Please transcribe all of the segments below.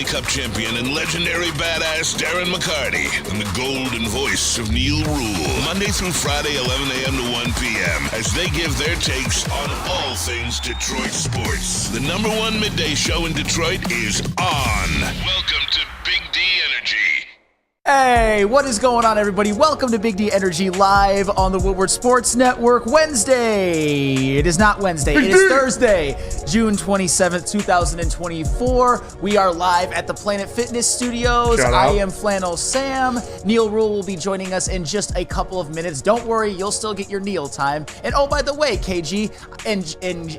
Cup champion and legendary badass Darren McCarty and the golden voice of Neil Rule. Monday through Friday, 11 a.m. to 1 p.m. as they give their takes on all things Detroit sports. The number one midday show in Detroit is on. Welcome to Big D Energy. Hey, what is going on, everybody? Welcome to Big D Energy live on the Woodward Sports Network Wednesday. It is not Wednesday. It is Thursday, June 27th, 2024. We are live at the Planet Fitness Studios. I am Flannel Sam. Neil Rule will be joining us in just a couple of minutes. Don't worry, you'll still get your Neil time. And oh, by the way, KG,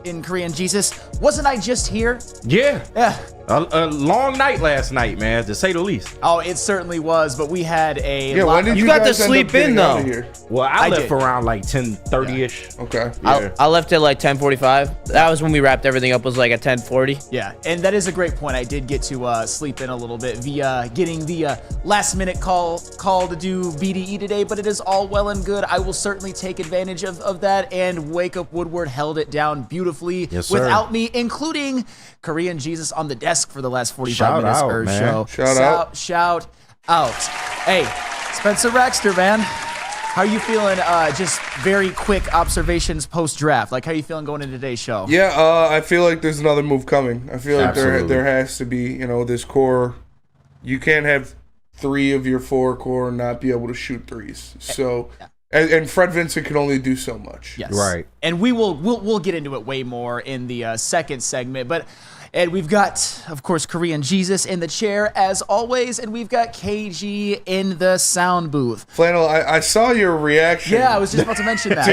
in Korean Jesus, wasn't I just here? Yeah. Yeah. A long night last night, man, to say the least. Oh, it certainly was, but we had a lot. When did you got to guys sleep in, though. Well, I left around like 10:30ish. Yeah. Okay. Yeah. I left at like 10:45. That was when we wrapped everything up, was like at 10:40. Yeah, and that is a great point. I did get to sleep in a little bit via getting the last-minute call to do BDE today, but it is all well and good. I will certainly take advantage of that, and Wake Up Woodward held it down beautifully without me, including Korean Jesus on the desk for the last 45 minutes or so. Shout out. Hey, Spencer Raxter, man. How are you feeling? Just very quick observations post-draft. Like, how are you feeling going into today's show? Yeah, I feel like there's another move coming. I feel like there has to be, this core. You can't have 3 of your 4 core not be able to shoot threes. So, and Fred Vincent can only do so much. Yes. Right. And we'll get into it way more in the second segment, but. And we've got, of course, Korean Jesus in the chair, as always, and we've got KG in the sound booth. Flannel, I saw your reaction. Yeah, I was just about to mention that.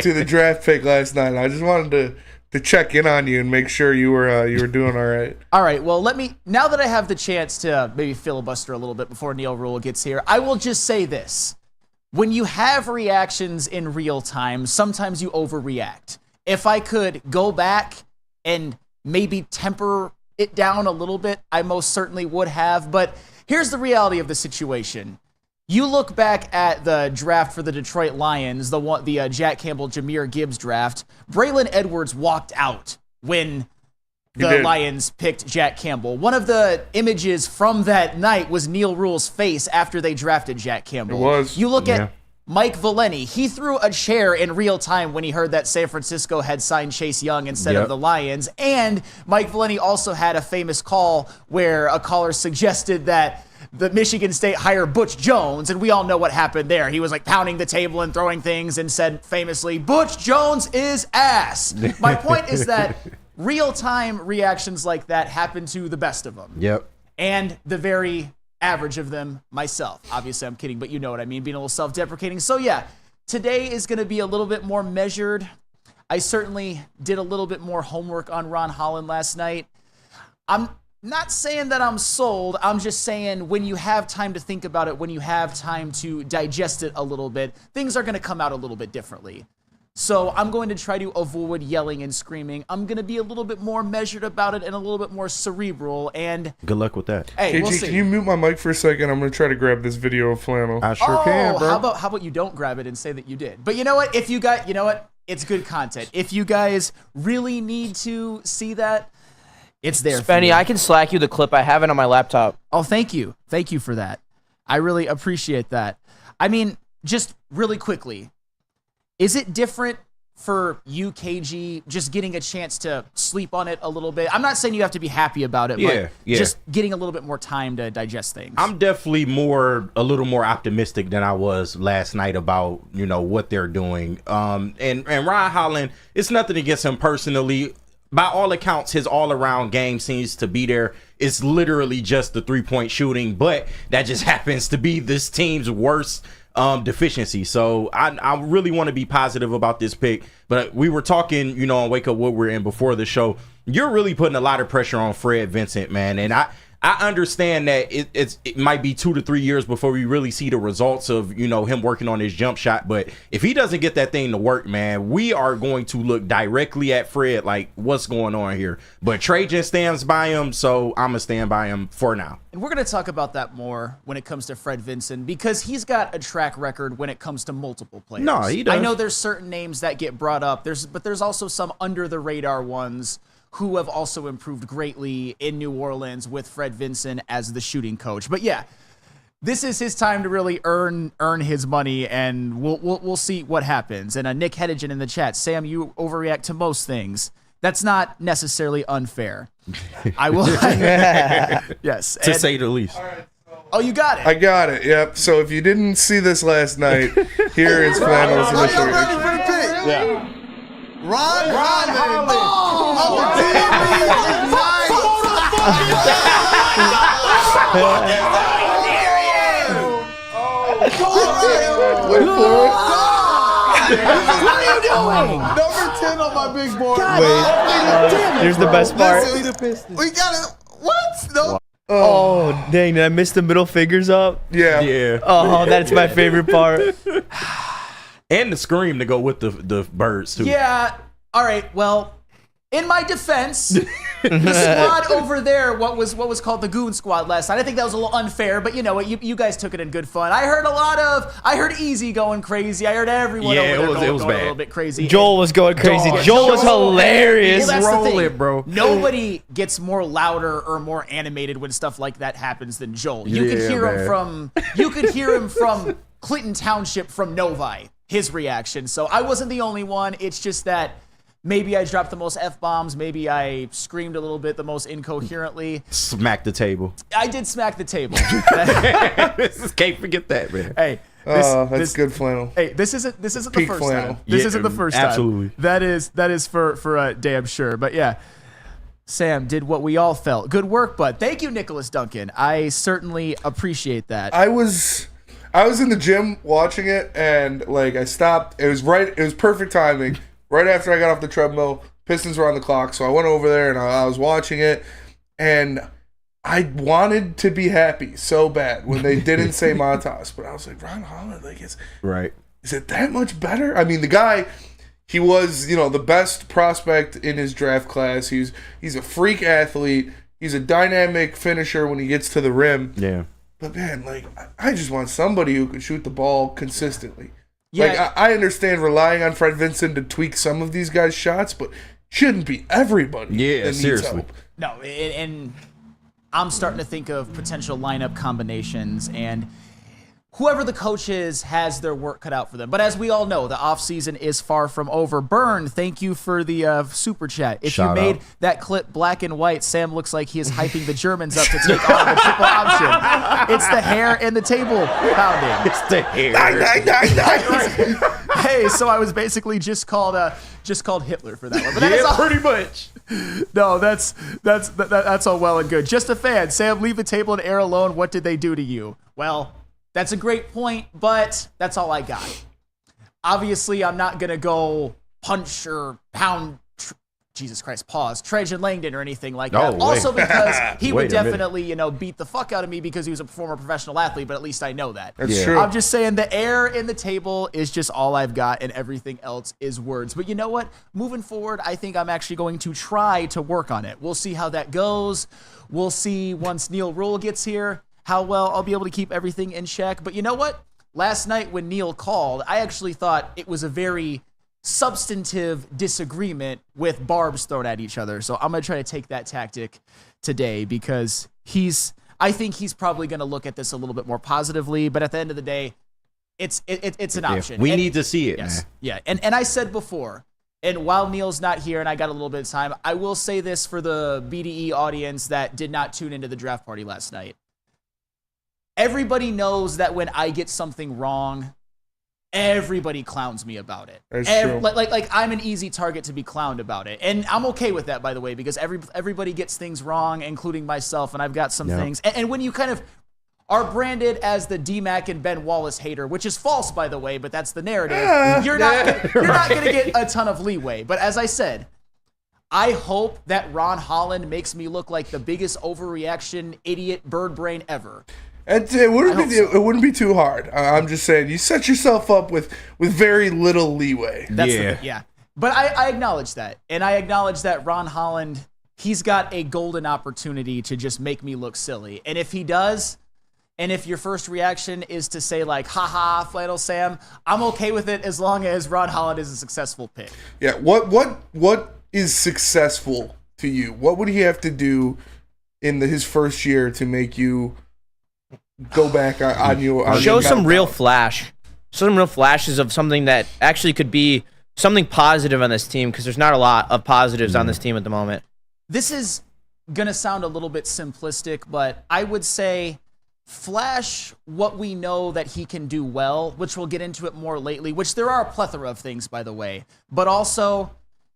to the draft pick last night. I just wanted to check in on you and make sure you were doing all right. All right, well, now that I have the chance to maybe filibuster a little bit before Neil Rule gets here, I will just say this. When you have reactions in real time, sometimes you overreact. If I could go back and maybe temper it down a little bit, I most certainly would have. But here's the reality of the situation. You look back at the draft for the Detroit Lions, the Jack Campbell, Jahmyr Gibbs draft. Braylon Edwards walked out when the Lions picked Jack Campbell. One of the images from that night was Neil Rule's face after they drafted Jack Campbell. It was. You look at Mike Valeni, he threw a chair in real time when he heard that San Francisco had signed Chase Young instead of the Lions. And Mike Valeni also had a famous call where a caller suggested that the Michigan State hire Butch Jones, and we all know what happened there. He was like pounding the table and throwing things and said famously, "Butch Jones is ass." My point is that real-time reactions like that happen to the best of them. Yep. And the very average of them myself. Obviously, I'm kidding, but you know what I mean, being a little self-deprecating. So yeah, today is going to be a little bit more measured. I certainly did a little bit more homework on Ron Holland last night. I'm not saying that I'm sold. I'm just saying when you have time to think about it, when you have time to digest it a little bit, things are going to come out a little bit differently. So I'm going to try to avoid yelling and screaming. I'm going to be a little bit more measured about it and a little bit more cerebral. And good luck with that. Hey, KG, we'll see. Can you mute my mic for a second? I'm going to try to grab this video of Flannel. I sure can, bro. How about you don't grab it and say that you did? But you know what? It's good content. If you guys really need to see that, it's there. Spenny, I can Slack you the clip. I have it on my laptop. Oh, thank you. Thank you for that. I really appreciate that. I mean, just really quickly. Is it different for you, KG, just getting a chance to sleep on it a little bit? I'm not saying you have to be happy about it, but just getting a little bit more time to digest things. I'm definitely a little more optimistic than I was last night about, what they're doing. And Ron Holland, it's nothing against him personally. By all accounts, his all-around game seems to be there. It's literally just the three-point shooting, but that just happens to be this team's worst deficiency. So I really want to be positive about this pick. But we were talking, on Wake Up Woodward and before the show, you're really putting a lot of pressure on Fred Vincent, man. And I understand that it might be 2 to 3 years before we really see the results of, him working on his jump shot. But if he doesn't get that thing to work, man, we are going to look directly at Fred like, what's going on here? But Trajan stands by him, so I'm going to stand by him for now. And we're going to talk about that more when it comes to Fred Vincent, because he's got a track record when it comes to multiple players. No, he does. I know there's certain names that get brought up, but there's also some under the radar ones who have also improved greatly in New Orleans with Fred Vinson as the shooting coach. But yeah, this is his time to really earn his money, and we'll see what happens. And Nick Hedigen in the chat, Sam, you overreact to most things. That's not necessarily unfair. I will. Yes, to say the least. Oh, you got it. I got it. Yep. So if you didn't see this last night, here is Flannel's initial reaction. Yeah. Ron Holland of the Wait for it. What are you doing? Number 10 on my big board. Here's the best part. Listen, we got it. What? No. Oh, dang, did I miss the middle fingers up? Yeah. Oh, that's my favorite part. And the scream to go with the birds too. Yeah. All right. Well, in my defense, the squad over there, what was called the Goon Squad last night, I think that was a little unfair, but you know what? You guys took it in good fun. I heard Easy going crazy. I heard everyone over there going a little bit crazy. Joel was going crazy. Joel was hilarious. Well, that's the thing. Bro. Nobody gets more louder or more animated when stuff like that happens than Joel. You could hear him from Clinton Township from Novi, his reaction. So I wasn't the only one. It's just that maybe I dropped the most F-bombs. Maybe I screamed a little bit the most incoherently. Smack the table. I did smack the table. Can't forget that, man. Hey. That's good flannel. Hey, this isn't the Peak first flannel. time. This isn't the first time. Absolutely. That is for damn sure. But yeah, Sam did what we all felt. Good work, bud. Thank you, Nicholas Duncan. I certainly appreciate that. I was in the gym watching it, and like I stopped. It was perfect timing. Right after I got off the treadmill, Pistons were on the clock, so I went over there and I was watching it, and I wanted to be happy so bad when they didn't say Matas, but I was like, Ron Holland, like, is it that much better? I mean, the guy, he was, the best prospect in his draft class. He's a freak athlete. He's a dynamic finisher when he gets to the rim. Yeah. But man, like, I just want somebody who can shoot the ball consistently. Yeah. Like, I understand relying on Fred Vinson to tweak some of these guys' shots, but shouldn't be everybody. Yeah, that seriously. needs help. No, and I'm starting to think of potential lineup combinations, and whoever the coach is has their work cut out for them. But as we all know, the offseason is far from over. Burn, thank you for the super chat. If Shout you made out. that clip black and white, Sam looks like he is hyping the Germans up to take on the triple option. It's the hair and the table pounding. It's the hair. Hey, so I was basically just called Hitler for that one. But that is all, pretty much. no, that's all well and good. Just a fan. Sam, leave the table and air alone. What did they do to you? Well, that's a great point, but that's all I got. Obviously, I'm not going to go punch or pound, Jesus Christ, pause, Trajan Langdon or anything like that. wait. Also because he would Wait a minute. definitely, beat the fuck out of me because he was a former professional athlete, but at least I know that. That's Yeah. true. I'm just saying the air in the table is just all I've got, and everything else is words. But you know what? Moving forward, I think I'm actually going to try to work on it. We'll see how that goes. We'll see once Neil Rule gets here how well I'll be able to keep everything in check. But you know what? Last night when Neil called, I actually thought it was a very substantive disagreement with barbs thrown at each other. So I'm going to try to take that tactic today because I think he's probably going to look at this a little bit more positively. But at the end of the day, it's an option. We need to see it, Yes. man. Yeah. And I said before, and while Neil's not here and I got a little bit of time, I will say this for the BDE audience that did not tune into the draft party last night. Everybody knows that when I get something wrong, everybody clowns me about it. That's true. Like I'm an easy target to be clowned about it. And I'm okay with that, by the way, because everybody gets things wrong, including myself, and I've got some things. And when you kind of are branded as the D-Mac and Ben Wallace hater, which is false, by the way, but that's the narrative, you're not going to get a ton of leeway. But as I said, I hope that Ron Holland makes me look like the biggest overreaction idiot bird brain ever. It wouldn't be too hard. I'm just saying, you set yourself up with very little leeway. Yeah. But I acknowledge that. And I acknowledge that Ron Holland, he's got a golden opportunity to just make me look silly. And if he does, and if your first reaction is to say like, haha, Flannel Sam, I'm okay with it as long as Ron Holland is a successful pick. Yeah. What is successful to you? What would he have to do in his first year to make you go back on your Show some real flash. Show some real flashes of something that actually could be something positive on this team, because there's not a lot of positives on this team at the moment. This is going to sound a little bit simplistic, but I would say flash what we know that he can do well, which we'll get into it more lately, which there are a plethora of things, by the way. But also,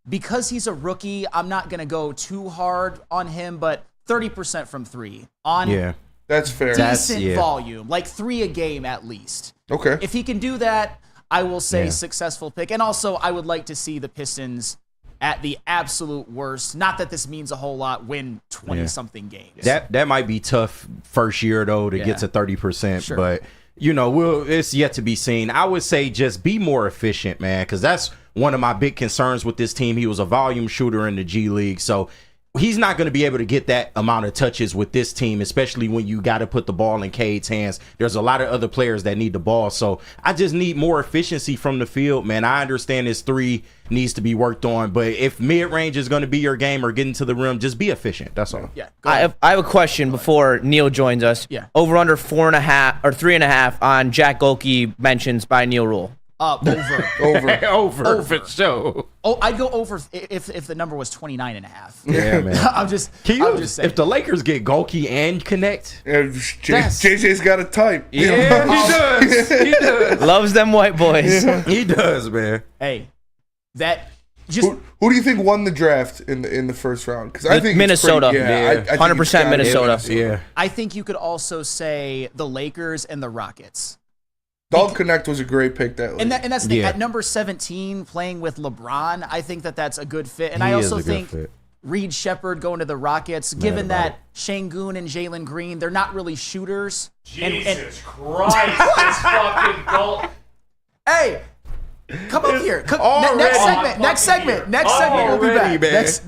because he's a rookie, I'm not going to go too hard on him, but 30% from three on that's fair. Decent volume, like 3 a game at least. Okay. If he can do that, I will say successful pick. And also, I would like to see the Pistons at the absolute worst. Not that this means a whole lot, win 20-something games. That might be tough first year, though, to get to 30%. Sure. But, it's yet to be seen. I would say just be more efficient, man, because that's one of my big concerns with this team. He was a volume shooter in the G League, so he's not going to be able to get that amount of touches with this team, especially when you got to put the ball in Cade's hands. There's a lot of other players that need the ball, so I just need more efficiency from the field, man. I understand his 3 needs to be worked on, but if mid-range is going to be your game or getting to the rim, just be efficient. That's all. Yeah. I have a question before Neil joins us. Yeah. Over under 4.5 or 3.5 on Jack Golke mentions by Neil Rule. Over for sure. Oh, I'd go over if the number was 29.5. Yeah, man. I'm just saying. If the Lakers get Golke and connect, JJ's got a type. Yeah, he does. He does. Loves them white boys. He does, man. Hey, that just who do you think won the draft in the first round? Because I think Minnesota. I think 100% Minnesota. Yeah. I think you could also say the Lakers and the Rockets. Dog Connect was a great pick that And that's the thing. At number 17, playing with LeBron, I think that's a good fit. And I also think Reed Shepherd going to the Rockets, given that Şengün and Jalen Green, they're not really shooters. Jesus Christ, this fucking goal. Hey, come up here. Next segment, we'll be back.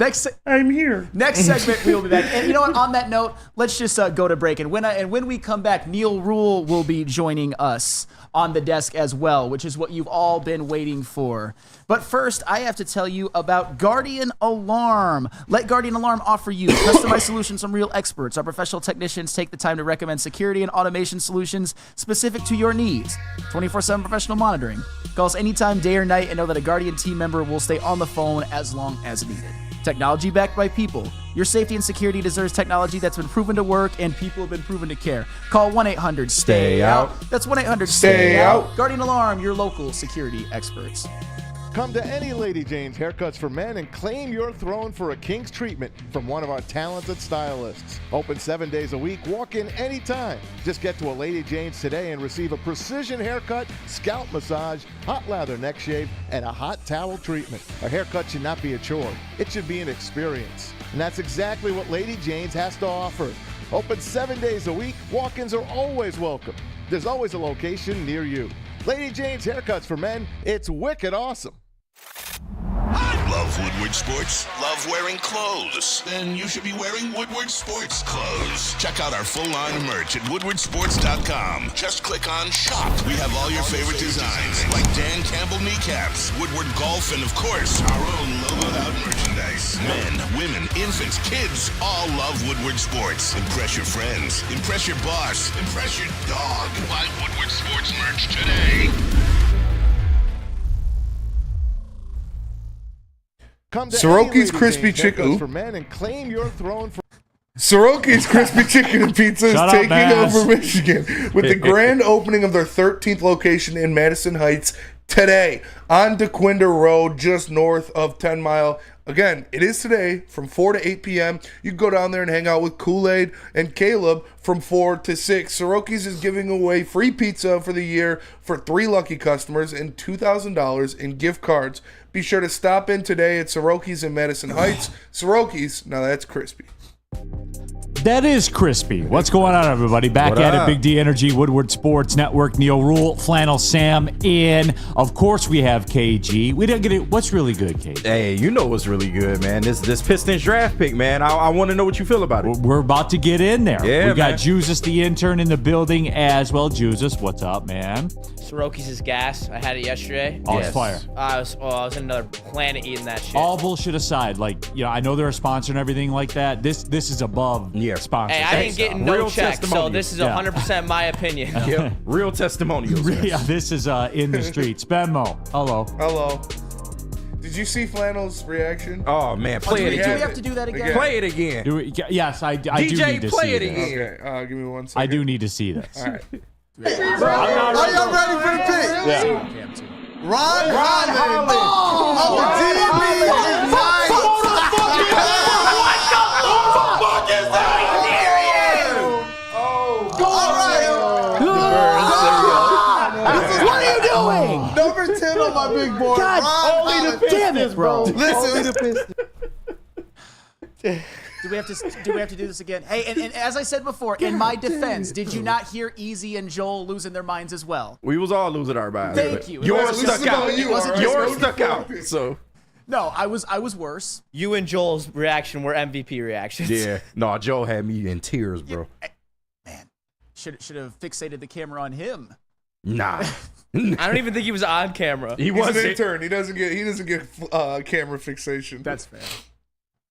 I'm here. Next segment, we'll be back. And you know what? On that note, let's just go to break. And when we come back, Neil Rule will be joining us on the desk as well, which is what you've all been waiting for. But first, I have to tell you about Guardian Alarm. Let Guardian Alarm offer you customized solutions from real experts. Our professional technicians take the time to recommend security and automation solutions specific to your needs. 24/7 professional monitoring. Call us anytime, day or night, and know that a Guardian team member will stay on the phone as long as needed. Technology backed by people. Your safety and security deserves technology that's been proven to work and people have been proven to care. Call 1-800-STAY-OUT. That's 1-800-STAY-OUT. Guardian Alarm, your local security experts. Come to any Lady Jane's Haircuts for Men and claim your throne for a king's treatment from one of our talented stylists. Open 7 days a week. Walk in anytime. Just get to a Lady Jane's today and receive a precision haircut, scalp massage, hot lather neck shave, and a hot towel treatment. A haircut should not be a chore. It should be an experience. And that's exactly what Lady Jane's has to offer. Open 7 days a week. Walk-ins are always welcome. There's always a location near you. Lady Jane's Haircuts for Men. It's wicked awesome. Love Woodward Sports? Love wearing clothes? Then you should be wearing Woodward Sports clothes. Check out our full line of merch at woodwardsports.com. Just click on shop. We have all your favorite designs, like Dan Campbell kneecaps, Woodward Golf, and of course, our own logoed out merchandise. Men, women, infants, kids all love Woodward Sports. Impress your friends. Impress your boss. Impress your dog. Buy Woodward Sports merch today. Come to Soroki's any Crispy Lady Jane's Chicken. Haircuts for Men and claim your throne for Soroki's Crispy Chicken and Pizza is taking over Michigan with the grand opening of their 13th location in Madison Heights today on DeQuinder Road, just north of 10 Mile. Again, it is today from 4 to 8 p.m. You can go down there and hang out with Kool-Aid and Caleb from 4 to 6. Soroki's is giving away free pizza for the year for 3 lucky customers and $2,000 in gift cards. Be sure to stop in today at Soroki's in Madison Heights. Soroki's, now that's crispy. That is crispy. What's going on, everybody? Back What at up? it, Big D Energy, Woodward Sports Network, Neil Rule, Flannel Sam in. Of course, we have KG. We didn't get it. What's really good, KG? Hey, you know what's really good, man. This Pistons draft pick, man. I want to know what you feel about it. We're about to get in there. Yeah, we got man. Jesus, the intern, in the building as well. Jesus, what's up, man? Soroki's is gas. I had it yesterday. All it's Yes. fire. I was in another planet eating that shit. All bullshit aside, I know they're a sponsor and everything like that. This is above sponsor. Hey, I ain't getting no Real check, so testimonial. this is Yeah. 100% my opinion. Yep. Real testimonials. man. Yeah, this is in the streets. Benmo, hello. Hello. Did you see Flannel's reaction? Oh man, play Do it we again. have to do that again? Again. Play it again. Yes, I do DJ, need to play see it this. again. Okay, give me 1 second. I do need to see this. All right. Are y'all ready for the pick? Ron Holland. Oh, What are you doing? Number 10 on my big board. God, Ron Holland. damn it, bro. Listen, Do we have to do this again? Hey, and as I said before, in my defense, did you not hear Easy and Joel losing their minds as well? We was all losing our minds. Thank but you. Yours This stuck is about out. you, wasn't all right? Yours No stuck out. focus. So No, I was worse. You and Joel's reaction were MVP reactions. yeah, no, Joe had me in tears, bro. Man, should have fixated the camera on him. Nah, I don't even think he was on camera. he He's an wasn't. intern. He doesn't get camera fixation. That's fair.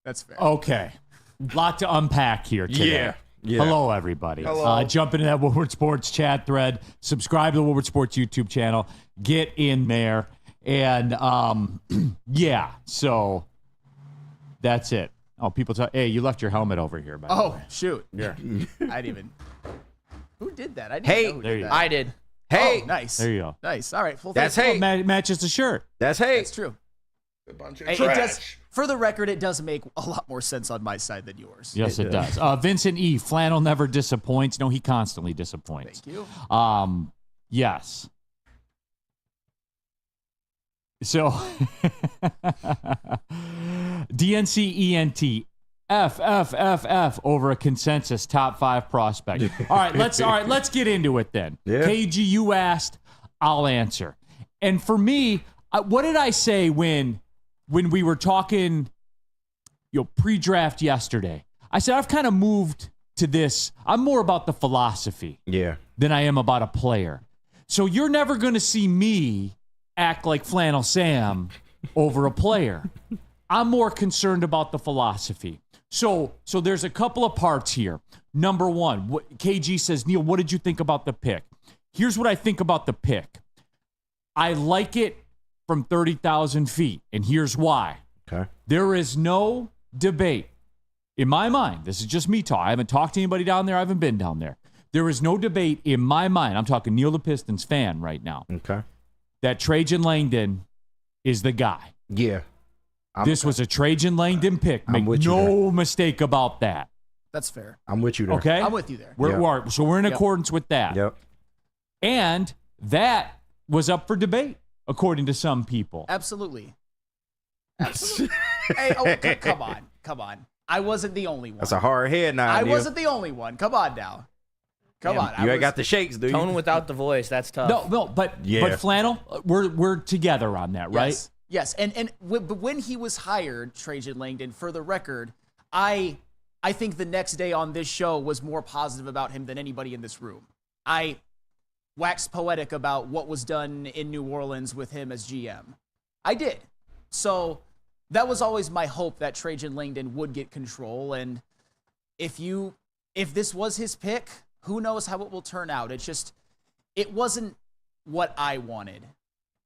That's fair. Okay. Lot to unpack here today. Yeah. Yeah. Hello, everybody. Hello. Jump into that Woodward Sports chat thread. Subscribe to the Woodward Sports YouTube channel. Get in there. And, yeah, so that's it. Oh, people talk. Hey, you left your helmet over here, by the way. Oh, shoot. Yeah. I didn't even. Who did that? I didn't Hey, know who there did you that. go. I did. Hey, Oh, nice. There you go. Nice. All right. Full that's thanks. hey. Matches the shirt. That's hey. That's true. A bunch of Hey, it trash. does, for the record, it does make a lot more sense on my side than yours. Yes, it does. Vincent E. Flannel never disappoints. No, he constantly disappoints. Thank you. Yes. So, DNCENT FFFF over a consensus top 5 prospect. All right, let's get into it then. Yeah. KG, you asked, I'll answer. And for me, what did I say when we were talking, pre-draft yesterday? I said I've kind of moved to this. I'm more about the philosophy Yeah. than I am about a player. So you're never going to see me act like Flannel Sam over a player. I'm more concerned about the philosophy. So there's a couple of parts here. Number one, KG says, Neil, what did you think about the pick? Here's what I think about the pick. I like it from 30,000 feet, and here's why. Okay. There is no debate in my mind. This is just me talking. I haven't talked to anybody down there. I haven't been down there. There is no debate in my mind. I'm talking Neil the Pistons fan right now. Okay. That Trajan Langdon is the guy. Yeah. This was a Trajan Langdon pick. I'm Make with you no mistake about that. That's fair. I'm with you there. Okay? I'm with you there. We're in accordance with that. Yep. And that was up for debate, according to some people. Absolutely. Absolutely. Hey, come on. I wasn't the only one. That's a hard head now. I Neil. wasn't the only one. Come on now. Come on. You ain't got the shakes, do you? Tone without the voice. That's tough. No, but Yeah. Flannel, we're together on that, right? Yes. Yes. And when he was hired, Trajan Langdon, for the record, I think the next day on this show was more positive about him than anybody in this room. I waxed poetic about what was done in New Orleans with him as GM. I did. So that was always my hope that Trajan Langdon would get control. And if this was his pick, who knows how it will turn out. It wasn't what I wanted.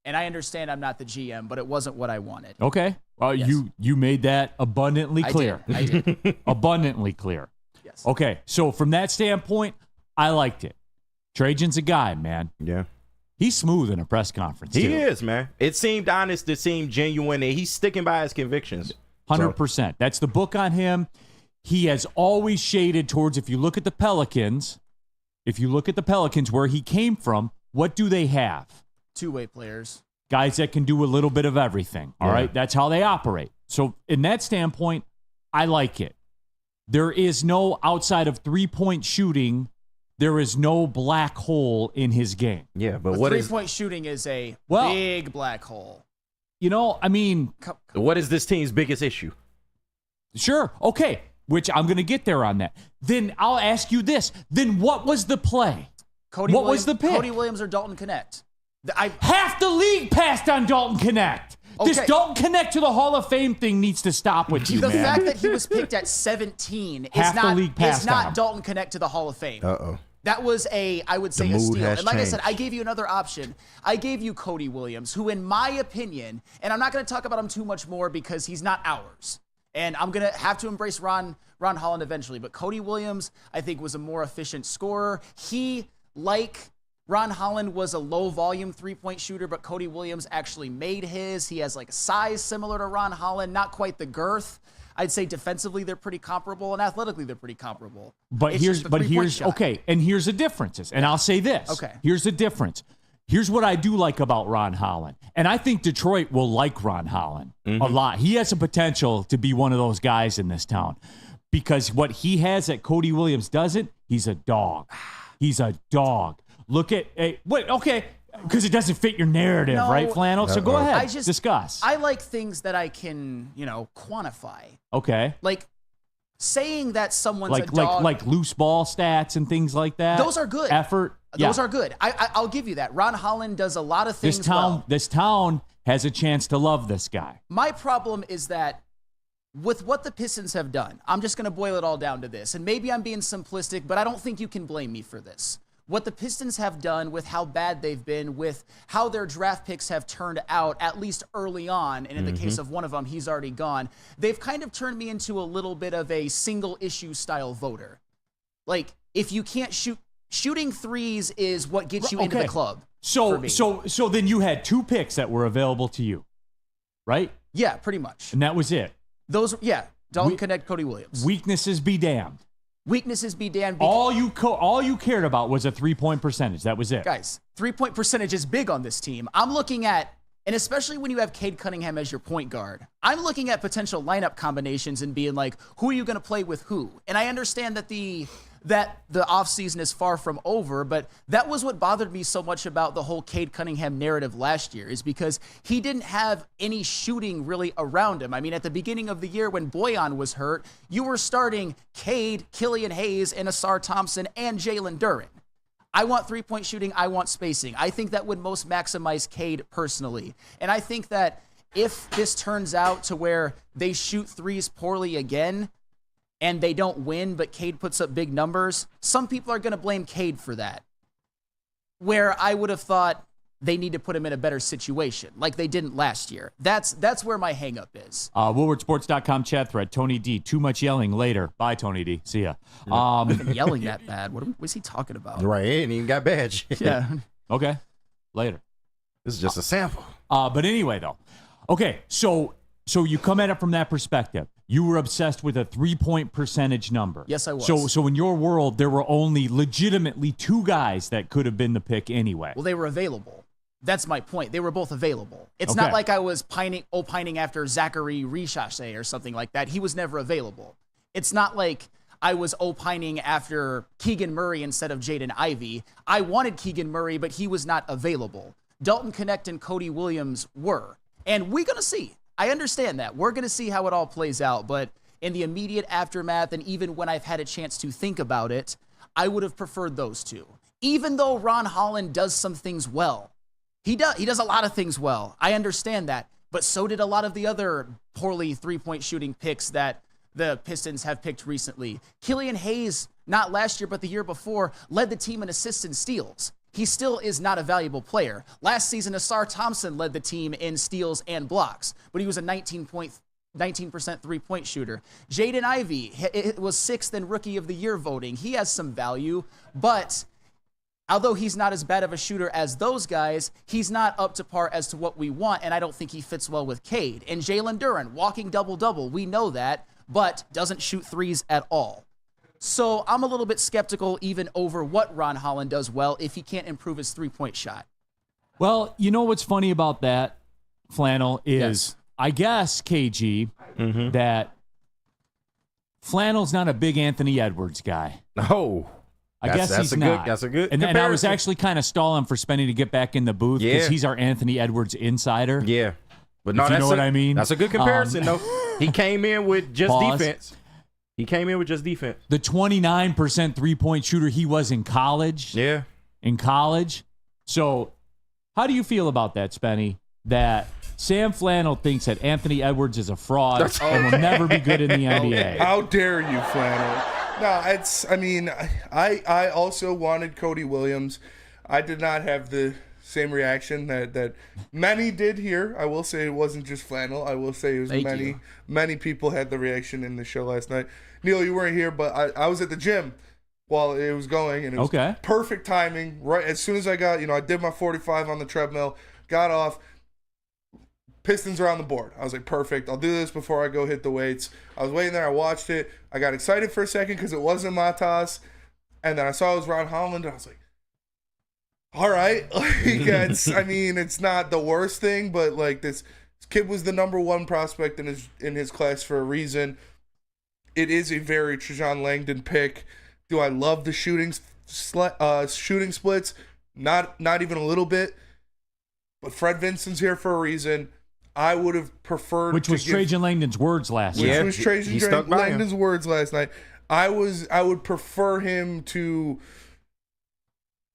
And I understand I'm not the GM, but it wasn't what I wanted. Okay. Well, Yes. you made that abundantly clear. I did. Abundantly clear. Yes. Okay. So from that standpoint, I liked it. Trajan's a guy, man. Yeah. He's smooth in a press conference. He too. is, man. It seemed honest. It seemed genuine. And he's sticking by his convictions. 100%. That's the book on him. He has always shaded towards, if you look at the Pelicans, where he came from, what do they have? Two-way players. Guys that can do a little bit of everything. All right. That's how they operate. So in that standpoint, I like it. There is no, outside of 3-point shooting, there is no black hole in his game. Yeah, but what is 3-point shooting is a Well- big black hole. You know, I mean, what is this team's biggest issue? sure, okay, which I'm going to get there on that. Then I'll ask you this. Then what was the play? What was the pick? Cody Williams or Dalton Connect? Half the league passed on Dalton Connect. This Okay. Dalton Connect to the Hall of Fame thing needs to stop with you, The man. fact that he was picked at 17 Half the league is passed on him. not Dalton Connect to the Hall of Fame. Uh-oh. That was I would say, The a mood steal. has And like I said, changed. I gave you another option. I gave you Cody Williams, who, in my opinion, and I'm not going to talk about him too much more because he's not ours. And I'm going to have to embrace Ron Holland eventually. But Cody Williams, I think, was a more efficient scorer. He, like Ron Holland, was a low-volume three-point shooter, but Cody Williams actually made his. He has like a size similar to Ron Holland, not quite the girth. I'd say defensively they're pretty comparable, and athletically they're pretty comparable. But It's just the three-point shot. okay, and here's the differences. And I'll say this. Okay. Here's the difference. Here's what I do like about Ron Holland. And I think Detroit will like Ron Holland a lot. He has a potential to be one of those guys in this town. Because what he has that Cody Williams doesn't, he's a dog. He's a dog. Look at because it doesn't fit your narrative, No. right, Flannel? So go ahead. Discuss. I like things that I can, quantify. Okay. Like saying that someone's a Like dog. like loose ball stats and things like that. Those are good. Effort. Those yeah. are good. I'll give you that. Ron Holland does a lot of things This town has a chance to love this guy. My problem is that with what the Pistons have done, I'm just going to boil it all down to this. And maybe I'm being simplistic, but I don't think you can blame me for this. What the Pistons have done with how bad they've been, with how their draft picks have turned out, at least early on, and in the case of one of them, he's already gone, they've kind of turned me into a little bit of a single issue style voter. Like, if you can't shooting threes is what gets you into the club. So for me. so then you had 2 picks that were available to you, right? Yeah, pretty much. And that was it. Dalton Connect, Cody Williams. Weaknesses be damned. Weaknesses be damned. All you cared about was a 3-point percentage. That was it. Guys, 3-point percentage is big on this team. I'm looking at, and especially when you have Cade Cunningham as your point guard, I'm looking at potential lineup combinations and being like, who are you going to play with who? And I understand that the offseason is far from over, but that was what bothered me so much about the whole Cade Cunningham narrative last year, is because he didn't have any shooting really around him. I mean, at the beginning of the year when Bojan was hurt, you were starting Cade, Killian Hayes, and Asar Thompson, and Jalen Duren. I want 3-point shooting. I want spacing. I think that would most maximize Cade personally. And I think that if this turns out to where they shoot threes poorly again, and they don't win, but Cade puts up big numbers, some people are going to blame Cade for that. Where I would have thought they need to put him in a better situation, like they didn't last year. That's where my hang-up is. WoodwardSports.com chat thread. Tony D. Too much yelling later. Bye, Tony D. See ya. Yelling that bad. What was he talking about? Right, he ain't even got badge. Yeah. Okay. Later. This is just a sample. But anyway, though. Okay, so you come at it from that perspective. You were obsessed with a 3-point percentage number. Yes, I was. So in your world, there were only legitimately 2 guys that could have been the pick anyway. Well, they were available. That's my point. They were both available. It's Okay. not like I was opining after Zachary Richashe or something like that. He was never available. It's not like I was opining after Keegan Murray instead of Jaden Ivey. I wanted Keegan Murray, but he was not available. Dalton Connect and Cody Williams were. And we're going to see. I understand that. We're going to see how it all plays out. But in the immediate aftermath, and even when I've had a chance to think about it, I would have preferred those 2. Even though Ron Holland does some things well. He does a lot of things well. I understand that. But so did a lot of the other poorly 3-point shooting picks that the Pistons have picked recently. Killian Hayes, not last year, but the year before, led the team in assists and steals. He still is not a valuable player. Last season, Asar Thompson led the team in steals and blocks, but he was a 19% 3-point shooter. Jaden Ivey was 6th in Rookie of the Year voting. He has some value, but although he's not as bad of a shooter as those guys, he's not up to par as to what we want, and I don't think he fits well with Cade. And Jalen Duren, walking double-double, we know that, but doesn't shoot threes at all. So I'm a little bit skeptical even over what Ron Holland does well if he can't improve his 3-point shot. Well, you know what's funny about that, Flannel, is Yes. I guess, KG, that Flannel's not a big Anthony Edwards guy. Oh. I guess he's not. That's a good and I was comparison. actually kind of stalling for Spenny to get back in the booth because he's our Anthony Edwards insider. Yeah. But no, you know what I mean? That's a good comparison, though. He came in with just defense. The 29% three-point shooter he was in college. Yeah. In college. So how do you feel about that, Spenny? That Sam Flannel thinks that Anthony Edwards is a fraud and will never be good in the NBA. How dare you, Flannel? No, I also wanted Cody Williams. I did not have the same reaction that many did here. I will say it wasn't just Flannel. I will say it was many people had the reaction in the show last night. Neil, you weren't here, but I was at the gym while it was going, and it was perfect timing. Right as soon as I got, I did my 45 on the treadmill, got off. Pistons are on the board. I was like, perfect. I'll do this before I go hit the weights. I was waiting there. I watched it. I got excited for a second because it wasn't Matas. And then I saw it was Ron Holland. And I was like, all right. It's not the worst thing, but like this kid was the number one prospect in his class for a reason. It is a very Trajan Langdon pick. Do I love the shooting splits? Not even a little bit. But Fred Vinson's here for a reason. I would have preferred Which was Trajan Langdon's words last night. Which was Trajan Langdon's words last night. I would prefer him to,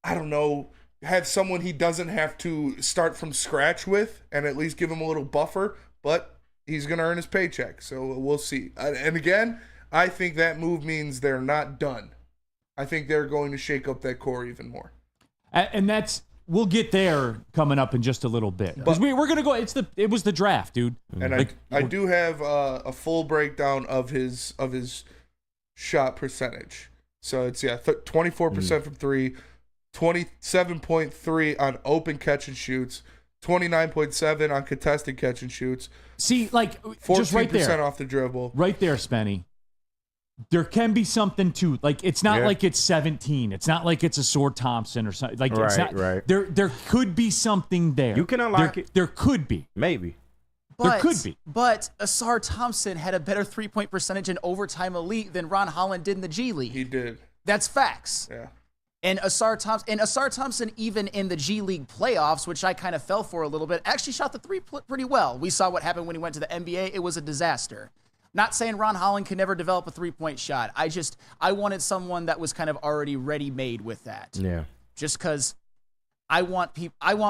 I don't know, have someone he doesn't have to start from scratch with and at least give him a little buffer, but he's going to earn his paycheck, so we'll see. And again, I think that move means they're not done. I think they're going to shake up that core even more. And we'll get there coming up in just a little bit. Because we're going to go, it was the draft, dude. And I do have a full breakdown of his shot percentage. So it's 24% from three, 27.3 on open catch and shoots, 29.7 on contested catch and shoots. See, like 14% just right there, off the dribble. Right there, Spenny. There can be something to like. It's not like it's 17. It's not like it's a Sword Thompson or something. Like it's not. Right. There could be something there. You can unlock it. There could be. Maybe. There could be. But Asar Thompson had a better three-point percentage in overtime elite than Ron Holland did in the G League. He did. That's facts. Yeah. And Asar Thompson, even in the G League playoffs, which I kind of fell for a little bit, actually shot the three pretty well. We saw what happened when he went to the NBA. It was a disaster. Not saying Ron Holland could never develop a three-point shot. I wanted someone that was kind of already ready-made with that. Yeah. Just because I want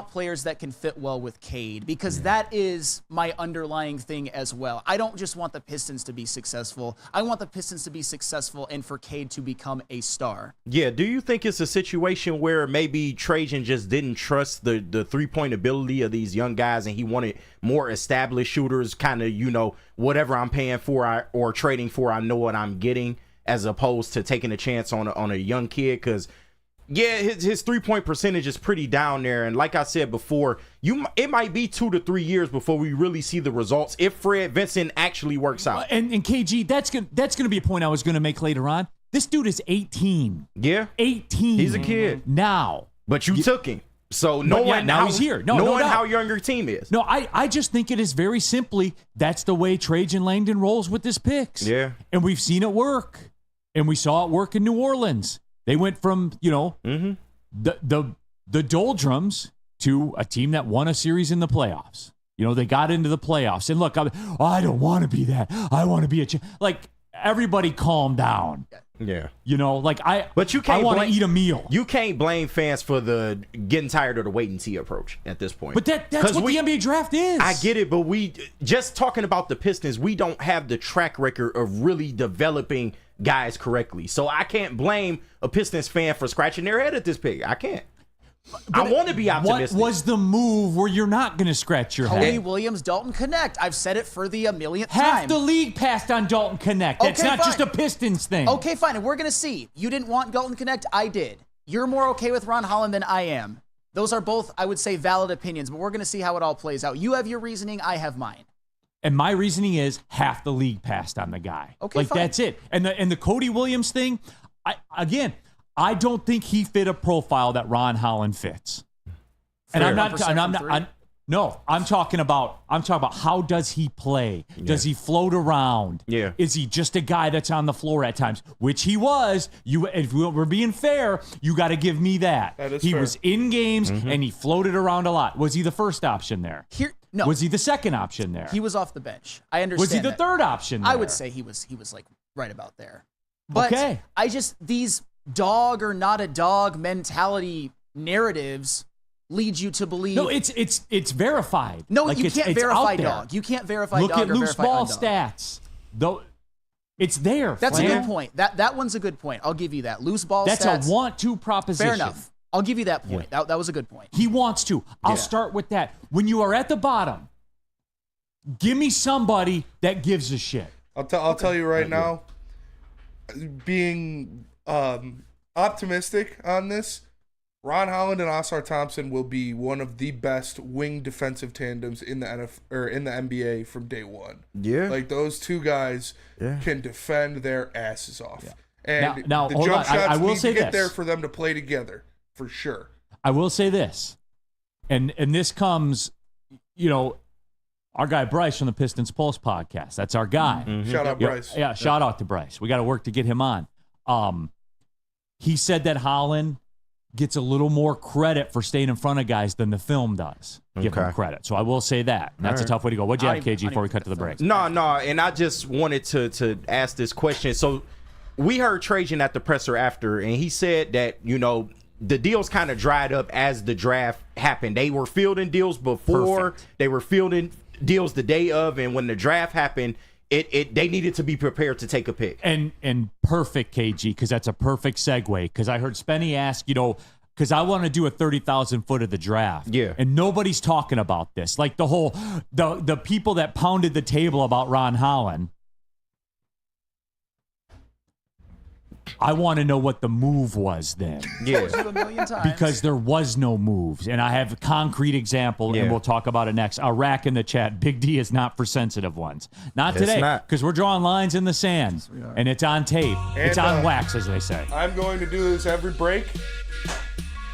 players that can fit well with Cade, because that is my underlying thing as well. I don't just want the Pistons to be successful. I want the Pistons to be successful and for Cade to become a star. Yeah, do you think it's a situation where maybe Trajan just didn't trust the three-point ability of these young guys and he wanted more established shooters, kind of, whatever I'm paying for or trading for, I know what I'm getting, as opposed to taking a chance on a young kid? Because yeah, his three-point percentage is pretty down there, and like I said before, it might be 2 to 3 years before we really see the results if Fred Vincent actually works out. And KG, that's gonna be a point I was gonna make later on. This dude is 18. Yeah, 18. He's a kid now, but you took him. So now he's here. Knowing how young your team is. No, I just think it is very simply that's the way Trajan Langdon rolls with his picks. Yeah, and we've seen it work, and we saw it work in New Orleans. They went from, the doldrums to a team that won a series in the playoffs. They got into the playoffs. And look, I don't want to be that. I want to be like, everybody calm down. Yeah. But you can't I want to eat a meal. You can't blame fans for the getting tired of the wait and see approach at this point. But that's what the NBA draft is. I get it, but we just talking about the Pistons, we don't have the track record of really developing guys correctly. So I can't blame a Pistons fan for scratching their head at this pick. I can't. But I want to be optimistic. What was the move where you're not going to scratch your head? Cody Williams, Dalton Connect. I've said it for the millionth time. Half the league passed on Dalton Connect. That's not just a Pistons thing. Okay, fine. And we're going to see. You didn't want Dalton Connect. I did. You're more okay with Ron Holland than I am. Those are both, I would say, valid opinions, but we're going to see how it all plays out. You have your reasoning. I have mine. And my reasoning is half the league passed on the guy. Okay, fine. That's it. And the Cody Williams thing, I don't think he fit a profile that Ron Holland fits. And I'm not No, I'm talking about how does he play? Does he float around? Yeah. Is he just a guy that's on the floor at times? Which he was. If we're being fair, you got to give me that. That is he fair. was in games and he floated around a lot. Was he the first option there? No. Was he the second option there? He was off the bench. I understand. Was he the that. third option there? I would say he was like right about there. But Okay. these dog or not a dog mentality narratives lead you to believe. No, it's verified. No, Like, you it's can't out verify there. dog. You can't verify Look dog at or loose verify ball undog. stats. Though it's there. That's Flan. a good point. That one's a good point. I'll give you that. Loose ball That's stats. a want-to proposition. Fair enough. I'll give you that point. That was a good point. He wants to. I'll start with that. When you are at the bottom, give me somebody that gives a shit. I'll tell you right now, being optimistic on this, Ron Holland and Oscar Thompson will be one of the best wing defensive tandems in the in the NBA from day one. Yeah. Like those two guys can defend their asses off. Yeah. And Now, the hold jump on. shots I will need say to get this. there for them to play together, for sure. I will say this, and this comes, our guy Bryce from the Pistons Pulse podcast. That's our guy. Shout out Bryce. Yeah, shout out to Bryce. We got to work to get him on. He said that Holland gets a little more credit for staying in front of guys than the film does. Give him credit. So I will say that. That's a tough way to go. What'd you have, KG, before we cut to the break? No, and I just wanted to ask this question. So we heard Trajan at the presser after, and he said that, the deals kind of dried up as the draft happened. They were fielding deals before. Perfect. They were fielding deals the day of, and when the draft happened, they needed to be prepared to take a pick. And perfect, KG, because that's a perfect segue. Because I heard Spenny ask, because I want to do a 30,000 foot of the draft. Yeah. And nobody's talking about this. Like the people that pounded the table about Ron Holland. I want to know what the move was then. Yeah. A million times. Because there was no moves. And I have a concrete example, and we'll talk about it next. Iraq in the chat. Big D is not for sensitive ones. Not It's today. not. Because we're drawing lines in the sand. And it's on tape. It's on wax, as they say. I'm going to do this every break.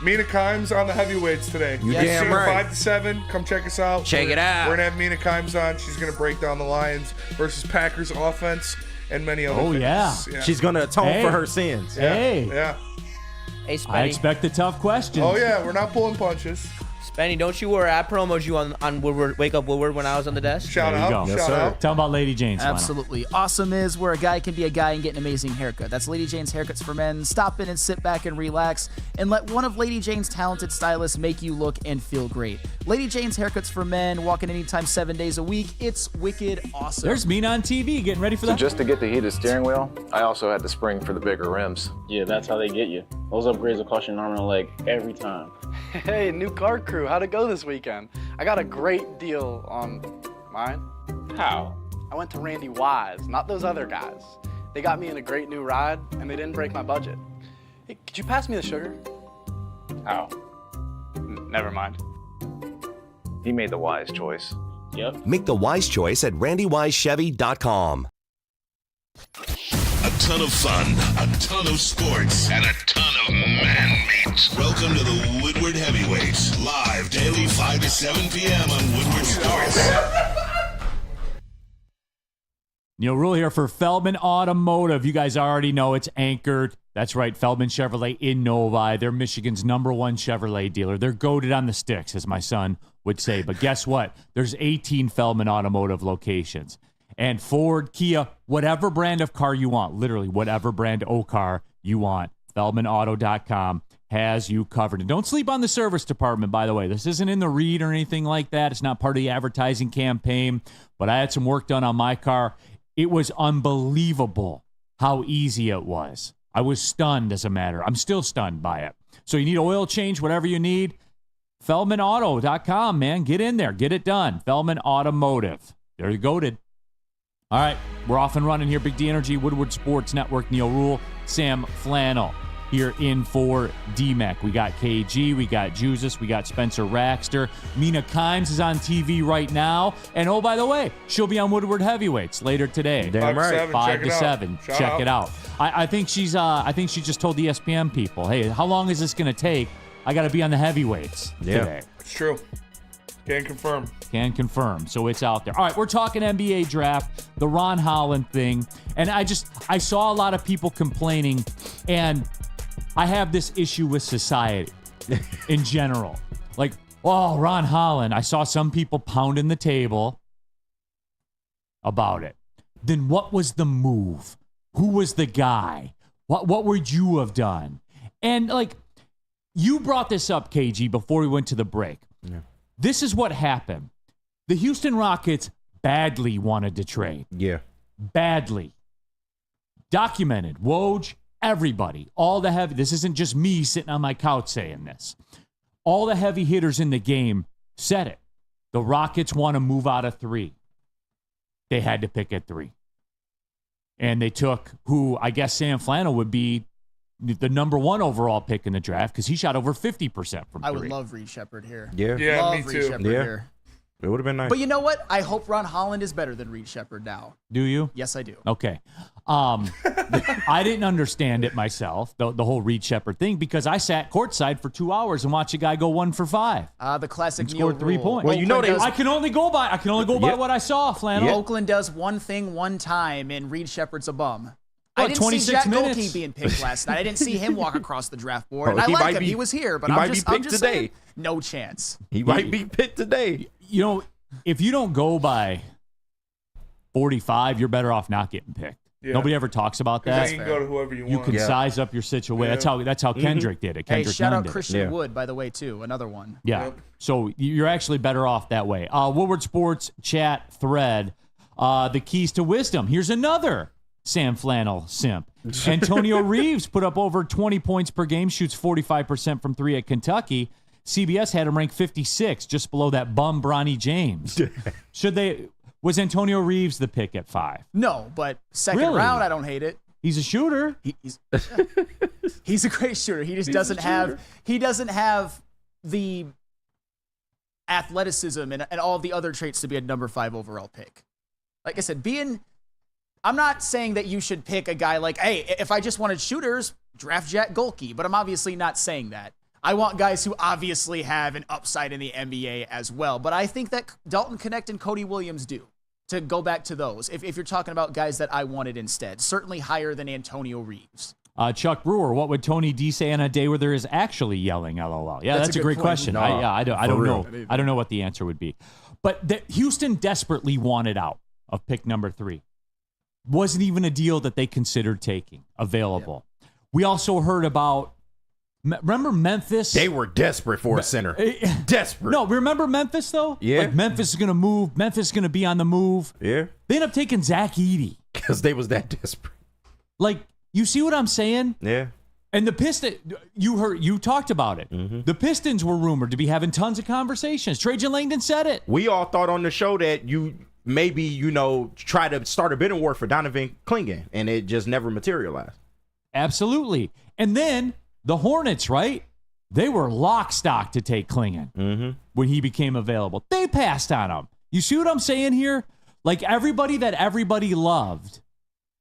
Mina Kimes on the heavyweights today. You damn Soon, right. 5 to 7. Come check us out. Check it out. We're going to have Mina Kimes on. She's going to break down the Lions versus Packers offense and many other things. Yeah. She's going to atone Hey. for her sins. Hey. Yeah. Hey, I Spenny. expect a tough question. Oh, yeah. We're not pulling punches. Spenny, don't you worry. I promoted you on Woodward, Wake Up Woodward when I was on the desk. Shout There you out. go. Shout out. Tell them about Lady Jane's. Leno. Absolutely. Awesome is where a guy can be a guy and get an amazing haircut. That's Lady Jane's Haircuts for Men. Stop in and sit back and relax and let one of Lady Jane's talented stylists make you look and feel great. Lady Jane's Haircuts for Men, walking anytime 7 days a week. It's wicked awesome. There's Mina on TV getting ready for that. Just to get the heated steering wheel, I also had the spring for the bigger rims. Yeah, that's how they get you. Those upgrades will cost you an arm and a leg every time. Hey, new car crew, how'd it go this weekend? I got a great deal on mine. How? I went to Randy Wise, not those other guys. They got me in a great new ride, and they didn't break my budget. Hey, could you pass me the sugar? How? Never mind. He made the wise choice. Yep. Make the wise choice at randywisechevy.com. A ton of fun, a ton of sports, and a ton of man meat. Welcome to the Woodward Heavyweights, live daily 5 to 7 p.m. on Woodward Sports. Neil Rule here for Feldman Automotive. You guys already know it's anchored. That's right, Feldman Chevrolet in Novi. They're Michigan's #1 Chevrolet dealer. They're goated on the sticks, as my son would say. But guess what? There's 18 Feldman Automotive locations. And Ford, Kia, whatever brand of car you want, literally whatever brand O car you want, FeldmanAuto.com has you covered. And don't sleep on the service department, by the way. This isn't in the read or anything like that. It's not part of the advertising campaign. But I had some work done on my car. It was unbelievable how easy it was. I was stunned, as a matter. I'm still stunned by it. So you need oil change, whatever you need, FeldmanAuto.com, man. Get in there. Get it done. Feldman Automotive. They're goated. All right, we're off and running here. Big D Energy, Woodward Sports Network, Neil Rule, Sam Flannel here in for DMAC. We got KG, we got Jesus, we got Spencer Raxter. Mina Kimes is on TV right now. And oh, by the way, she'll be on Woodward Heavyweights later today. Damn right. 5 to 7. Check it out. I think she just told the ESPN people, hey, how long is this going to take? I got to be on the heavyweights today. It's true. Can confirm. Can confirm. So it's out there. All right, we're talking NBA draft, the Ron Holland thing. And I saw a lot of people complaining, and I have this issue with society in general. Like, oh, Ron Holland. I saw some people pounding the table about it. Then what was the move? Who was the guy? What would you have done? And like, you brought this up, KG, before we went to the break. Yeah. This is what happened. The Houston Rockets badly wanted to trade. Yeah. Badly. Documented. Woj, everybody. All the heavy. This isn't just me sitting on my couch saying this. All the heavy hitters in the game said it. The Rockets want to move out of 3. They had to pick at 3. And they took who I guess Sam Flannel would be the number 1 overall pick in the draft because he shot over 50% from 3. I would love Reed Shepherd here. Yeah. Love me Reed too. Shepherd Yeah. here. It would have been nice. But you know what? I hope Ron Holland is better than Reed Shepherd now. Do you? Yes, I do. Okay. I didn't understand it myself, the whole Reed Shepherd thing, because I sat courtside for 2 hours and watched a guy go 1 for 5. The classic And scored Neil 3 rule. points. Well, you know Oakland they- I can only go by what I saw, Flannel. Oakland does one thing one time, and Reed Shepherd's a bum. What, I didn't see 26 Jack minutes? Golke being picked last night. I didn't see him walk across the draft board. Oh, And I he like might him. be- He was here, but he I'm might be just, I'm picked just today. saying, no chance. He might be picked today. You know, if you don't go by 45, you're better off not getting picked. Yeah. Nobody ever talks about Then that. you can go to whoever you You want. can Yeah. size up your situation. Yeah. That's how Kendrick did it. Hey, Kendrick shout Nunn out did it. Christian Yeah. Wood, by the way, too. Another one. Yeah. Yep. So you're actually better off that way. Woodward Sports chat thread. The keys to wisdom. Here's another Sam Flannel simp. Antonio Reeves put up over 20 points per game, shoots 45% from 3 at Kentucky. CBS had him ranked 56, just below that bum Bronny James. Was Antonio Reeves the pick at 5? No, but second Really? round, I don't hate it. He's a shooter. He's a great shooter. He just doesn't have the athleticism and all the other traits to be a number 5 overall pick. Like I said, I'm not saying that you should pick a guy like, hey, if I just wanted shooters, draft Jack Golke, but I'm obviously not saying that. I want guys who obviously have an upside in the NBA as well, but I think that Dalton Knecht and Cody Williams do. To go back to those, if you're talking about guys that I wanted instead, certainly higher than Antonio Reeves. Chuck Brewer, what would Tony D say on a day where there is actually yelling? LOL. Yeah, that's a good great point. question. No, I don't for know. real. I don't know what the answer would be. But Houston desperately wanted out of pick number 3. Wasn't even a deal that they considered taking available. Yeah. We also heard about. Remember Memphis? They were desperate for a center. Desperate. No, remember Memphis, though? Yeah. Like Memphis is going to move. Memphis is going to be on the move. Yeah. They end up taking Zach Edey. Because they was that desperate. Like, you see what I'm saying? Yeah. And the Pistons, you talked about it. Mm-hmm. The Pistons were rumored to be having tons of conversations. Trajan Langdon said it. We all thought on the show that you maybe, try to start a bidding war for Donovan Clingan, and it just never materialized. Absolutely. And then the Hornets, right? They were lock stock to take Clingan when he became available. They passed on him. You see what I'm saying here? Like everybody that everybody loved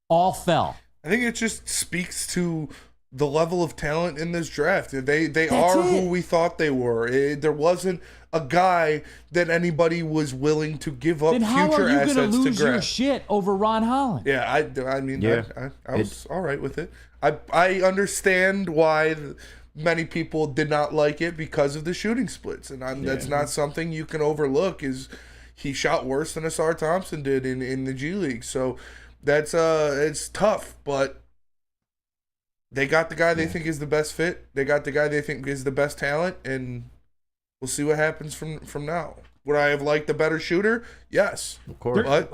all fell. I think it just speaks to the level of talent in this draft. They are who we thought they were. There wasn't a guy that anybody was willing to give up Then how future are you assets going to to lose your grab. shit over Ron Holland? Yeah, I mean, Yeah. I was all right with it. I understand why many people did not like it because of the shooting splits, and that's not something you can overlook. Is he shot worse than Asar Thompson did in the G League? So that's it's tough, but they got the guy they think is the best fit. They got the guy they think is the best talent, and we'll see what happens from now. Would I have liked a better shooter? Yes, Of course. but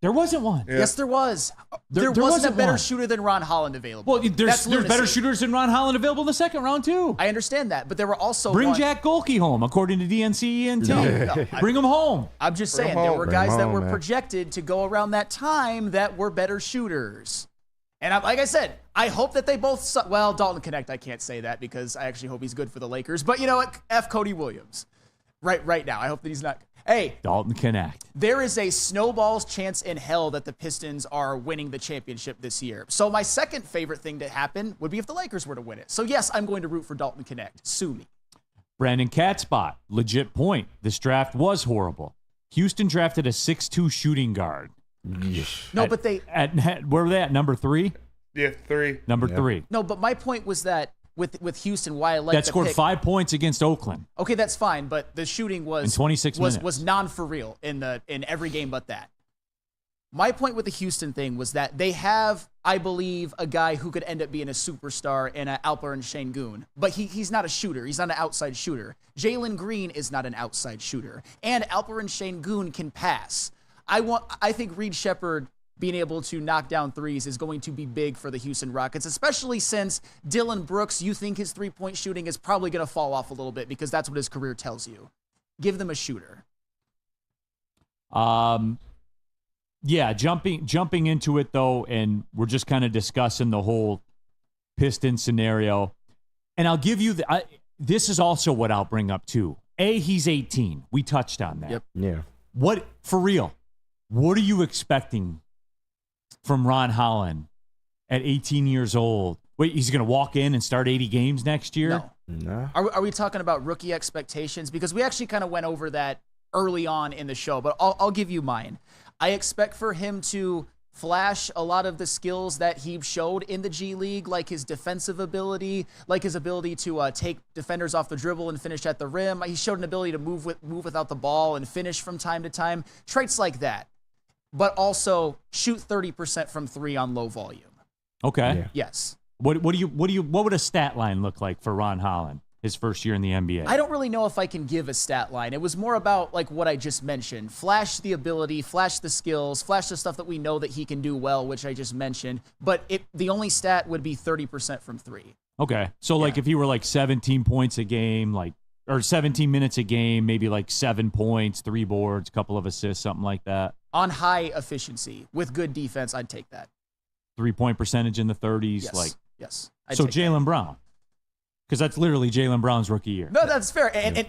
There wasn't one. Yeah. Yes, there was. There There wasn't a better one. shooter than Ron Holland available. Well, That's there's better lunacy. shooters than Ron Holland available in the second round, too. I understand that, but there were also Bring one- Jack Golke home, according to DNCENT. No, Bring him home. I'm just Bring saying, him there home. were Bring guys him that home, were man. projected to go around that time that were better shooters. And like I said, I hope that they both... Well, Dalton Knecht, I can't say that because I actually hope he's good for the Lakers. But you know what? F. Cody Williams. Right now. I hope that he's not... Hey, Dalton Knecht. there is a snowball's chance in hell that the Pistons are winning the championship this year. So my second favorite thing to happen would be if the Lakers were to win it. So yes, I'm going to root for Dalton Knecht. Sue me. Brandon Katzbot, legit point. This draft was horrible. Houston drafted a 6'2 shooting guard. No, but where were they at? Number 3? Yeah, 3. Number 3. No, but my point was that with Houston, why I like that scored 5 points against Oakland. Okay, that's fine, but the shooting was in 26 minutes. Was non for real in every game but that. My point with the Houston thing was that they have, I believe, a guy who could end up being a superstar in Alperen Şengün, but he's not a shooter. He's not an outside shooter. Jalen Green is not an outside shooter, and Alperen Şengün can pass. I think Reed Shepherd being able to knock down threes is going to be big for the Houston Rockets, especially since Dylan Brooks, you think his three-point shooting is probably going to fall off a little bit because that's what his career tells you. Give them a shooter. Yeah, jumping into it though, and we're just kind of discussing the whole Piston scenario. And I'll give you this is also what I'll bring up too. He's 18. We touched on that. Yep. Yeah. What for real? What are you expecting from Ron Holland at 18 years old? Wait, he's going to walk in and start 80 games next year? No. Are we talking about rookie expectations? Because we actually kind of went over that early on in the show, but I'll give you mine. I expect for him to flash a lot of the skills that he showed in the G League, like his defensive ability, like his ability to take defenders off the dribble and finish at the rim. He showed an ability to move without the ball and finish from time to time. Traits like that, but also shoot 30% from 3 on low volume. Okay. Yeah. Yes. What would a stat line look like for Ron Holland his first year in the NBA? I don't really know if I can give a stat line. It was more about like what I just mentioned. Flash the ability, flash the skills, flash the stuff that we know that he can do well, which I just mentioned. But the only stat would be 30% from 3. Okay. So like if he were like 17 points a game, or 17 minutes a game, maybe like 7 points, 3 boards, couple of assists, something like that. On high efficiency with good defense, I'd take that. 3-point percentage in the 30s. Yes. Yes. So Jaylen Brown. Because that's literally Jaylen Brown's rookie year. No, that's fair. And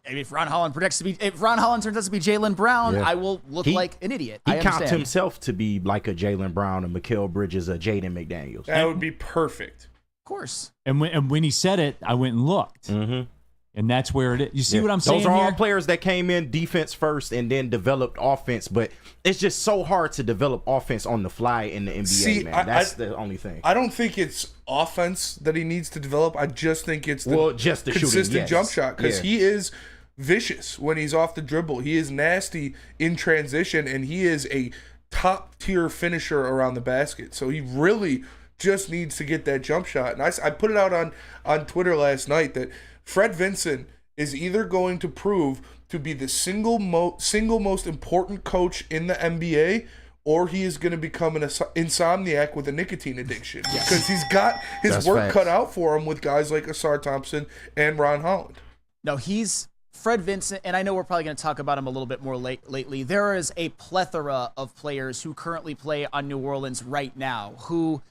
if Ron Holland turns out to be Jaylen Brown, I will look like an idiot. He counts himself to be like a Jaylen Brown, a Mikal Bridges, a Jaden McDaniels. That would be perfect. Of course. And when he said it, I went and looked. Mm-hmm. And that's where it is. You see what I'm saying? Those are here? all players that came in defense first and then developed offense, but it's just so hard to develop offense on the fly in the NBA, man. That's the only thing. I don't think it's offense that he needs to develop. I just think it's the consistent shooting, yes. jump shot because he is vicious when he's off the dribble. He is nasty in transition, and he is a top-tier finisher around the basket. So he really just needs to get that jump shot. And I put it out on Twitter last night that Fred Vinson is either going to prove to be the single most important coach in the NBA, or he is going to become an insomniac with a nicotine addiction because he's got his work cut out for him with guys like Asar Thompson and Ron Holland. No, he's Fred Vinson, and I know we're probably going to talk about him a little bit more lately. There is a plethora of players who currently play on New Orleans right now who,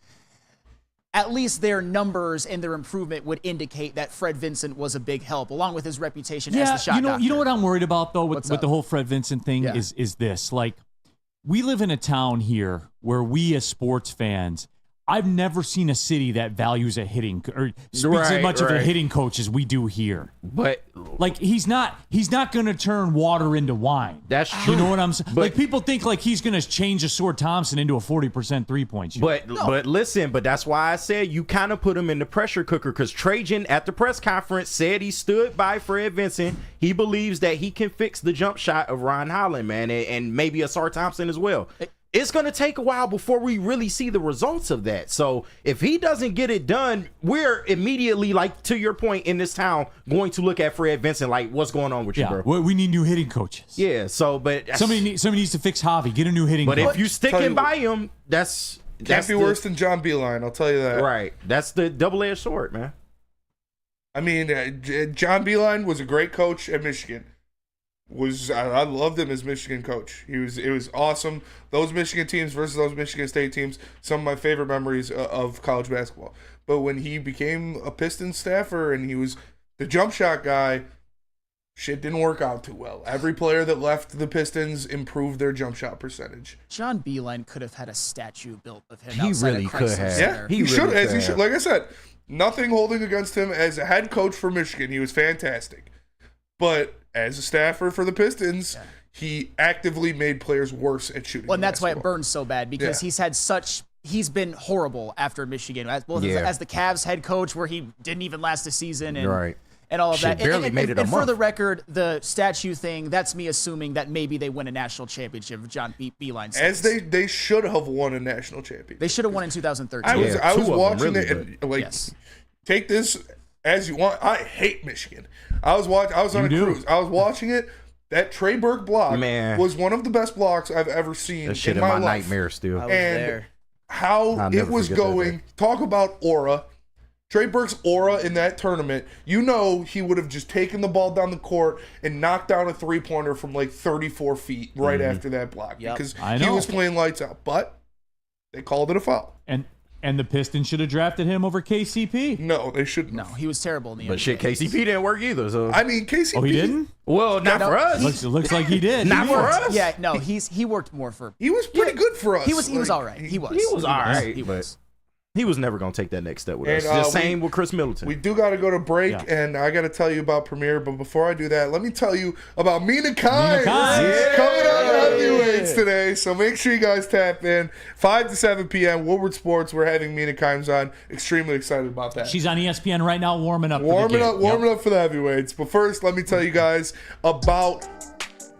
at least their numbers and their improvement would indicate that Fred Vincent was a big help, along with his reputation as the shot doctor. You know what I'm worried about, though, with the whole Fred Vincent thing is this. Like, we live in a town here where we as sports fans, I've never seen a city that values a hitting or speaks as much of a hitting coach as we do here. But like he's not going to turn water into wine. That's true. You know what I'm saying? Like people think like he's going to change Asar Thompson into a 40% 3-point shooter. But listen, that's why I said you kind of put him in the pressure cooker because Trajan at the press conference said he stood by Fred Vincent. He believes that he can fix the jump shot of Ron Holland, man, and maybe Asar Thompson as well. It's going to take a while before we really see the results of that. So if he doesn't get it done, we're immediately, like, to your point, in this town, going to look at Fred Vincent like, what's going on with you, bro? We need new hitting coaches. Yeah, so, but... Somebody needs to fix Javi. Get a new hitting coach. But if you sticking by him, that's be worse than John Beilein, I'll tell you that. Right. That's the double-edged sword, man. I mean, John Beilein was a great coach at Michigan. I loved him as Michigan coach. It was awesome. Those Michigan teams versus those Michigan State teams, some of my favorite memories of college basketball. But when he became a Pistons staffer and he was the jump shot guy, shit didn't work out too well. Every player that left the Pistons improved their jump shot percentage. John Beilein could have had a statue built of him. He outside really of could Chrysler have. Center. Yeah, he should. As he should. Like I said, nothing holding against him as a head coach for Michigan. He was fantastic, but as a staffer for the Pistons, he actively made players worse at shooting. Well, and that's why it basketball. burns so bad because he's been horrible after Michigan, as the Cavs head coach, where he didn't even last a season, and and all of that. Barely made it a and for month. the record, the statue thing, that's me assuming that maybe they win a national championship. John Beilein says. As they should have won a national championship. They should have won in 2013. I was watching really it and take this as you want. I hate Michigan. I was on a cruise. I was watching it. That Trey Burke block was one of the best blocks I've ever seen That shit in in my my life. nightmare still. And how I'll it never was forget that going. day. Talk about aura. Trey Burke's aura in that tournament, he would have just taken the ball down the court and knocked down a three-pointer from like 34 feet right after that block because he was playing lights out. But they called it a foul. And the Pistons should have drafted him over KCP. No, they shouldn't. No, he was terrible in the But NBA. shit, KCP didn't work either. So I mean, KCP. Oh, he didn't? Well, not for us. Looks like he did. Not for us. Yeah, no, he worked more for. He was pretty good for us. He was all right. He was all right. He was. He was never going to take that next step with And, us. The same with Chris Middleton. We do got to go to break, and I got to tell you about Premier. But before I do that, let me tell you about Mina Kimes coming out heavyweights today. So make sure you guys tap in 5 to 7 p.m. Woodward Sports. We're having Mina Kimes on. Extremely excited about that. She's on ESPN right now, warming up. Warming up for the heavyweights. But first, let me tell you guys about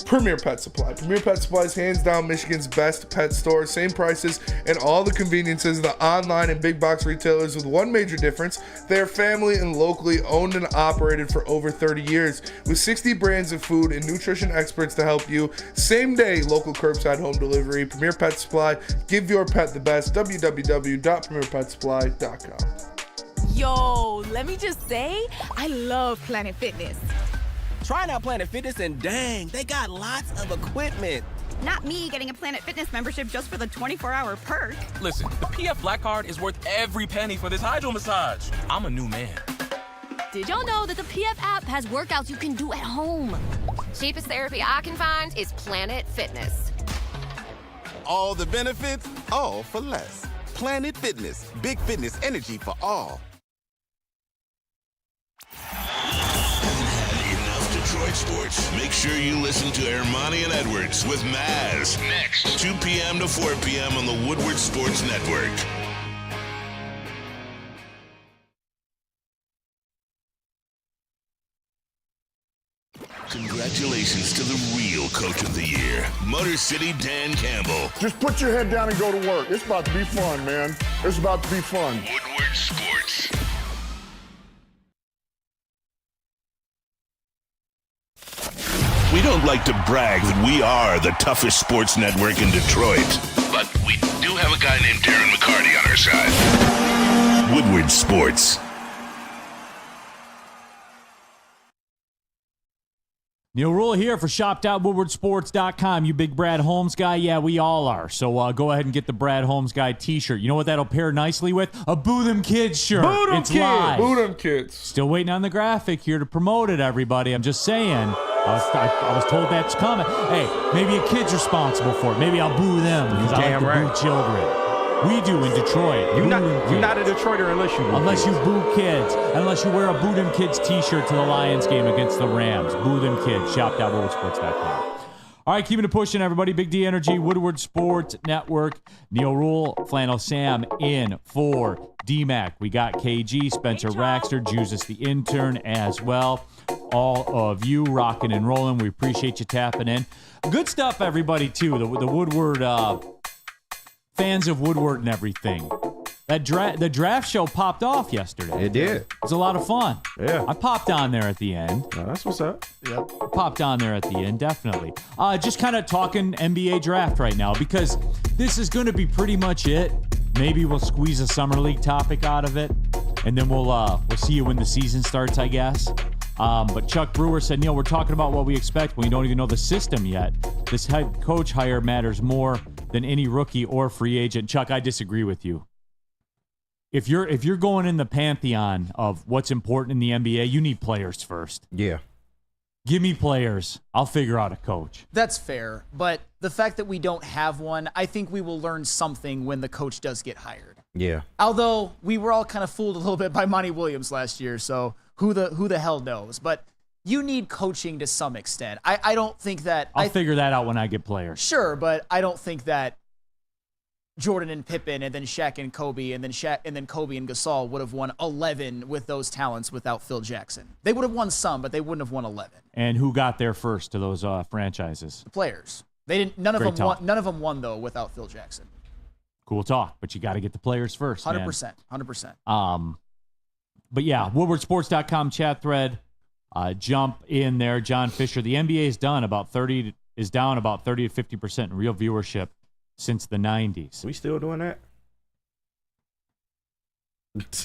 Premier Pet Supply. Premier Pet Supply is hands down Michigan's best pet store. Same prices and all the conveniences of the online and big box retailers with one major difference. They're family and locally owned and operated for over 30 years. With 60 brands of food and nutrition experts to help you. Same day local curbside home delivery. Premier Pet Supply. Give your pet the best. www.premierpetsupply.com. Yo, let me just say, I love Planet Fitness. Trying out Planet Fitness and dang, they got lots of equipment. Not me getting a Planet Fitness membership just for the 24-hour perk. Listen, the PF Black Card is worth every penny for this hydro massage. I'm a new man. Did y'all know that the PF app has workouts you can do at home? Cheapest therapy I can find is Planet Fitness. All the benefits, all for less. Planet Fitness, big fitness energy for all. Detroit sports. Make sure you listen to Ermanni and Edwards with Maz next 2 p.m. to 4 p.m. on the Woodward Sports Network. Congratulations to the real Coach of the Year, Motor City Dan Campbell. Just put your head down and go to work. It's about to be fun, man. It's about to be fun. Woodward Sports. We don't like to brag that we are the toughest sports network in Detroit, but we do have a guy named Darren McCarty on our side. Woodward Sports. Neil Rule here for shop.woodwardsports.com. You big Brad Holmes guy? Yeah, we all are. So go ahead and get the Brad Holmes guy t-shirt. You know what that'll pair nicely with? A Boo Them Kids shirt. Boo Them It's Kids. live. Boo Them Kids. Still waiting on the graphic here to promote it, everybody. I'm just saying. I was told that's coming. Hey, maybe a kid's responsible for it. Maybe I'll boo them because I like to boo children. We do in Detroit. You're not a Detroiter unless you boo kids. Unless you wear a Boo Them Kids t-shirt to the Lions game against the Rams. Boo Them Kids. Shop.woodwardsports.com. All right, keeping it pushing, everybody. Big D Energy, Woodward Sports Network. Neil Rule, Flannel Sam in for DMAC. We got KG, Spencer Raxter, Jesus the intern as well. All of you rocking and rolling. We appreciate you tapping in. Good stuff, everybody, too. The Woodward fans of Woodward and everything. The draft show popped off yesterday. It did. It was a lot of fun. Yeah. I popped on there at the end. That's what's up. Yep. Popped on there at the end, definitely. Just kind of talking NBA draft right now because this is going to be pretty much it. Maybe we'll squeeze a summer league topic out of it, and then we'll see you when the season starts, I guess. But Chuck Brewer said, Neil, we're talking about what we expect when we don't even know the system yet. This head coach hire matters more than any rookie or free agent. Chuck, I disagree with you. If you're going in the pantheon of what's important in the NBA, you need players first. Yeah. Give me players. I'll figure out a coach. That's fair, but the fact that we don't have one, I think we will learn something when the coach does get hired. Yeah. Although we were all kind of fooled a little bit by Monty Williams last year, so who the hell knows? But you need coaching to some extent. I don't think that I'll figure that out when I get players. Sure, but I don't think that Jordan and Pippen and then Shaq and Kobe and then Kobe and Gasol would have won 11 with those talents without Phil Jackson. They would have won some, but they wouldn't have won 11. And who got there first to those franchises? The players. They didn't. None of Great them talk. won. None of them won though without Phil Jackson. Cool talk, but you got to get the players first. 100%. 100%. But yeah, WoodwardSports.com chat thread. Jump in there, John Fisher. The NBA is down about 30 to 50% in real viewership since the 90s. We still doing that?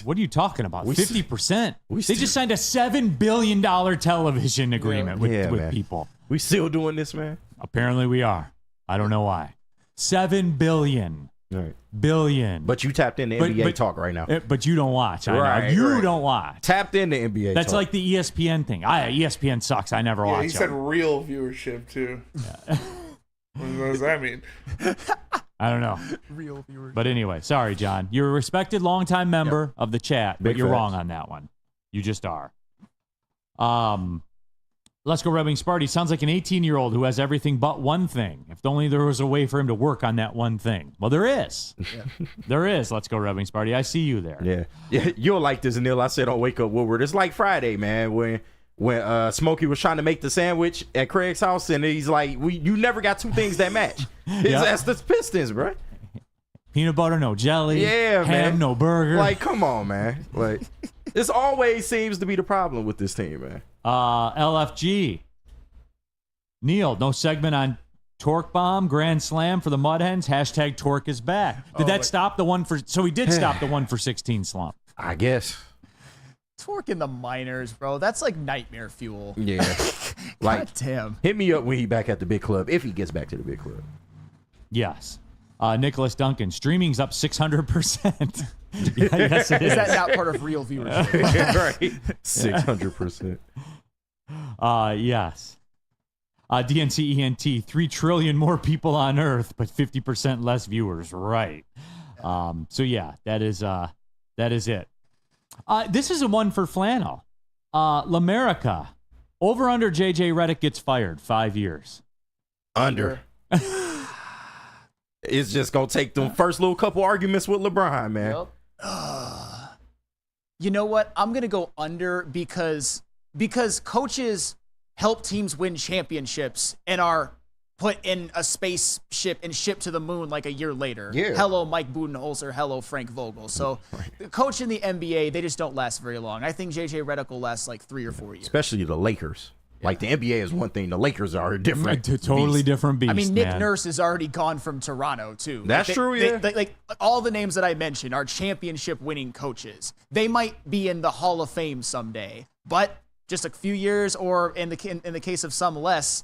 What are you talking about? 50%. They still- just signed a $7 billion television agreement with people. We still doing this, man? Apparently we are. I don't know why. $7 billion. Right. Billion. But you tapped into NBA talk right now. But you don't watch. I know. Right, You right. don't watch. Tapped into NBA That's talk. like the ESPN thing. ESPN sucks. I never Yeah, watch he it. said real viewership too. What does that mean? I don't know. Real viewership. But anyway, sorry, John. You're a respected longtime member of the chat, but Big you're facts. wrong on that one. You just are. Let's go Rubbing Sparty. Sounds like an 18-year-old who has everything but one thing. If only there was a way for him to work on that one thing. Well, there is. There is. Let's go Rubbing Sparty. I see you there. Yeah. You'll like this, Neil. I said on Wake Up Woodward. It's like Friday, man, when Smokey was trying to make the sandwich at Craig's house, and he's like, you never got two things that match. That's the Pistons, bro. Peanut butter, no jelly. Yeah, ham, man. no burger. Like, come on, man. Like, this always seems to be the problem with this team, man. LFG. Neil, no segment on Torque Bomb, Grand Slam for the Mud Hens. # Torque is back. Did that stop the one for... So he did stop the 1 for 16 slump. I guess. Torque in the minors, bro. That's like nightmare fuel. Yeah. Like, God damn. hit me up when he back at the big club, if he gets back to the big club. Yes. Nicholas Duncan, streaming's up 600%. Yes, it Is is. that not part of real viewership? Right. 600%. Yes. DNC ENT, 3 trillion more people on Earth, but 50% less viewers. Right. So yeah, that is it. This is a one for Flannel. L'America. Over under JJ Redick gets fired 5 years. Under. It's just going to take them first little couple arguments with LeBron, man. You know what? I'm going to go under because coaches help teams win championships and are put in a spaceship and shipped to the moon like a year later. Yeah. Hello, Mike Budenholzer. Hello, Frank Vogel. So the coach in the NBA, they just don't last very long. I think JJ Redick will last like 3 or 4 years. Especially the Lakers. Like, the NBA is one thing. The Lakers are a different Totally beast. different beast. I mean, Nick man. Nurse is already gone from Toronto, too. That's true, yeah. Like, all the names that I mentioned are championship-winning coaches. They might be in the Hall of Fame someday, but just a few years, or in the case of some less,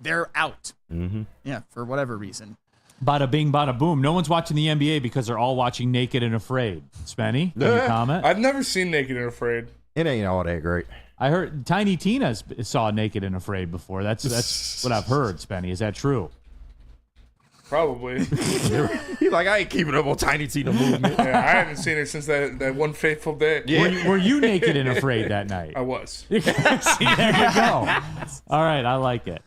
they're out. Mm-hmm. Yeah, for whatever reason. Bada bing, bada boom. No one's watching the NBA because they're all watching Naked and Afraid. Spenny, can you comment? I've never seen Naked and Afraid. It ain't all that great. I heard Tiny Tina saw Naked and Afraid before. That's what I've heard, Spenny. Is that true? Probably. He's like, I ain't keeping up on Tiny Tina movement. Yeah, I haven't seen it since that one fateful day. Yeah. Were you naked and afraid that night? I was. See, there you go. All right, I like it.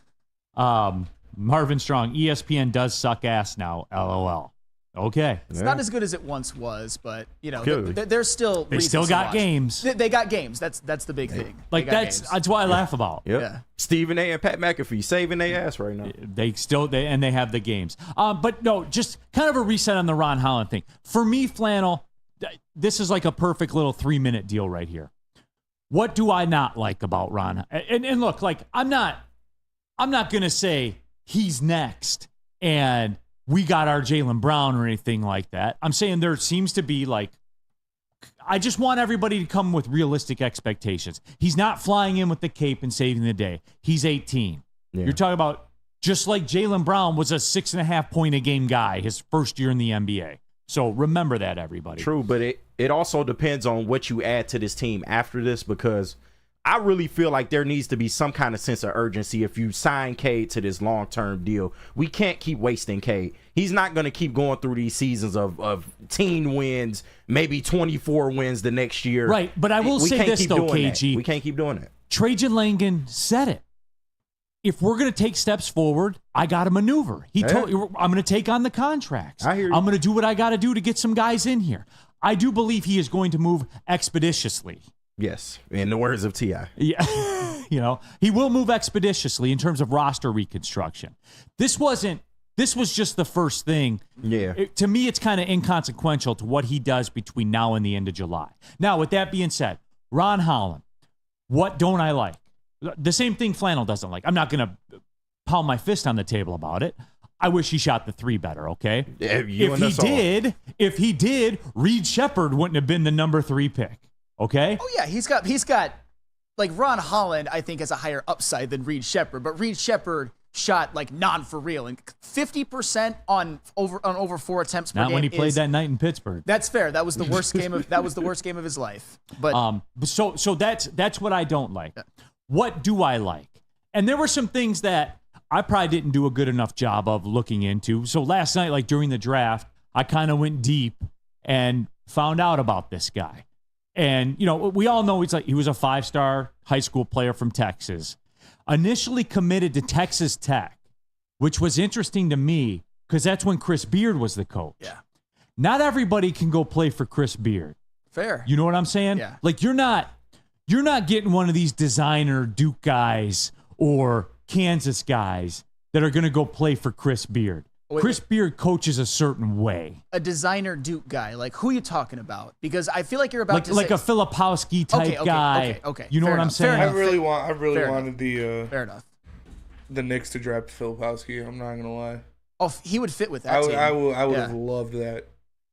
Marvin Strong, ESPN does suck ass now. LOL. Okay. It's not as good as it once was, but you know, Clearly. there's still They reasons still to got watch. games. They got games. That's the big thing. Like They got that's games. what I laugh about. Yep. Yeah. Stephen A. and Pat McAfee saving their ass right now. They have the games. But no, just kind of a reset on the Ron Holland thing. For me, Flannel, this is like a perfect little 3-minute deal right here. What do I not like about Ron? And look, like I'm not gonna say he's next and we got our Jaylen Brown or anything like that. I'm saying there seems to be like, I just want everybody to come with realistic expectations. He's not flying in with the cape and saving the day. He's 18. Yeah. You're talking about just like Jaylen Brown was a 6.5 point a game guy his first year in the NBA. So remember that, everybody. True, but it also depends on what you add to this team after this, because I really feel like there needs to be some kind of sense of urgency if you sign Cade to this long-term deal. We can't keep wasting Cade. He's not going to keep going through these seasons of teen wins, maybe 24 wins the next year. Right, but I will say this, though, KG. We can't keep doing that. Trajan Langen said it. If we're going to take steps forward, I got to maneuver. He told I'm going to take on the contracts. I hear you. I'm going to do what I got to do to get some guys in here. I do believe he is going to move expeditiously. Yes, in the words of T.I. Yeah, he will move expeditiously in terms of roster reconstruction. This was just the first thing. Yeah. To me, it's kind of inconsequential to what he does between now and the end of July. Now, with that being said, Ron Holland, what don't I like? The same thing Flannel doesn't like. I'm not going to pound my fist on the table about it. I wish he shot the 3 better, okay? Yeah, if he did, Reed Shepherd wouldn't have been the number 3 pick. Okay. Oh yeah, he's got like Ron Holland. I think has a higher upside than Reed Shepherd, but Reed Shepherd shot like for real and 50% on over 4 attempts per game. Not when he played that night in Pittsburgh. That's fair. That was the worst game of his life. But so that's what I don't like. Yeah. What do I like? And there were some things that I probably didn't do a good enough job of looking into. So last night, like during the draft, I kind of went deep and found out about this guy. And, we all know he was a 5-star high school player from Texas. Initially committed to Texas Tech, which was interesting to me because that's when Chris Beard was the coach. Yeah. Not everybody can go play for Chris Beard. Fair. You know what I'm saying? Yeah. Like you're not getting one of these designer Duke guys or Kansas guys that are going to go play for Chris Beard. Chris Beard coaches a certain way. A designer Duke guy, like who are you talking about? Because I feel like you're about to like say, a Filipowski type guy. Okay. You know Fair what I'm enough. saying? I really wanted Fair enough. The Knicks to draft Filipowski. I'm not gonna lie. Oh, he would fit with that team. I would have loved that,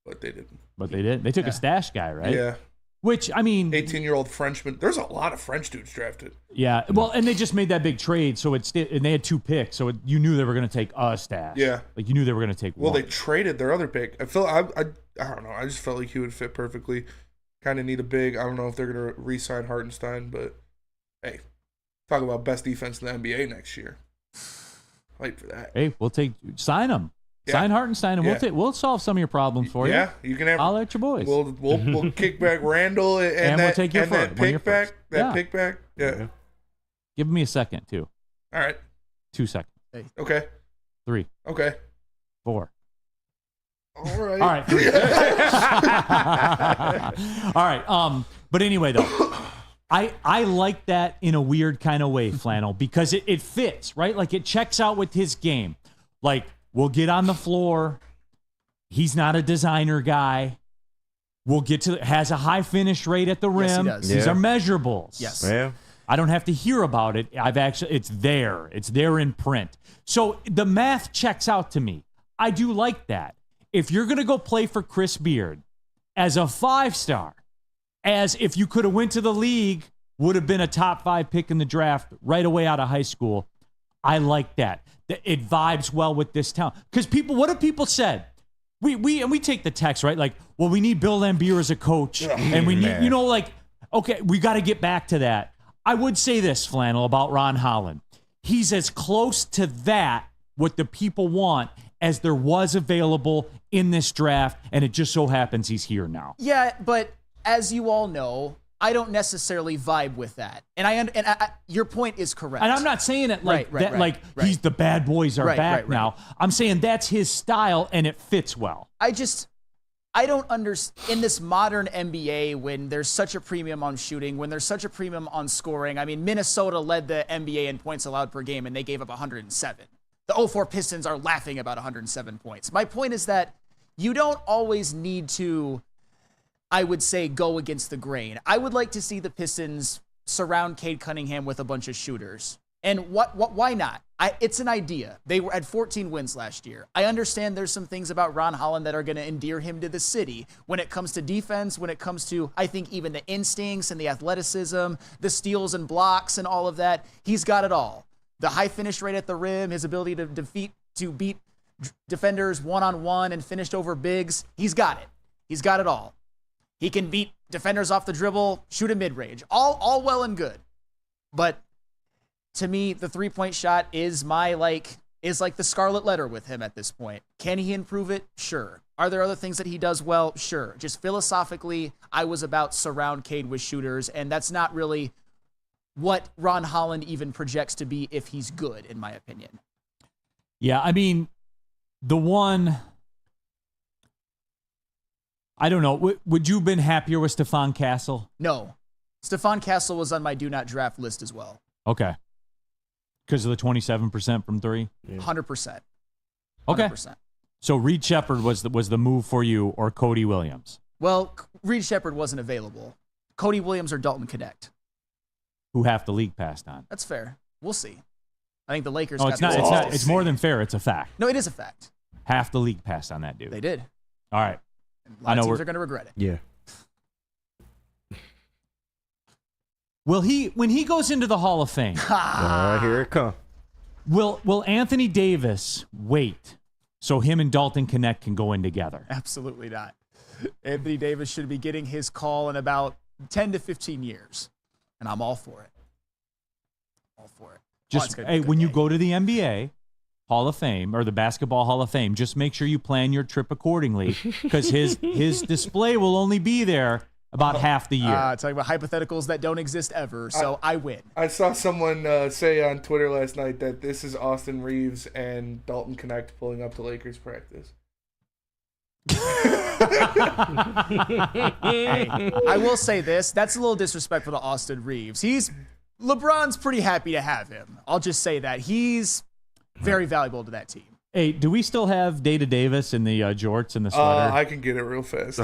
but they didn't. But they did. They took a stash guy, right? Yeah. Which, I mean... 18-year-old Frenchman. There's a lot of French dudes drafted. Yeah. Well, and they just made that big trade, so and they had 2 picks, so you knew they were going to take a stash. Yeah. Like, you knew they were going to take one. Well, they traded their other pick. I don't know. I just felt like he would fit perfectly. Kind of need a big. I don't know if they're going to re-sign Hartenstein, but hey, talk about best defense in the NBA next year. Wait for that. Hey, sign him. Yeah. Sign Hartenstein, and we'll solve some of your problems for you. Yeah, you can have. I'll let your boys. We'll kick back Randall and we'll take your that pick back. Pick back. Yeah. Give me a second too. All right. 2 seconds. Okay. 3. Okay. 4. All right. All right. 3. All right. But anyway, though, I like that in a weird kind of way, Flannel, because it fits, right? Like it checks out with his game. Like, we'll get on the floor. He's not a designer guy. We'll get has a high finish rate at the rim. Yes, he does. These are measurables. Yes. Yeah. I don't have to hear about it. It's there. It's there in print. So the math checks out to me. I do like that. If you're going to go play for Chris Beard as a 5-star, as if you could have went to the league, would have been a top 5 pick in the draft right away out of high school. I like that. It vibes well with this town. Because what have people said? We take the text, right? Like, well, we need Bill Laimbeer as a coach. And we need, okay, we got to get back to that. I would say this, Flannel, about Ron Holland. He's as close to that, what the people want, as there was available in this draft. And it just so happens he's here now. Yeah, but as you all know, I don't necessarily vibe with that, and your point is correct. And I'm not saying it like right. He's the bad boys are back now. I'm saying that's his style, and it fits well. I don't understand in this modern NBA when there's such a premium on shooting, when there's such a premium on scoring. I mean, Minnesota led the NBA in points allowed per game, and they gave up 107. The 04 Pistons are laughing about 107 points. My point is that you don't always need to, I would say, go against the grain. I would like to see the Pistons surround Cade Cunningham with a bunch of shooters. And why not? It's an idea. They were at 14 wins last year. I understand there's some things about Ron Holland that are going to endear him to the city when it comes to defense, when it comes to, I think, even the instincts and the athleticism, the steals and blocks and all of that. He's got it all. The high finish rate at the rim, his ability to beat defenders one-on-one and finished over bigs. He's got it. He's got it all. He can beat defenders off the dribble, shoot a mid-range. All well and good. But to me, the 3-point shot is like the scarlet letter with him at this point. Can he improve it? Sure. Are there other things that he does well? Sure. Just philosophically, I was about surround Cade with shooters, and that's not really what Ron Holland even projects to be if he's good, in my opinion. Yeah, I mean, the one, I don't know. Would you have been happier with Stephon Castle? No. Stephon Castle was on my do not draft list as well. Okay. Because of the 27% from 3? 100%. Okay. 100%. So Reed Shepherd was the move for you, or Cody Williams? Well, Reed Shepherd wasn't available. Cody Williams or Dalton Connect. Who half the league passed on. That's fair. We'll see. I think the Lakers. No, it's not. It's more than fair. It's a fact. No, it is a fact. Half the league passed on that dude. They did. All right. A lot of teams are going to regret it. Yeah. Will he, when he goes into the Hall of Fame? Here it comes. Will Anthony Davis wait so him and Dalton Connect can go in together? Absolutely not. Anthony Davis should be getting his call in about 10 to 15 years, and I'm all for it. All for it. Just when you go to the NBA Hall of Fame or the Basketball Hall of Fame, just make sure you plan your trip accordingly, because his display will only be there about half the year. Talking about hypotheticals that don't exist ever, so I win. I saw someone say on Twitter last night that this is Austin Reeves and Dalton Connect pulling up to Lakers practice. Hey, I will say this. That's a little disrespectful to Austin Reeves. LeBron's pretty happy to have him. I'll just say that. He's very valuable to that team. Hey, do we still have Data Davis in the jorts and the sweater? I can get it real fast.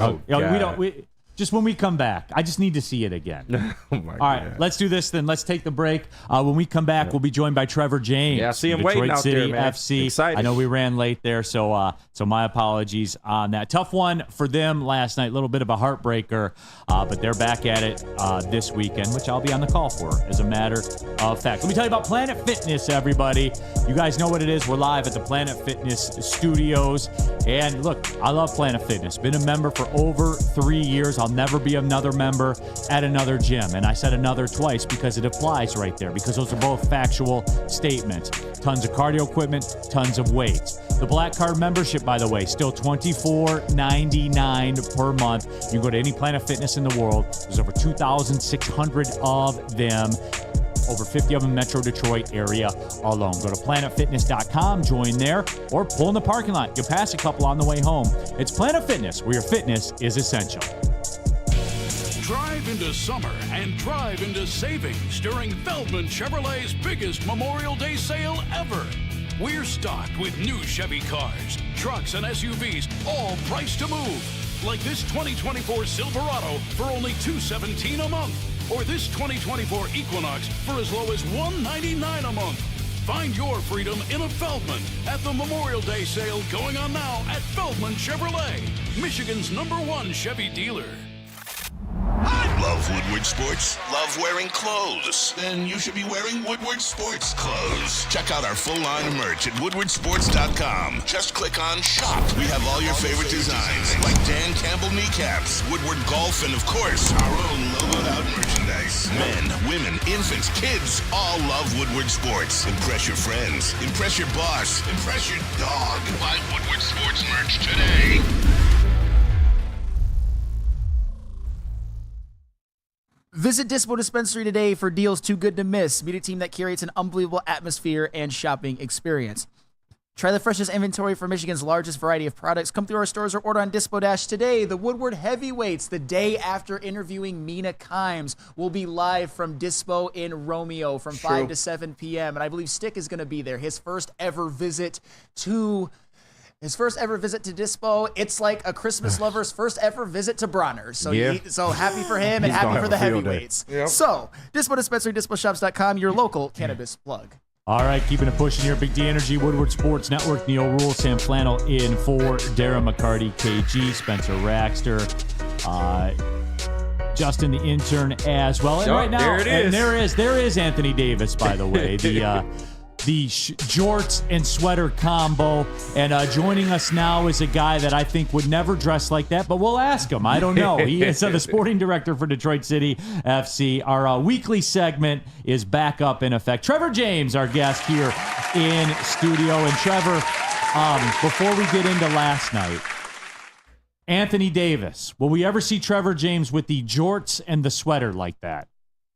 Just when we come back, I just need to see it again. All right, let's do this then. Let's take the break. When we come back, we'll be joined by Trevor James. Yeah, I see him Detroit waiting out City there, man. FC. Excited. I know we ran late there, so my apologies on that. Tough one for them last night. A little bit of a heartbreaker, but they're back at it this weekend, which I'll be on the call for, as a matter of fact. Let me tell you about Planet Fitness, everybody. You guys know what it is. We're live at the Planet Fitness studios. And look, I love Planet Fitness. Been a member for over 3 years. I'll never be another member at another gym. And I said another twice because it applies right there, because those are both factual statements. Tons of cardio equipment, tons of weights. The Black Card membership, by the way, still $24.99 per month. You can go to any Planet Fitness in the world. There's over 2,600 of them. Over 50 of them in Metro Detroit area alone. Go to planetfitness.com, join there, or pull in the parking lot. You'll pass a couple on the way home. It's Planet Fitness, where your fitness is essential. Drive into summer and drive into savings during Feldman Chevrolet's biggest Memorial Day sale ever. We're stocked with new Chevy cars, trucks, and SUVs, all priced to move. Like this 2024 Silverado for only $217 a month. Or this 2024 Equinox for as low as $199 a month. Find your freedom in a Feldman at the Memorial Day sale going on now at Feldman Chevrolet, Michigan's #1 Chevy dealer. Love Woodward Sports? Love wearing clothes? Then you should be wearing Woodward Sports clothes. Check out our full line of merch at woodwardsports.com. Just click on shop. We have all your favorite designs, like Dan Campbell kneecaps, Woodward golf, and of course, our own logoed out merchandise. Men, women, infants, kids all love Woodward Sports. Impress your friends. Impress your boss. Impress your dog. Buy Woodward Sports merch today. Visit Dispo Dispensary today for deals too good to miss. Meet a team that curates an unbelievable atmosphere and shopping experience. Try the freshest inventory for Michigan's largest variety of products. Come through our stores or order on Dispo Dash today. The Woodward Heavyweights, the day after interviewing Mina Kimes, will be live from Dispo in Romeo from 5 to 7 p.m. And I believe Stick is going to be there. His first ever visit to Dispo. It's like a Christmas lover's first ever visit to Bronner's. So, so happy for him and happy for the heavyweights. Yep. So, Dispo Dispensary, DispoShops.com, your local cannabis plug. All right, keeping it pushing here. Big D Energy, Woodward Sports Network, Neil Rule, Sam Flannel in for Darren McCarty, KG, Spencer Raxter, Justin the intern as well. And right now, there is Anthony Davis, by the way. the jorts and sweater combo. And joining us now is a guy that I think would never dress like that, but we'll ask him. I don't know. He is the sporting director for Detroit City FC. Our weekly segment is back up in effect. Trevor James, our guest here in studio. And Trevor, before we get into last night, Anthony Davis, will we ever see Trevor James with the jorts and the sweater like that?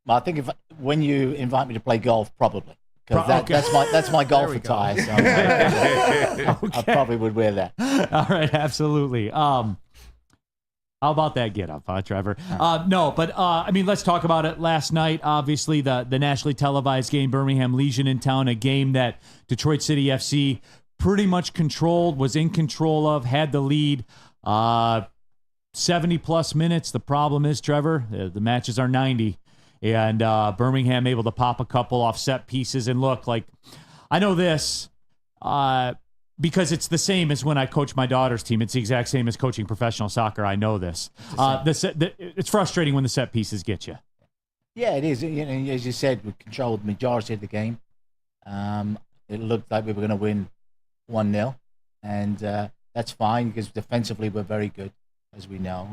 Well, I think when you invite me to play golf, probably. Because that's my golf attire. So I probably would wear that. All right, absolutely. How about that get up, Trevor? No, but I mean, let's talk about it. Last night, obviously, the nationally televised game, Birmingham Legion in town, a game that Detroit City FC pretty much controlled, was in control of, had the lead. 70-plus minutes. The problem is, Trevor, the matches are 90. And Birmingham able to pop a couple off set pieces. And look, like, I know this because it's the same as when I coach my daughter's team. It's the exact same as coaching professional soccer. I know this. It's frustrating when the set pieces get you. Yeah, it is. You know, as you said, we controlled the majority of the game. It looked like we were going to win 1-0. And that's fine because defensively we're very good, as we know.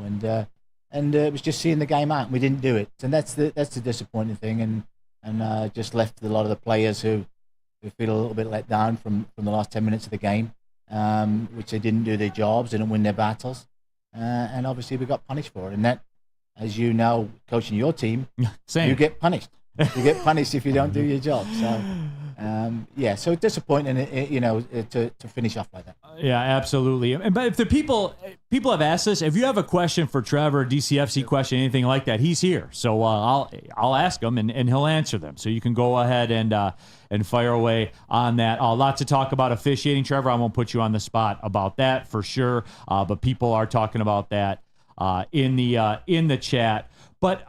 And it was just seeing the game out, and we didn't do it. And that's the disappointing thing. And just left a lot of the players who feel a little bit let down from the last 10 minutes of the game, which they didn't do their jobs, didn't win their battles. And obviously we got punished for it. And that, as you know, coaching your team, you get punished. You get punished if you don't do your job. So, so disappointing, to finish off like that. Yeah, absolutely. But if the people have asked us, if you have a question for Trevor, DCFC question, anything like that, he's here. So I'll ask him and he'll answer them. So you can go ahead and fire away on that. A lot to talk about officiating, Trevor. I won't put you on the spot about that for sure. But people are talking about that in the chat. But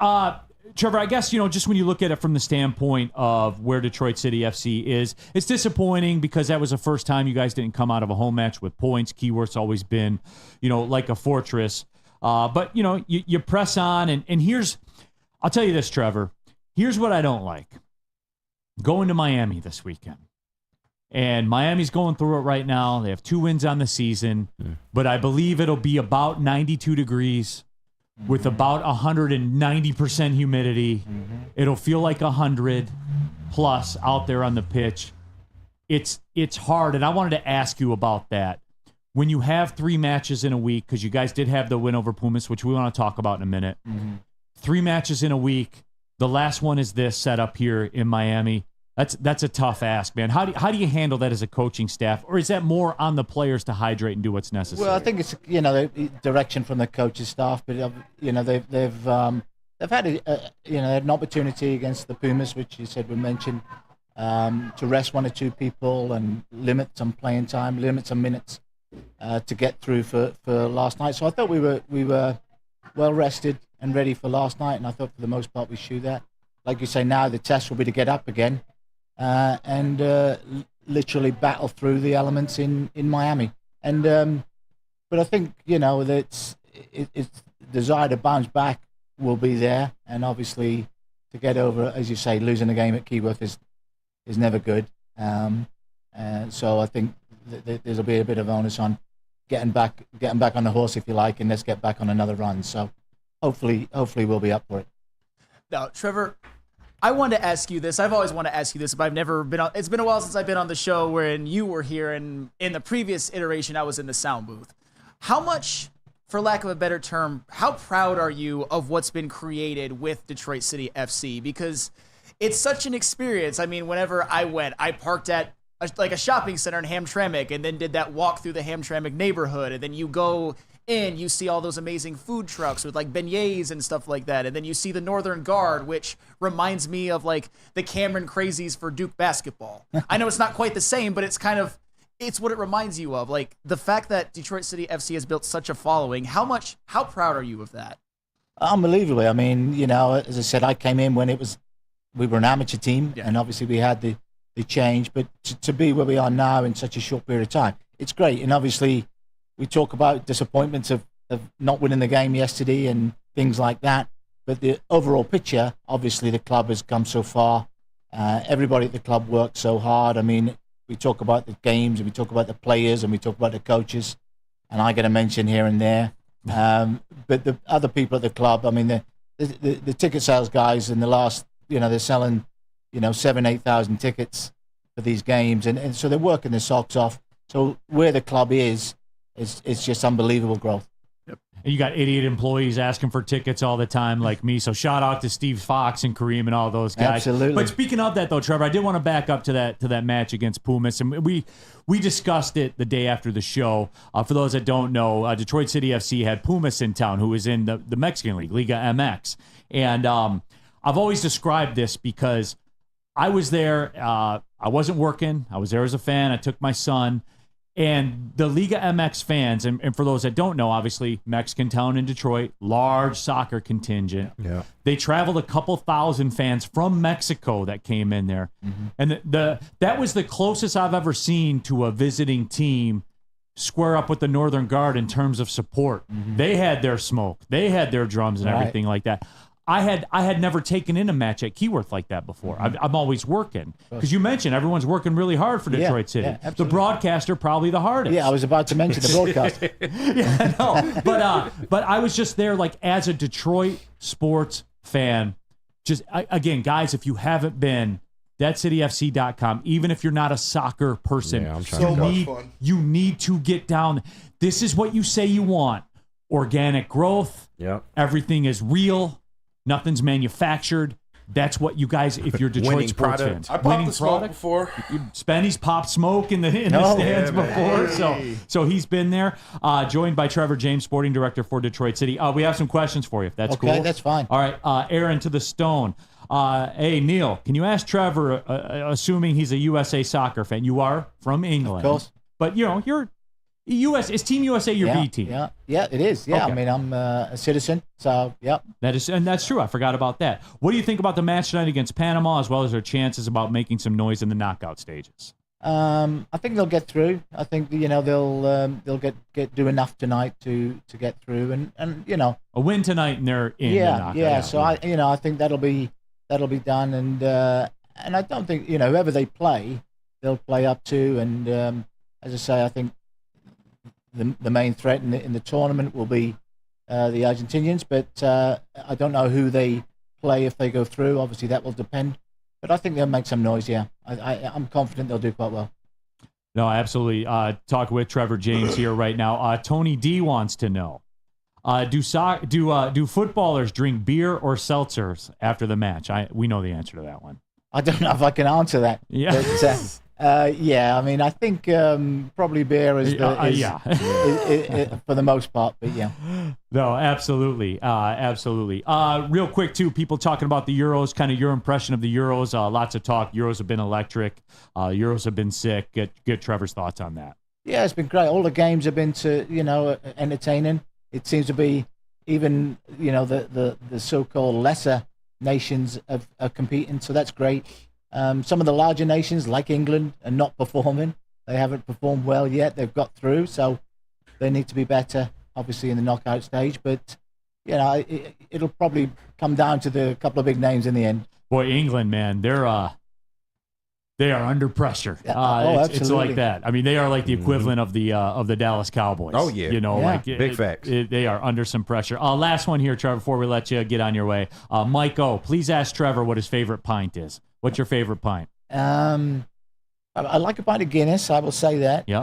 Trevor, I guess, just when you look at it from the standpoint of where Detroit City FC is, it's disappointing because that was the first time you guys didn't come out of a home match with points. Keyworth's always been, like a fortress. But, you press on. And I'll tell you this, Trevor. Here's what I don't like. Going to Miami this weekend. And Miami's going through it right now. They have 2 wins on the season. But I believe it'll be about 92 degrees. With about 190% humidity. It'll feel like 100 plus out there on the pitch. It's hard, and I wanted to ask you about that. When you have 3 matches in a week, because you guys did have the win over Pumas, which we want to talk about in a minute. 3 matches in a week. The last one is this set up here in Miami. That's a tough ask, man. How do you handle that as a coaching staff, or is that more on the players to hydrate and do what's necessary? Well, I think it's the direction from the coaching staff, but they've had an opportunity against the Pumas, which you said we mentioned, to rest 1 or 2 people and limit some playing time, limit some minutes to get through for last night. So I thought we were well rested and ready for last night, and I thought for the most part we should that. Like you say, now the test will be to get up again. And literally battle through the elements in Miami. And but I think that it's desire to bounce back will be there, and obviously to get over, as you say, losing a game at Keyworth is never good. So I think there'll be a bit of onus on getting back on the horse, if you like, and let's get back on another run. So hopefully we'll be up for it. Now, Trevor, I wanted to ask you this. I've always wanted to ask you this, but I've never been on. It's been a while since I've been on the show when you were here, and in the previous iteration, I was in the sound booth. How much, for lack of a better term, how proud are you of what's been created with Detroit City FC? Because it's such an experience. I mean, whenever I went, I parked at a shopping center in Hamtramck and then did that walk through the Hamtramck neighborhood, and then you go in, you see all those amazing food trucks with like beignets and stuff like that, and then you see the Northern Guard, which reminds me of like the Cameron Crazies for Duke basketball. I know it's not quite the same, but it's what it reminds you of. Like the fact that Detroit City FC has built such a following. How proud are you of that? Unbelievably. I mean, as I said, I came in when we were an amateur team, and obviously we had the change, but to be where we are now in such a short period of time, it's great. And obviously we talk about disappointments of not winning the game yesterday and things like that. But the overall picture, obviously the club has come so far Everybody at the club works so hard. I mean, we talk about the games, and we talk about the players, and we talk about the coaches, and I get a mention here and there. But the other people at the club, I mean, the ticket sales guys in the last, they're selling, 7,000-8,000 tickets for these games, and so they're working their socks off. So where the club is just unbelievable growth. And you got idiot employees asking for tickets all the time like me. So shout out to Steve Fox and Kareem and all those guys. Absolutely. But speaking of that, though, Trevor, I did want to back up to that match against Pumas. And we discussed it the day after the show. For those that don't know, Detroit City FC had Pumas in town, who is in the Mexican League, Liga MX. And I've always described this because I was there. I wasn't working. I was there as a fan. I took my son. And the Liga MX fans, and for those that don't know, obviously, Mexican town in Detroit, large soccer contingent. Yeah. They traveled a couple thousand fans from Mexico that came in there. Mm-hmm. And that was the closest I've ever seen to a visiting team square up with the Northern Guard in terms of support. Mm-hmm. They had their smoke. They had their drums and everything like that. I had never taken in a match at Keyworth like that before. I'm always working. Because you mentioned everyone's working really hard for Detroit City. Yeah, the broadcaster probably the hardest. Yeah, I was about to mention the broadcaster. Yeah, no. But I was just there like as a Detroit sports fan. Again, guys, if you haven't been, thatcityfc.com, even if you're not a soccer person, you need to get down. This is what you say you want. Organic growth. Yep. Everything is real. Nothing's manufactured. That's what you guys, if you're Detroit sports fans. I popped the smoke before. Spenny's popped smoke in the stands before. So he's been there. Joined by Trevor James, sporting director for Detroit City. We have some questions for you, if that's cool. Okay, that's fine. All right, Aaron to the Stone. Hey, Neil, can you ask Trevor, assuming he's a USA soccer fan, you are from England. Of course. But, you're is Team USA your B team? Yeah, it is. Yeah, okay. I mean, I'm a citizen, so yeah. That's true. I forgot about that. What do you think about the match tonight against Panama, as well as their chances about making some noise in the knockout stages? I think they'll get through. I think they'll do enough tonight to get through, and a win tonight and they're in. The knockout. Yeah. So I think that'll be done, and I don't think whoever they play, they'll play up to, and as I say, I think. The main threat in the tournament will be the Argentinians, but I don't know who they play if they go through. Obviously, that will depend. But I think they'll make some noise, yeah. I'm confident they'll do quite well. No, absolutely. Talk with Trevor James here right now. Tony D wants to know, do footballers drink beer or seltzers after the match? We know the answer to that one. I don't know if I can answer that. Yeah. But, I mean, I think probably beer is for the most part, but yeah. No, absolutely. Real quick, too, people talking about the Euros, kind of your impression of the Euros. Lots of talk. Euros have been electric. Euros have been sick. Get Trevor's thoughts on that. Yeah, it's been great. All the games have been entertaining. It seems to be even, the so-called lesser nations are competing, so that's great. Some of the larger nations, like England, are not performing. They haven't performed well yet. They've got through, so they need to be better, obviously, in the knockout stage. But, it'll probably come down to the couple of big names in the end. Boy, England, man, they are under pressure. It's like that. I mean, they are like the equivalent of the Dallas Cowboys. Oh, yeah. Big facts. They are under some pressure. Last one here, Trevor, before we let you get on your way. Mike O, please ask Trevor what his favorite pint is. What's your favorite pint? I like a pint of Guinness. I will say that. Yeah.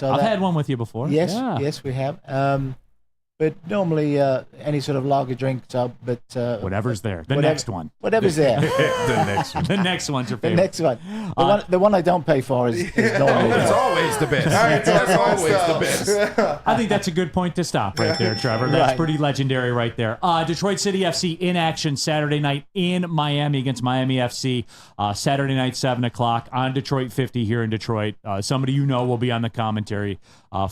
I've had one with you before. Yes, we have. But normally any sort of lager drink. But whatever's there. Next one. Whatever's there. The next one. The next one's your favorite. The next one. The one I don't pay for is normally. That's always the best. That's always the best. I think that's a good point to stop right there, Trevor. That's pretty legendary right there. Detroit City FC in action Saturday night in Miami against Miami FC. Saturday night, 7 o'clock on Detroit 50 here in Detroit. Somebody will be on the commentary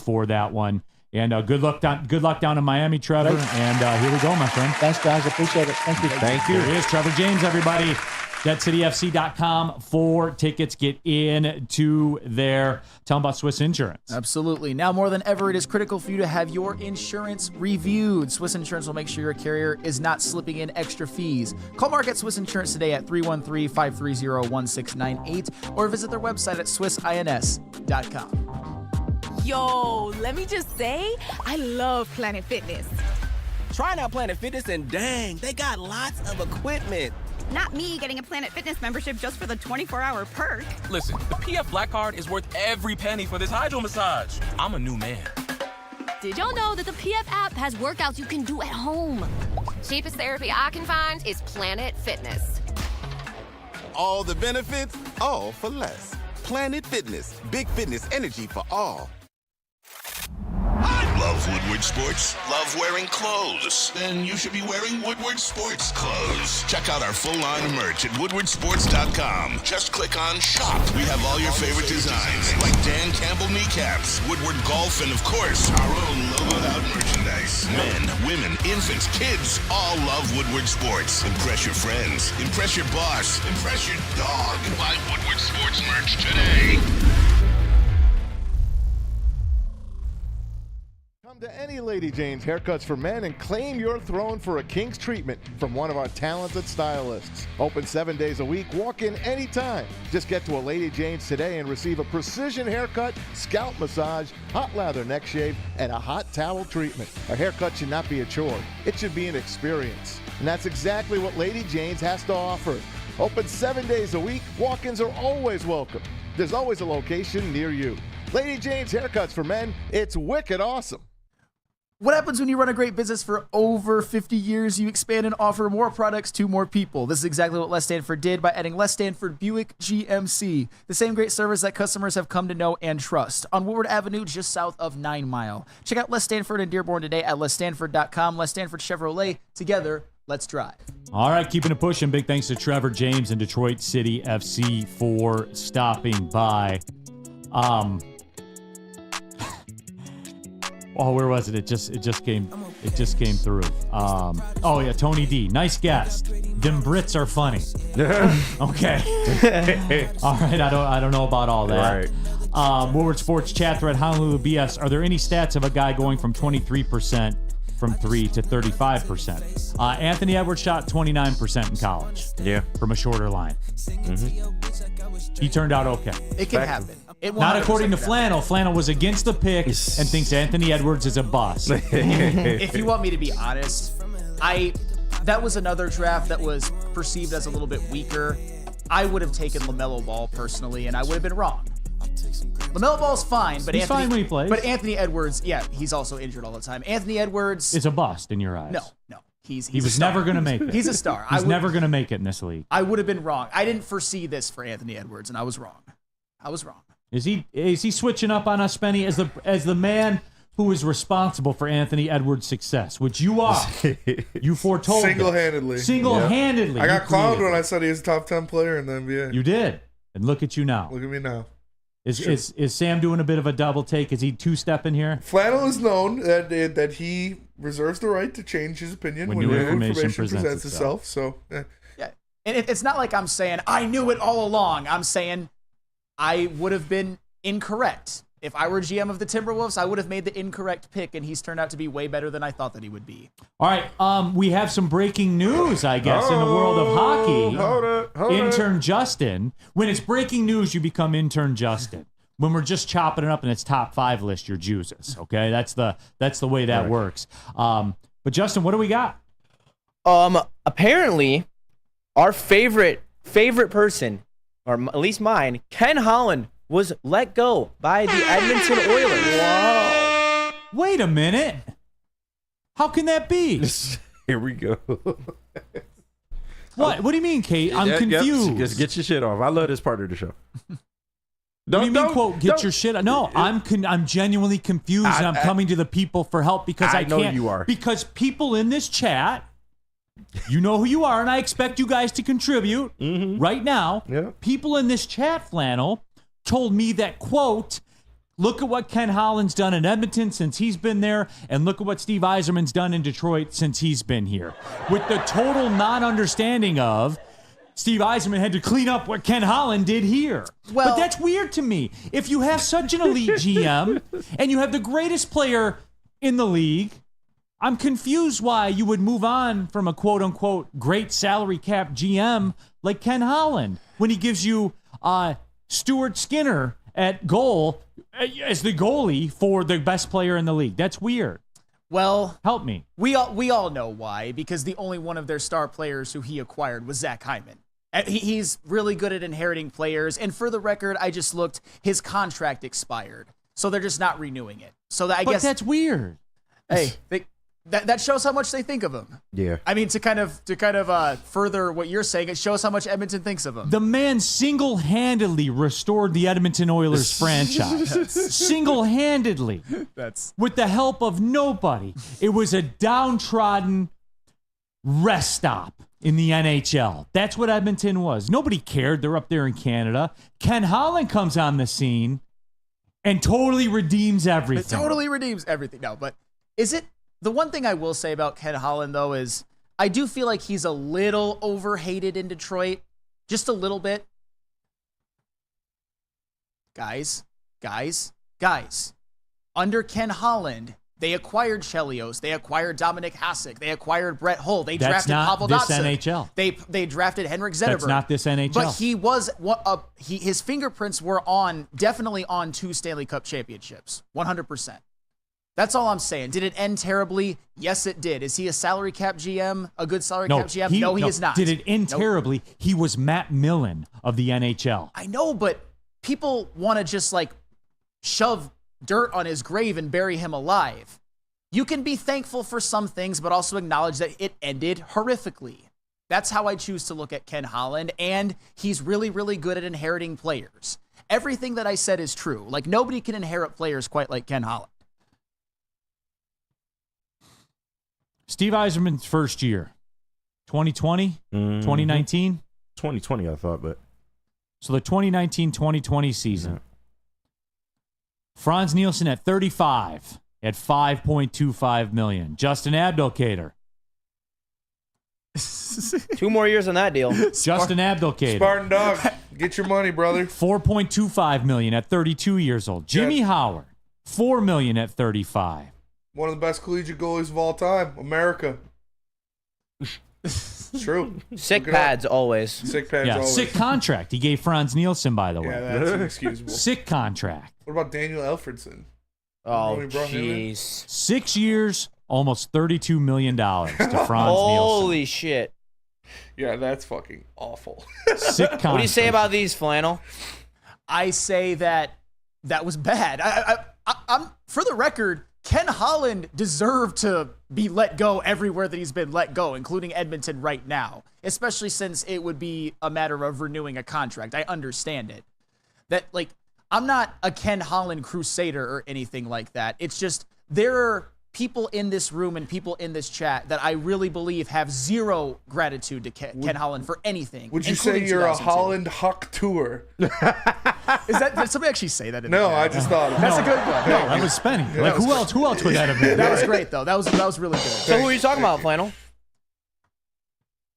for that one. And good luck down in Miami, Trevor. Great. And here we go, my friend. Thanks, guys. I appreciate it. Thank you. Thank you. Here he is, Trevor James, everybody. DeadCityFC.com for tickets. Get into there. Tell them about Swiss Insurance. Absolutely. Now more than ever, it is critical for you to have your insurance reviewed. Swiss Insurance will make sure your carrier is not slipping in extra fees. Call Mark at Swiss Insurance today at 313-530-1698 or visit their website at swissins.com. Yo, let me just say, I love Planet Fitness. Trying out Planet Fitness and dang, they got lots of equipment. Not me getting a Planet Fitness membership just for the 24-hour perk. Listen, the PF Black Card is worth every penny for this hydro massage. I'm a new man. Did y'all know that the PF app has workouts you can do at home? Cheapest therapy I can find is Planet Fitness. All the benefits, all for less. Planet Fitness, big fitness energy for all. Love Woodward Sports? Love wearing clothes? Then you should be wearing Woodward Sports clothes. Check out our full line of merch at woodwardsports.com. Just click on Shop. We have all your favorite designs, like Dan Campbell kneecaps, Woodward Golf, and of course, our own logoed out merchandise. Men, women, infants, kids all love Woodward Sports. Impress your friends. Impress your boss. Impress your dog. Buy Woodward Sports merch today. Come to any Lady Jane's Haircuts for Men and claim your throne for a king's treatment from one of our talented stylists. Open 7 days a week, walk in anytime. Just get to a Lady Jane's today and receive a precision haircut, scalp massage, hot lather neck shave, and a hot towel treatment. A haircut should not be a chore. It should be an experience. And that's exactly what Lady Jane's has to offer. Open 7 days a week, walk-ins are always welcome. There's always a location near you. Lady Jane's Haircuts for Men, it's wicked awesome. What happens when you run a great business for over 50 years? You expand and offer more products to more people. This is exactly what Les Stanford did by adding Les Stanford Buick GMC, the same great service that customers have come to know and trust, on Woodward Avenue just south of 9 Mile. Check out Les Stanford in Dearborn today at lesstanford.com. Les Stanford Chevrolet. Together, let's drive. All right, keeping it pushing. Big thanks to Trevor James and Detroit City FC for stopping by. Oh, where was it? It just came through. Oh yeah, Tony D. Nice guest. Them Brits are funny. Okay. All right. I don't know about all that. Right. Woodward Sports chat thread Honolulu BS. Are there any stats of a guy going from 23% from 3 to 35%? Anthony Edwards shot 29% in college. Yeah. From a shorter line. Mm-hmm. He turned out okay. It can happen. Not according to Flannel. Flannel was against the pick and thinks Anthony Edwards is a bust. If you want me to be honest, that was another draft that was perceived as a little bit weaker. I would have taken LaMelo Ball personally, and I would have been wrong. LaMelo Ball's fine, but he's fine when he plays. But Anthony Edwards, yeah, he's also injured all the time. Anthony Edwards is a bust in your eyes. No. He was never going to make it. He's a star. He's never going to make it in this league. I would have been wrong. I didn't foresee this for Anthony Edwards, and I was wrong. Is he switching up on us, Spenny, as the man who is responsible for Anthony Edwards' success, which you are? You foretold single-handedly. Single-handedly. I got clowned when I said he was a top 10 player in the NBA. You did, and look at you now. Look at me now. Is Sam doing a bit of a double take? Is he two-stepping here? Flannel is known that he reserves the right to change his opinion when new information presents itself. So yeah, and it's not like I'm saying I knew it all along. I'm saying I would have been incorrect. If I were GM of the Timberwolves, I would have made the incorrect pick, and he's turned out to be way better than I thought that he would be. All right, we have some breaking news, I guess, in the world of hockey. Hold Intern Justin. When it's breaking news, you become Intern Justin. When we're just chopping it up and it's top 5 list, you're Jesus. Okay, that's the way that works. But Justin, what do we got? Apparently, our favorite person, or at least mine, Ken Holland, was let go by the Edmonton Oilers. Wow. Wait a minute. How can that be? Here we go. What do you mean, Kate? I'm confused. Yep. Just get your shit off. I love this part of the show. What do you mean, quote, get your shit off? No, I'm genuinely confused, and I'm coming to the people for help because I can't. know you are. Because people in this chat, you know who you are, and I expect you guys to contribute right now. Yeah. People in this chat, Flannel, told me that, quote, look at what Ken Holland's done in Edmonton since he's been there, and look at what Steve Yzerman's done in Detroit since he's been here. With the total non-understanding of Steve Yzerman had to clean up what Ken Holland did here. Well, but that's weird to me. If you have such an elite GM and you have the greatest player in the league, I'm confused why you would move on from a quote-unquote great salary cap GM like Ken Holland when he gives you Stuart Skinner at goal as the goalie for the best player in the league. That's weird. Well, help me. We all know why, because the only one of their star players who he acquired was Zach Hyman. He's really good at inheriting players, and for the record, I just looked, his contract expired, so they're just not renewing it. So I guess that's weird. Hey, that shows how much they think of him. Yeah. I mean, to kind of further what you're saying, it shows how much Edmonton thinks of him. The man single-handedly restored the Edmonton Oilers franchise. Single-handedly. With the help of nobody. It was a downtrodden rest stop in the NHL. That's what Edmonton was. Nobody cared. They're up there in Canada. Ken Holland comes on the scene and totally redeems everything. It totally redeems everything. No, but is it... The one thing I will say about Ken Holland, though, is I do feel like he's a little overhated in Detroit. Just a little bit. Guys. Under Ken Holland, they acquired Chelios. They acquired Dominic Hasek. They acquired Brett Hull. They drafted Pavel That's Datsyuk. not this NHL. They drafted Henrik Zetterberg. That's not this NHL. But he was... his fingerprints were definitely on 2 Stanley Cup championships. 100%. That's all I'm saying. Did it end terribly? Yes, it did. Is he a salary cap GM? A good salary cap GM? No, he is not. Did it end terribly? He was Matt Millen of the NHL. I know, but people want to just shove dirt on his grave and bury him alive. You can be thankful for some things, but also acknowledge that it ended horrifically. That's how I choose to look at Ken Holland, and he's really, really good at inheriting players. Everything that I said is true. Nobody can inherit players quite like Ken Holland. Steve Yzerman's first year, 2020, 2019? 2020, I thought, but. So the 2019-2020 season. Yeah. Franz Nielsen at 35 at $5.25 million. Justin Abdelkader. 2 more years on that deal. Justin Abdelkader. Spartan Dog, get your money, brother. $4.25 million at 32 years old. Jimmy Howard, $4 million at 35. One of the best collegiate goalies of all time. America. It's true. Sick pads always. Sick pads always. Sick contract. He gave Franz Nielsen, by the way. Yeah, that's inexcusable. Sick contract. What about Daniel Alfredson? Oh, jeez. 6 years, almost $32 million to Franz Nielsen. Holy shit. Yeah, that's fucking awful. Sick contract. What do you say about these, Flannel? I say that was bad. I'm for the record, Ken Holland deserved to be let go everywhere that he's been let go, including Edmonton right now, especially since it would be a matter of renewing a contract. I understand it. I'm not a Ken Holland crusader or anything like that. It's just there are people in this room and people in this chat that I really believe have zero gratitude to Ken Holland for anything. Would you say you're a Holland Huck tour? Did somebody actually say that? No, I just thought of it. That's a good one. No, that was Spenny. Who else would that have been? That was great, though. That was really good. So who are you talking about, Flannel?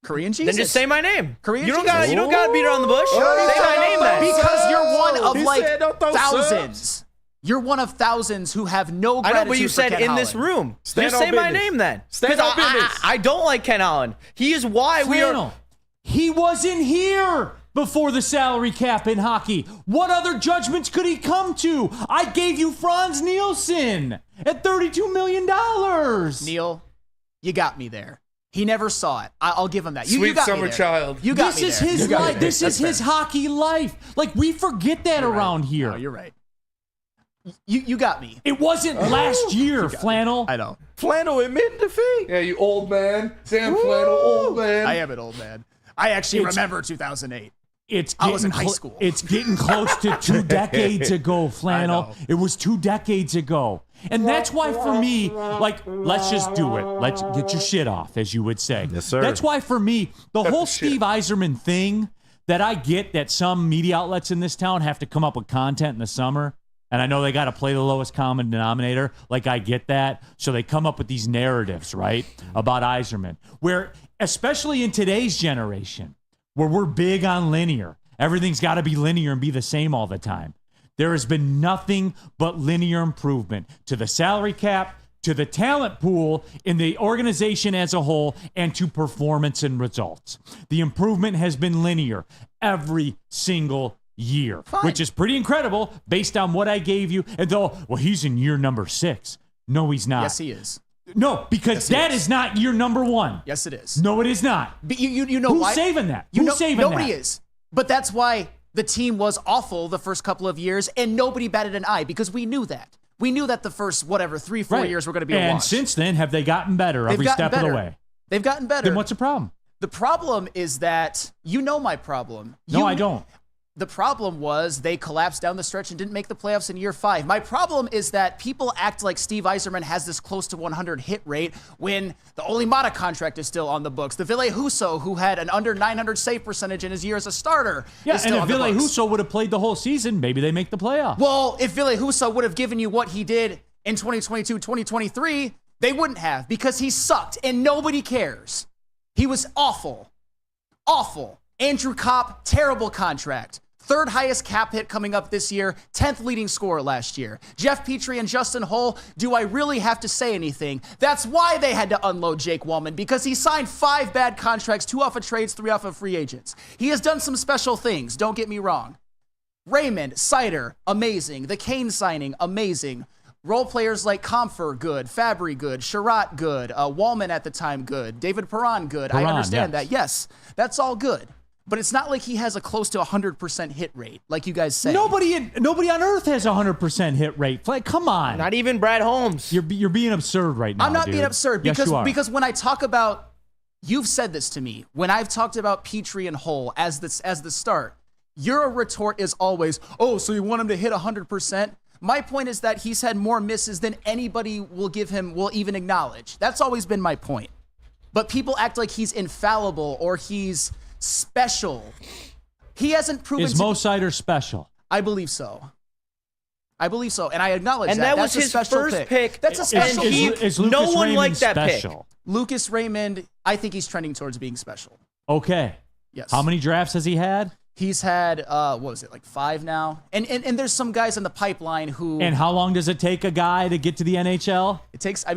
Korean Jesus? Then just say my name. Korean you don't Jesus. Got you don't got to beat around the bush. Say my name then. Because you're one of thousands. You're one of thousands who have no gratitude. I know, but you said Ken in Holland. this room. Stand just say business. my name then. Stand on business. I don't like Ken Holland. He is why we are. He wasn't here before the salary cap in hockey. What other judgments could he come to? I gave you Franz Nielsen at $32 million. Neil, you got me there. He never saw it. I'll give him that. Sweet you got summer me there. child. You got this me is there. his life. This is his hockey life. We forget that around here. No, you're right. You got me. It wasn't last year, Flannel. I know. Flannel admit defeat. Yeah, you old man. Damn Flannel, old man. I am an old man. I actually remember 2008. I was in high school. It's getting close to 2 decades ago, Flannel. It was 2 decades ago. And that's why for me, let's just do it. Let's get your shit off, as you would say. Yes, sir. That's why for me, the whole Steve Yzerman thing that I get that some media outlets in this town have to come up with content in the summer. And I know they got to play the lowest common denominator. I get that. So they come up with these narratives, right, about Yzerman, where, especially in today's generation, where we're big on linear. Everything's got to be linear and be the same all the time. There has been nothing but linear improvement to the salary cap, to the talent pool in the organization as a whole, and to performance and results. The improvement has been linear every single year, which is pretty incredible based on what I gave you. And though, well, he's in year number 6. No, he's not. Yes, he is. No, because that is not year number 1. Yes, it is. No, it is not. But you know Who's why? saving that? Who's saving that? Nobody is. But that's why the team was awful the first couple of years, and nobody batted an eye because we knew that. We knew that the first, 3-4 years were going to be a wash. And since then, have they gotten better every step of the way? They've gotten better. Then what's the problem? The problem is that, you know my problem. No, I don't. The problem was they collapsed down the stretch and didn't make the playoffs in year 5. My problem is that people act like Steve Yzerman has this close to 100 hit rate when the Olimata contract is still on the books. The Ville Husso, who had an under 900 save percentage in his year as a starter, is still on the books. And if Ville Husso would have played the whole season, maybe they make the playoffs. Well, if Ville Husso would have given you what he did in 2022, 2023, they wouldn't have, because he sucked and nobody cares. He was awful. Awful. Andrew Kopp, terrible contract. 3rd highest cap hit coming up this year, 10th leading scorer last year. Jeff Petrie and Justin Hull, do I really have to say anything? That's why they had to unload Jake Wallman, because he signed 5 bad contracts, 2 off of trades, 3 off of free agents. He has done some special things, don't get me wrong. Raymond, Sider, amazing. The Kane signing, amazing. Role players like Comfer, good. Fabry, good. Sherratt, good. Wallman at the time, good. David Perron, good. I understand that. Yes, that's all good. But it's not like he has a close to 100% hit rate, like you guys say. Nobody on earth has a 100% hit rate. Like, come on. Not even Brad Holmes. You're being absurd right now. I'm not dude. being absurd Yes, you are. because when I talk about, you've said this to me, when I've talked about Petrie and Hull as the start, your retort is always, oh, so you want him to hit 100%? My point is that he's had more misses than anybody will even acknowledge. That's always been my point. But people act like he's infallible or he's special. He hasn't proven. Is Mo Sider special? I believe so. And I acknowledge and that. That's was his special first pick. That's a special pick. Is Lucas no one Raymond liked that special? pick. Lucas Raymond, I think he's trending towards being special. Okay. Yes. How many drafts has he had? He's had, what was it, like 5 now? And there's some guys in the pipeline who... And how long does it take a guy to get to the NHL? It takes a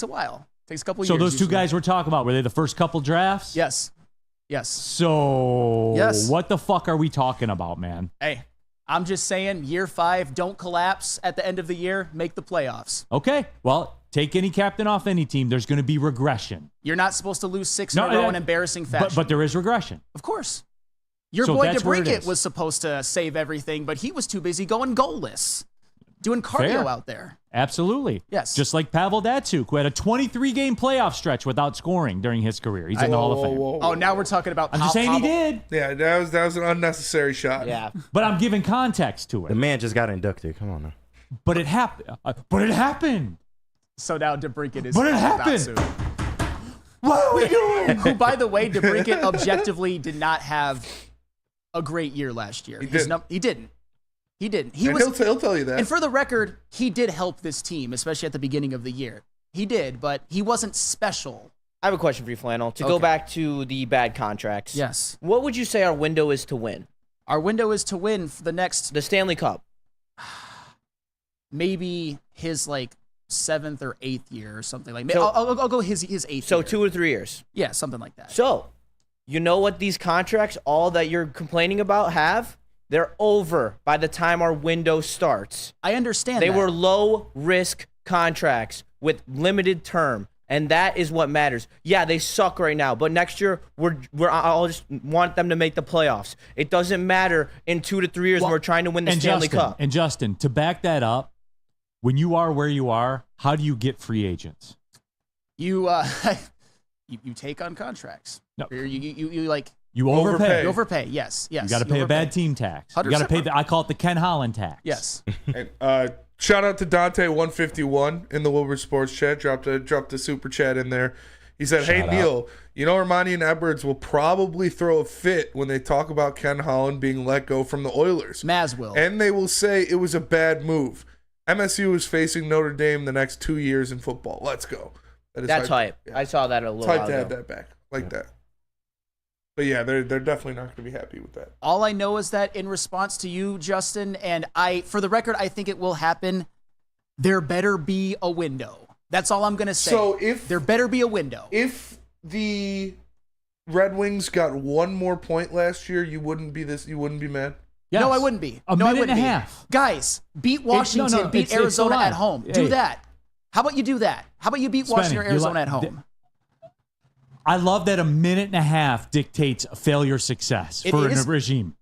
while. It takes a couple years. So those 2 usually. guys we're talking about, were they the first couple drafts? Yes. So yes. What the fuck are we talking about, man? Hey, I'm just saying, year 5, don't collapse at the end of the year, make the playoffs. Okay, well, take any captain off any team, there's going to be regression. You're not supposed to lose 6 in a row in embarrassing fashion. But there is regression. Of course. Your boy DeBrincat was supposed to save everything, but he was too busy going goalless, doing cardio out there. Absolutely. Yes. Just like Pavel Datsyuk, who had a 23-game playoff stretch without scoring during his career. He's in the Hall of Fame. Oh, now we're talking about I'm just saying he did. Yeah, that was an unnecessary shot. Yeah. But I'm giving context to it. The man just got inducted. Come on now. But it happened. So now DeBrincat is... But it happened. What are we doing? Who, by the way, DeBrincat objectively did not have a great year last year. He didn't. He didn't. He'll tell you that. And for the record, he did help this team, especially at the beginning of the year. He did, but he wasn't special. I have a question for you, Flannel. To go back to the bad contracts. Yes. What would you say our window is to win? Our window is to win for the Stanley Cup. Maybe his 7th or 8th year or something like that. I'll go his 8th year. So 2 or 3 years. Yeah, something like that. So, you know what these contracts, all that you're complaining about, have? They're over by the time our window starts. I understand They were low-risk contracts with limited term, and that is what matters. Yeah, they suck right now, but next year, I'll just want them to make the playoffs. It doesn't matter in 2 to 3 years when we're trying to win the Stanley Cup. And Justin, to back that up, when you are where you are, how do you get free agents? You take on contracts. No. You overpay. You overpay. Yes. You got to pay a bad team tax. You got to pay I call it the Ken Holland tax. Yes. And, shout out to Dante151 in the Woodward Sports chat. Dropped a super chat in there. He said, "Hey Neil, you know Ermanni and Edwards will probably throw a fit when they talk about Ken Holland being let go from the Oilers. Maz will. And they will say it was a bad move. MSU is facing Notre Dame the next 2 years in football. Let's go." That's hype. Yeah. I saw that a little while ago. It's hype to have that back. That. But yeah, they're definitely not going to be happy with that. All I know is that in response to you, Justin, and for the record, I think it will happen. There better be a window. That's all I'm going to say. So there better be a window. If the Red Wings got one more point last year, you wouldn't be mad? Yes. No, I wouldn't be. A minute and a half. Guys, beat Washington, beat Arizona at home. Do that. How about you do that? How about you beat Washington or Arizona at home? I love that a minute and a half dictates failure success for a regime.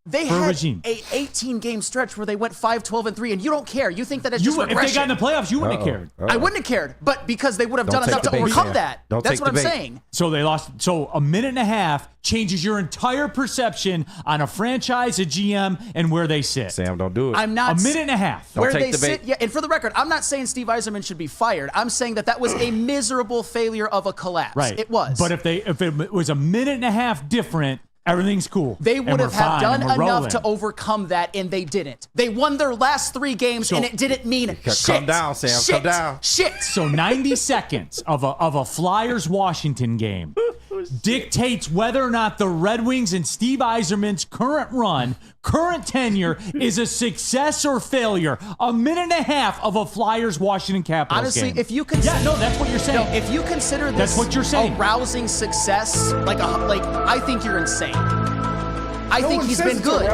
They had a 18-game stretch where they went 5-12-3, and you don't care. You think that it's just regression. If they got in the playoffs, you wouldn't have cared. I wouldn't have cared, but because they would have done enough to overcome that. That's what I'm saying. So they lost. So a minute and a half changes your entire perception on a franchise, a GM, and where they sit. Sam, don't do it. I'm not a minute and a half. Where they sit. Yeah, and for the record, I'm not saying Steve Yzerman should be fired. I'm saying that was a miserable failure of a collapse. Right. It was. But if it was a minute and a half different, everything's cool. They would have done enough to overcome that, and they didn't. They won their last 3 games, and it didn't mean shit. Calm down, Sam. Calm down. Shit. So 90 seconds of a Flyers-Washington game dictates whether or not the Red Wings and Steve Yzerman's current tenure is a success or failure. A minute and a half of a Flyers-Washington Capitals game. Honestly, if you consider... Yeah, no, that's what you're saying. No, if you consider this that's what you're saying. A rousing success, I think you're insane. I think he's been good.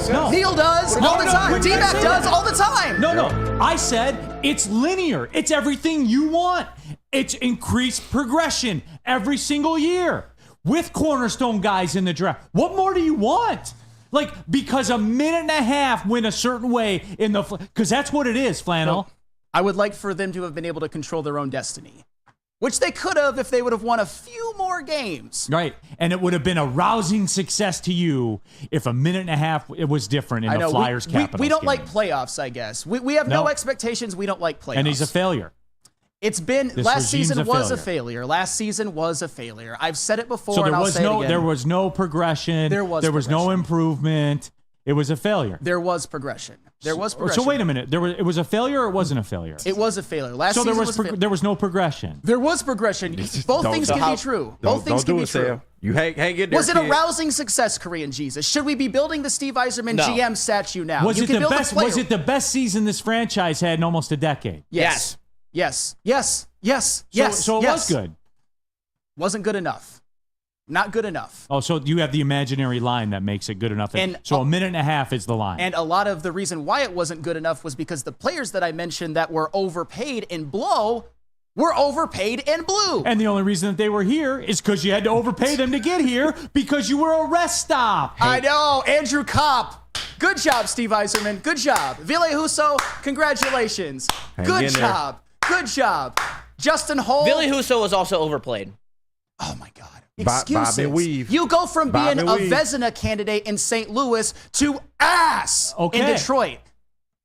No. Neil does all the time. D-Mac does all the time. No. I said it's linear. It's everything you want. It's increased progression every single year with cornerstone guys in the draft. What more do you want? Because a minute and a half went a certain way because that's what it is, Flannel. No, I would like for them to have been able to control their own destiny, which they could have if they would have won a few more games. Right. And it would have been a rousing success to you if a minute and a half it was different in the Flyers Capitals we don't game. like playoffs, I guess. We have no expectations. We don't like playoffs. And he's a failure. It's been last season was a failure. Last season was a failure. I've said it before, and I'll say it again. There was no progression. There was no improvement. It was a failure. There was progression. So wait a minute. It was a failure or it wasn't a failure? It was a failure. Last season there was no progression. There was progression. Both things can be true. Both things can be true. Sam. You hang in there. Was it a rousing success, Korean Jesus? Should we be building the Steve Yzerman GM statue now? Was it the best season this franchise had in almost a decade? Yes. Yes. So it was good. Wasn't good enough. Not good enough. Oh, so you have the imaginary line that makes it good enough. So a minute and a half is the line. And a lot of the reason why it wasn't good enough was because the players that I mentioned that were overpaid in Blow were overpaid in Blue. And the only reason that they were here is because you had to overpay them to get here because you were a rest stop. I know. Andrew Kopp. Good job, Steve Yzerman. Good job. Ville Husso, congratulations. Good job. Good job. Justin Hull. Ville Husso was also overplayed. Oh, my God. Excuses. Bob and Weave. You go from being a Vezina candidate in St. Louis to ass in Detroit.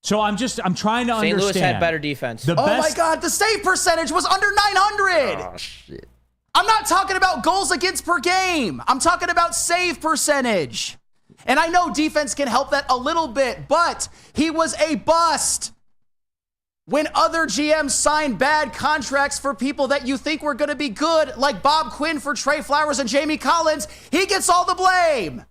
So I'm trying to understand. St. Louis had better defense. My God, the save percentage was under 900. Oh, shit. I'm not talking about goals against per game. I'm talking about save percentage. And I know defense can help that a little bit, but he was a bust. When other GMs sign bad contracts for people that you think were going to be good, like Bob Quinn for Trey Flowers and Jamie Collins, he gets all the blame.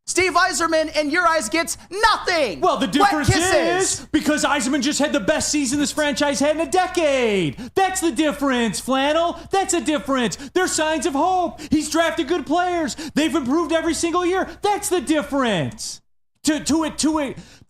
Steve Yzerman, in your eyes, gets nothing. Well, the difference is because Yzerman just had the best season this franchise had in a decade. That's the difference, Flannel. That's a difference. There's signs of hope. He's drafted good players. They've improved every single year. That's the difference.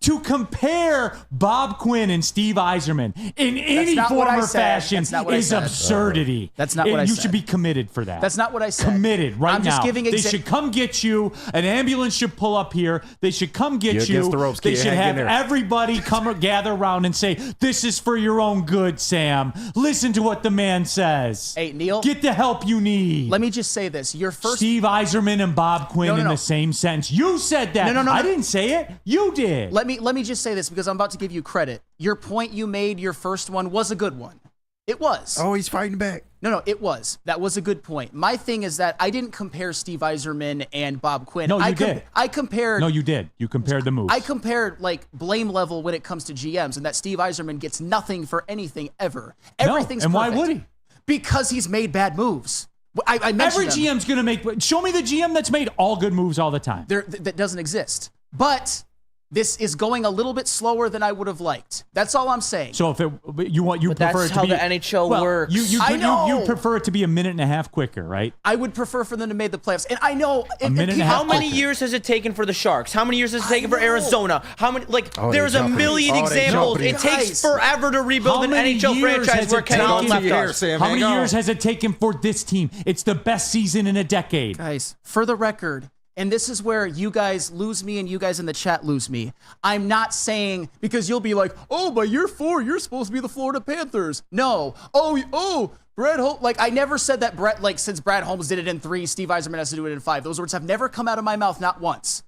To compare Bob Quinn and Steve Yzerman in any form or fashion is absurdity. That's not what I said. You should be committed for that. That's not what I said. Committed right now. I'm just giving they should come get you. An ambulance should pull up here. They should come get you. The ropes, they should have everybody come gather around and say, "This is for your own good, Sam. Listen to what the man says." Hey, Neil. Get the help you need. Let me just say this. Your first Steve Yzerman and Bob Quinn in the same sentence. You said that. No. I didn't say it. You did. Let me just say this because I'm about to give you credit. Your point you made, your first one, was a good one. It was. Oh, he's fighting back. No, it was. That was a good point. My thing is that I didn't compare Steve Yzerman and Bob Quinn. No, you did. I compared. No, you did. You compared the moves. I compared blame level when it comes to GMs, and that Steve Yzerman gets nothing for anything ever. Everything's and perfect. why would he? Because he's made bad moves. I mentioned Every GM's going to make. Show me the GM that's made all good moves all the time. That doesn't exist. But this is going a little bit slower than I would have liked. That's all I'm saying. So if you prefer that's it to how be the NHL works. I You prefer it to be a minute and a half quicker, right? I would prefer for them to make the playoffs. And I know How many years has it taken for the Sharks? How many years has it taken for Arizona? How many? There's a million examples. It takes forever to rebuild an NHL franchise where Ken Allen left us. How many years has it taken for this team? It's the best season in a decade. Guys, for the record, and this is where you guys lose me and you guys in the chat lose me. I'm not saying, because you'll be like, oh, by year 4, you're supposed to be the Florida Panthers. No. Oh, Brett Holmes. Like, I never said that since Brad Holmes did it in 3, Steve Yzerman has to do it in 5. Those words have never come out of my mouth, not once.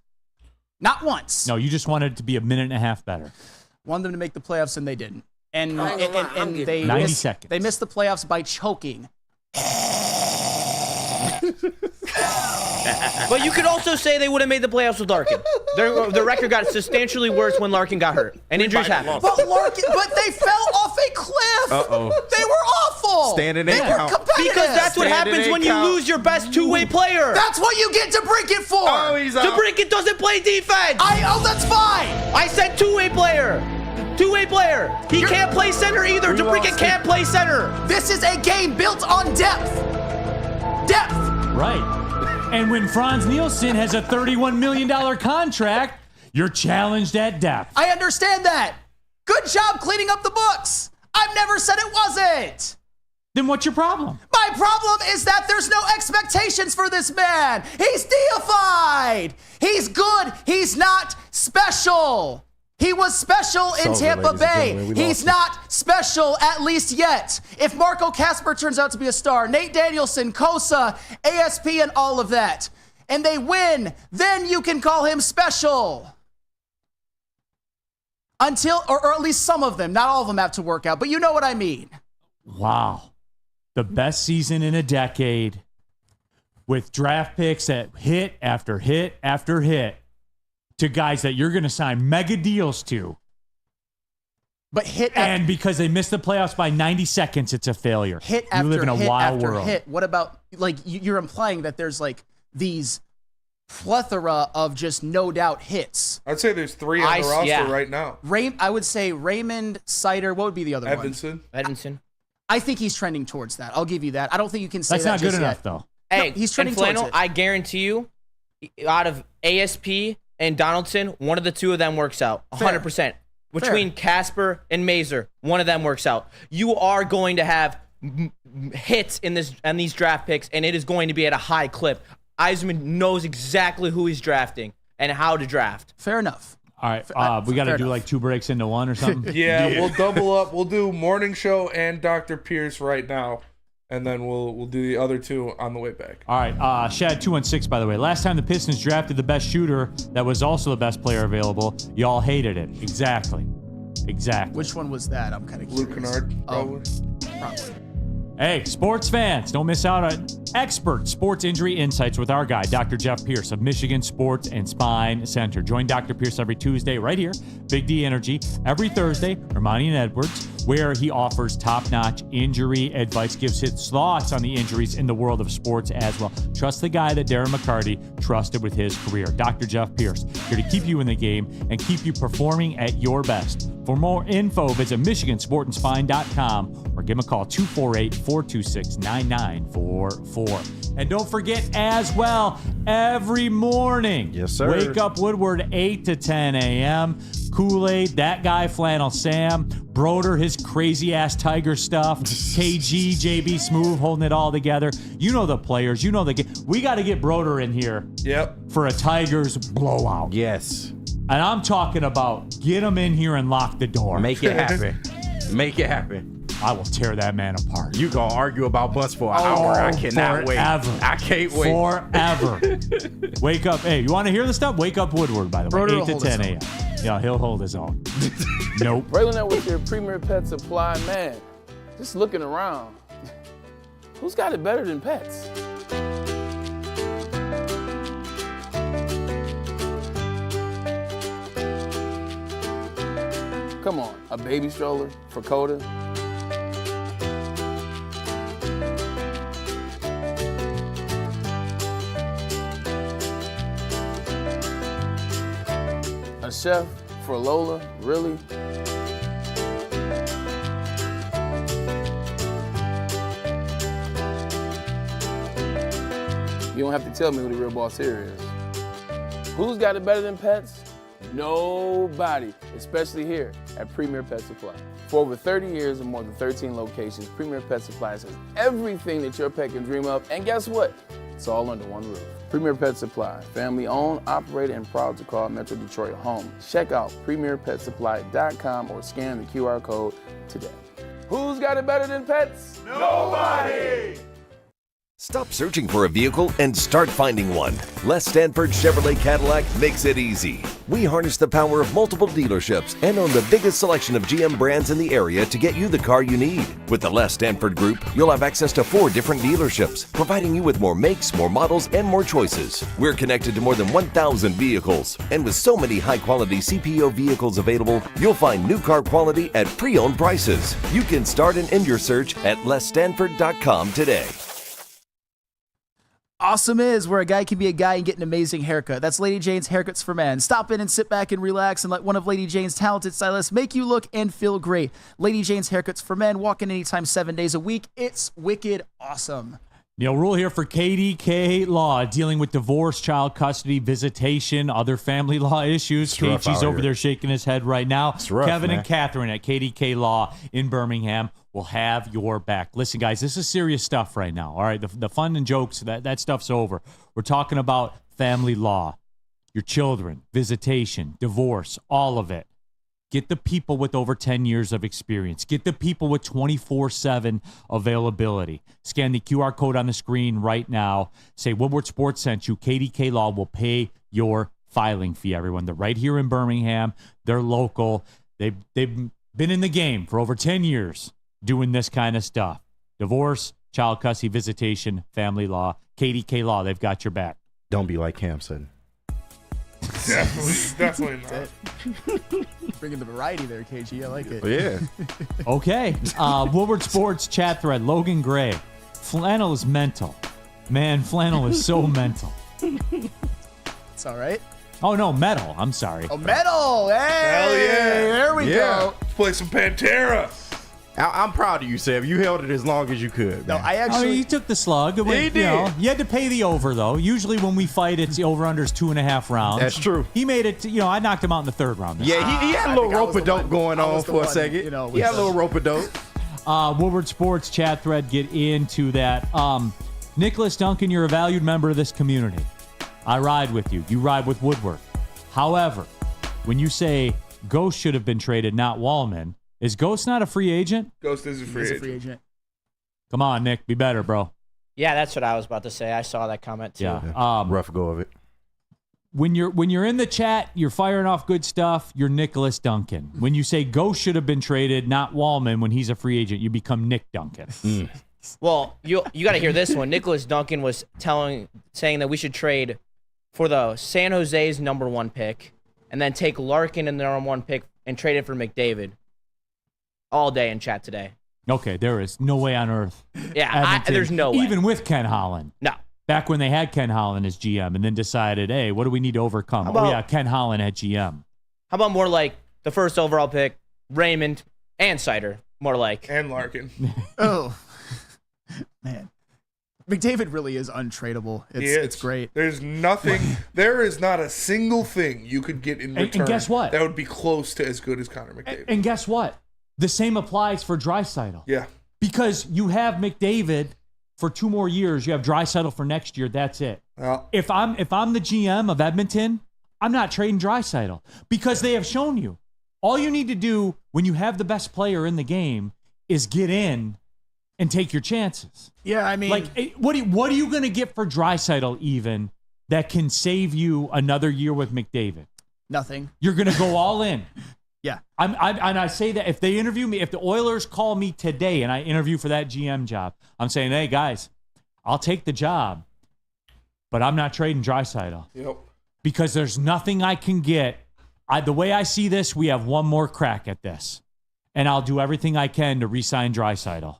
Not once. No, you just wanted it to be a minute and a half better. Wanted them to make the playoffs, and they didn't. And they 90 seconds. They missed the playoffs by choking. But you could also say they would have made the playoffs with Larkin. Their record got substantially worse when Larkin got hurt, and injuries happened. But they fell off a cliff. They were awful. Standing they in were count. competitive. Because that's what happens when you lose your best two-way player. That's what you get DeBrincat for. DeBrincat doesn't play defense. That's fine. I said two-way player. Two-way player. He can't play center either. DeBrincat can't play center. This is a game built on depth. Depth. Right. And when Franz Nielsen has a $31 million contract, you're challenged at depth. I understand that. Good job cleaning up the books. I've never said it wasn't. Then what's your problem? My problem is that there's no expectations for this man. He's deified. He's good. He's not special. He was special in Tampa Bay. He's not special, at least yet. If Marco Kasper turns out to be a star, Nate Danielson, Kosa, ASP, and all of that, and they win, then you can call him special. Until, or at least some of them, not all of them have to work out, but you know what I mean. Wow. The best season in a decade with draft picks that hit after hit after hit. To guys that you're going to sign mega deals to. But and because they missed the playoffs by 90 seconds, it's a failure. Hit you live in a wild world. Hit. What about, like, you're implying that there's, like, these plethora of just no doubt hits. I'd say there's 3 on the roster right now. I would say Raymond, Sider, what would be the other one? Edmondson. I think he's trending towards that. I'll give you that. I don't think you can say that's not good enough, though. Hey, no, he's trending Flannel, towards it. I guarantee you, out of ASP and Donaldson, one of the two of them works out 100%. Between Kasper and Mazur, one of them works out. You are going to have hits in these draft picks, and it is going to be at a high clip. Yzerman knows exactly who he's drafting and how to draft. Fair enough. All right, we got to do like 2 breaks into one or something. Yeah, we'll double up. We'll do morning show and Dr. Pierce right now. And then we'll do the other 2 on the way back. All right, Shad216, by the way. Last time the Pistons drafted the best shooter that was also the best player available, y'all hated it. Exactly. Which one was that? I'm kind of curious. Luke Kennard, probably. Probably. Hey, sports fans, don't miss out on expert sports injury insights with our guy, Dr. Jeff Pierce of Michigan Sports and Spine Center. Join Dr. Pierce every Tuesday right here, Big D Energy. Every Thursday, Ermanni and Edwards, where he offers top-notch injury advice, gives his thoughts on the injuries in the world of sports as well. Trust the guy that Darren McCarty trusted with his career. Dr. Jeff Pierce, here to keep you in the game and keep you performing at your best. For more info, visit MichiganSportandSpine.com or give him a call 248-426-9944. And don't forget as well, every morning, yes, sir, wake up Woodward 8 to 10 a.m. Kool-Aid, that guy Flannel Sam, Broder, his crazy-ass Tiger stuff, KG, JB Smooth holding it all together. You know the players. You know the game. We got to get Broder in here for a Tigers blowout. Yes. And I'm talking about get him in here and lock the door. Make it happen. Make it happen. I will tear that man apart. You gonna argue about butts for an hour. I cannot wait. I can't wait. Forever. Wake up. Hey, you want to hear the stuff? Wake up Woodward, by the way. 8 to 10 a.m. Yeah, he'll hold his own. Nope. Railing that with your Premier Pet Supply, man. Just looking around. Who's got it better than Pets? Come on, a baby stroller for Coda? A chef for Lola? Really? You don't have to tell me who the real boss here is. Who's got it better than pets? Nobody, especially here at Premier Pet Supply. For over 30 years and more than 13 locations, Premier Pet Supply has everything that your pet can dream of, and guess what? It's all under one roof. Premier Pet Supply, family owned, operated, and proud to call Metro Detroit home. Check out premierpetsupply.com or scan the QR code today. Who's got it better than pets? Nobody! Stop searching for a vehicle and start finding one. Les Stanford Chevrolet Cadillac makes it easy. We harness the power of multiple dealerships and own the biggest selection of GM brands in the area to get you the car you need. With the Les Stanford Group, you'll have access to 4 different dealerships, providing you with more makes, more models, and more choices. We're connected to more than 1,000 vehicles. And with so many high-quality CPO vehicles available, you'll find new car quality at pre-owned prices. You can start and end your search at lesstanford.com today. Awesome is where a guy can be a guy and get an amazing haircut. That's Lady Jane's Haircuts for Men. Stop in and sit back and relax and let one of Lady Jane's talented stylists make you look and feel great. Lady Jane's Haircuts for Men. Walk in anytime, 7 days a week. It's wicked awesome. Neil Rule here for KDK Law, dealing with divorce, child custody, visitation, other family law issues. KG's over there shaking his head right now. Rough, Kevin man. and Catherine at KDK Law in Birmingham will have your back. Listen, guys, this is serious stuff right now. All right, the fun and jokes, that stuff's over. We're talking about family law, your children, visitation, divorce, all of it. Get the people with over 10 years of experience. Get the people with 24/7 availability. Scan the QR code on the screen right now. Say Woodward Sports sent you. KDK Law will pay your filing fee, everyone. They're right here in Birmingham. They're local. They've been in the game for over 10 years doing this kind of stuff. Divorce, child custody, visitation, family law. KDK Law, they've got your back. Don't be like Hampson. Definitely not. Bringing the variety there, KG. I like it. Yeah. Okay. Woodward Sports chat thread. Logan Gray. Flannel is mental. Man, flannel is so mental. It's all right. Oh, no, metal. I'm sorry. Oh, metal. Hey, Hell yeah. There we go. Let's play some Pantera. I'm proud of you, Seb. You held it as long as you could. No, man. I actually. you took the slug. He did. You had to pay the over, though. Usually when we fight, it's the over-under is 2.5 rounds. That's true. He made it, I knocked him out in the 3rd round. Yeah, he had a little rope-a-dope going on for a second. He had a little rope-a-dope. Woodward Sports chat thread, get into that. Nicholas Duncan, you're a valued member of this community. I ride with you. You ride with Woodward. However, when you say Ghost should have been traded, not Wallman, is Ghost not a free agent? Ghost is a free agent. Come on, Nick. Be better, bro. Yeah, that's what I was about to say. I saw that comment too. Yeah. Rough go of it. When you're in the chat, you're firing off good stuff, you're Nicholas Duncan. When you say Ghost should have been traded, not Wallman, when he's a free agent, you become Nick Duncan. Well, you got to hear this one. Nicholas Duncan was saying that we should trade for the San Jose's number 1 pick and then take Larkin in the number 1 pick and trade it for McDavid. All day in chat today. Okay, there is no way on earth. Yeah, there's no way. Even with Ken Holland. No. Back when they had Ken Holland as GM and then decided, hey, what do we need to overcome? Ken Holland at GM. How about more like the 1st overall pick, Raymond and Sider, more like. And Larkin. Oh, man. McDavid really is untradeable. It's great. There's nothing. There is not a single thing you could get in return. And guess what? That would be close to as good as Connor McDavid. And guess what? The same applies for Draisaitl. Yeah. Because you have McDavid for 2 more years. You have Draisaitl for next year. That's it. If I'm the GM of Edmonton, I'm not trading Draisaitl because they have shown you. All you need to do when you have the best player in the game is get in and take your chances. Yeah, I mean, what are you going to get for Draisaitl even that can save you another year with McDavid? Nothing. You're going to go all in. Yeah. And I say that if they interview me, if the Oilers call me today and I interview for that GM job, I'm saying, hey, guys, I'll take the job, but I'm not trading Draisaitl. Yep. Because there's nothing I can get. The way I see this, we have one more crack at this. And I'll do everything I can to re-sign Draisaitl.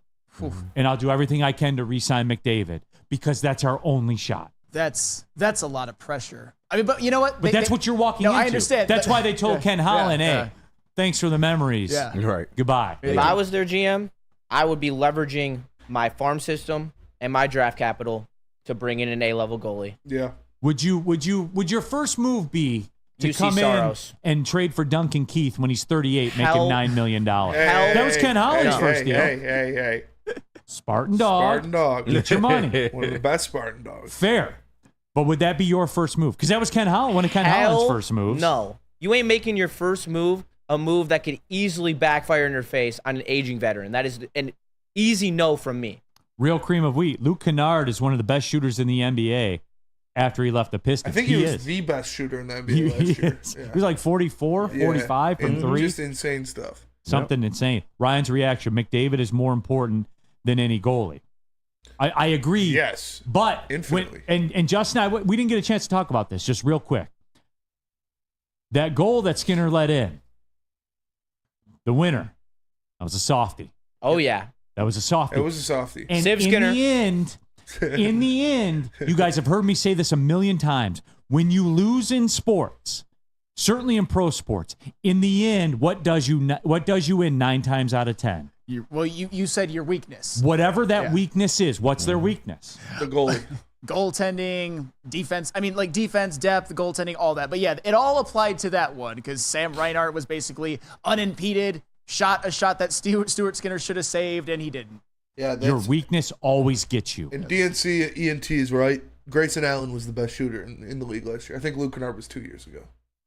And I'll do everything I can to re-sign McDavid because that's our only shot. That's a lot of pressure. I mean, but you know what? But that's what you're walking into. I understand. That's why they told Ken Holland, hey, thanks for the memories. Yeah. Right. Goodbye. If I was their GM, I would be leveraging my farm system and my draft capital to bring in an A-level goalie. Yeah. Would your first move be to come Saros. in and trade for Duncan Keith when he's 38, Hell- making $9 million? Hey, That was Ken Holland's hey, first deal. Hey. Spartan dog. Spartan dog. Get your money. One of the best Spartan dogs. Fair. But would that be your first move? Because that was one of Ken Holland's first moves. No. You ain't making your first move a move that could easily backfire in your face on an aging veteran. That is an easy no from me. Real cream of wheat. Luke Kennard is one of the best shooters in the NBA after he left the Pistons. I think he was the best shooter in the NBA last year. Yeah. He was like 44, 45 from three. Just insane stuff. Something insane. Ryan's reaction, McDavid is more important than any goalie. I agree. Yes. But infinitely. And Justin and I, we didn't get a chance to talk about this, just real quick. That goal that Skinner let in, the winner, that was a softie. Oh, yeah. That was a softie. It was a softie. And Siv Skinner. in the end, you guys have heard me say this a million times. When you lose in sports, certainly in pro sports, in the end, what does you in 9 times out of 10? You said your weakness. Whatever that weakness is, what's their weakness? The goalie. Goaltending, defense. I mean, like defense, depth, goaltending, all that. But yeah, it all applied to that one because Sam Reinhart was basically unimpeded, shot a shot that Stuart Skinner should have saved, and he didn't. Yeah, Your weakness always gets you. And DNC ENTs, right? Grayson Allen was the best shooter in the league last year. I think Luke Kennard was 2 years ago.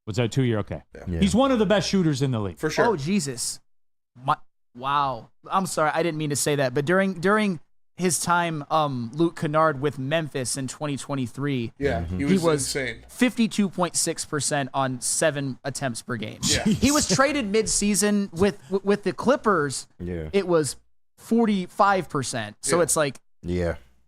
Was that 2 year? Okay. Yeah. He's one of the best shooters in the league. For sure. Oh, Jesus. Wow. I'm sorry. I didn't mean to say that. But during his time, Luke Kennard with Memphis in 2023, he was insane. 52.6% on 7 attempts per game. Yeah. He was traded mid-season with the Clippers. Yeah. It was 45%. So it's like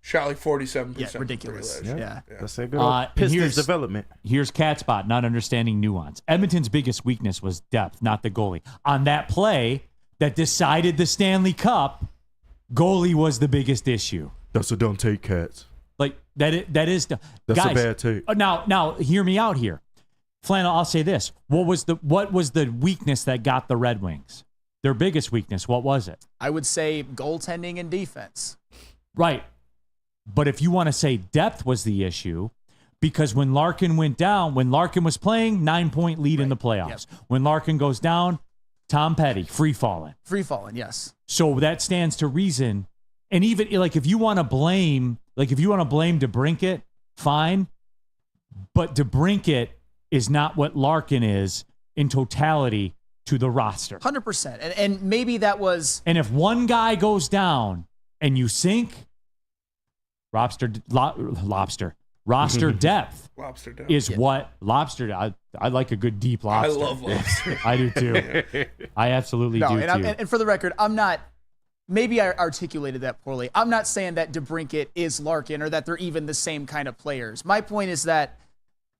shot like 47%. Yeah, ridiculous. Yeah. That's a good Pistons development. Here's Catspot, not understanding nuance. Edmonton's biggest weakness was depth, not the goalie. On that play that decided the Stanley Cup, goalie was the biggest issue. That's a dumb take, Cats. Like that is That's guys, a bad take. Now hear me out here. Flannel, I'll say this. What was the weakness that got the Red Wings? Their biggest weakness, what was it? I would say goaltending and defense. Right. But if you want to say depth was the issue, because when Larkin went down, when Larkin was playing, 9-point lead in the playoffs. Yep. When Larkin goes down, Tom Petty, free falling. Free falling, yes. So that stands to reason. And even like if you want to blame DeBrincat, fine. But DeBrincat is not what Larkin is in totality to the roster. 100%. And maybe that was. And if one guy goes down and you sink, roster depth is what lobster. I like a good deep lobster. I love lobster. I do too. I absolutely do too. And for the record, I'm not. Maybe I articulated that poorly. I'm not saying that DeBrincat is Larkin or that they're even the same kind of players. My point is that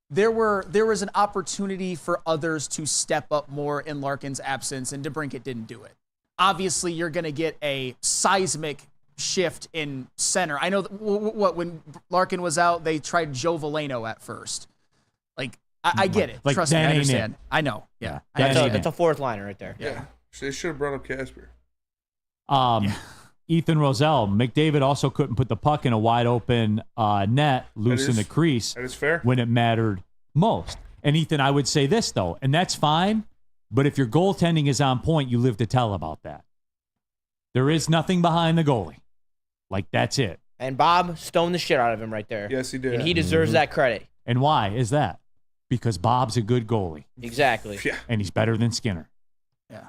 there was an opportunity for others to step up more in Larkin's absence, and DeBrincat didn't do it. Obviously, you're going to get a seismic shift in center. I know when Larkin was out, they tried Joe Valeno at first. Like I get it. Like, trust me, I understand. I know. Yeah, that's a fourth liner right there. Yeah, they should have brought up Casper. Ethan Roselle, McDavid also couldn't put the puck in a wide open net, loose in the crease. That is fair. When it mattered most. And Ethan, I would say this though, and that's fine. But if your goaltending is on point, you live to tell about that. There is nothing behind the goalie. Like, that's it. And Bob stoned the shit out of him right there. Yes, he did. And he deserves that credit. And why is that? Because Bob's a good goalie. Exactly. Yeah. And he's better than Skinner. Yeah.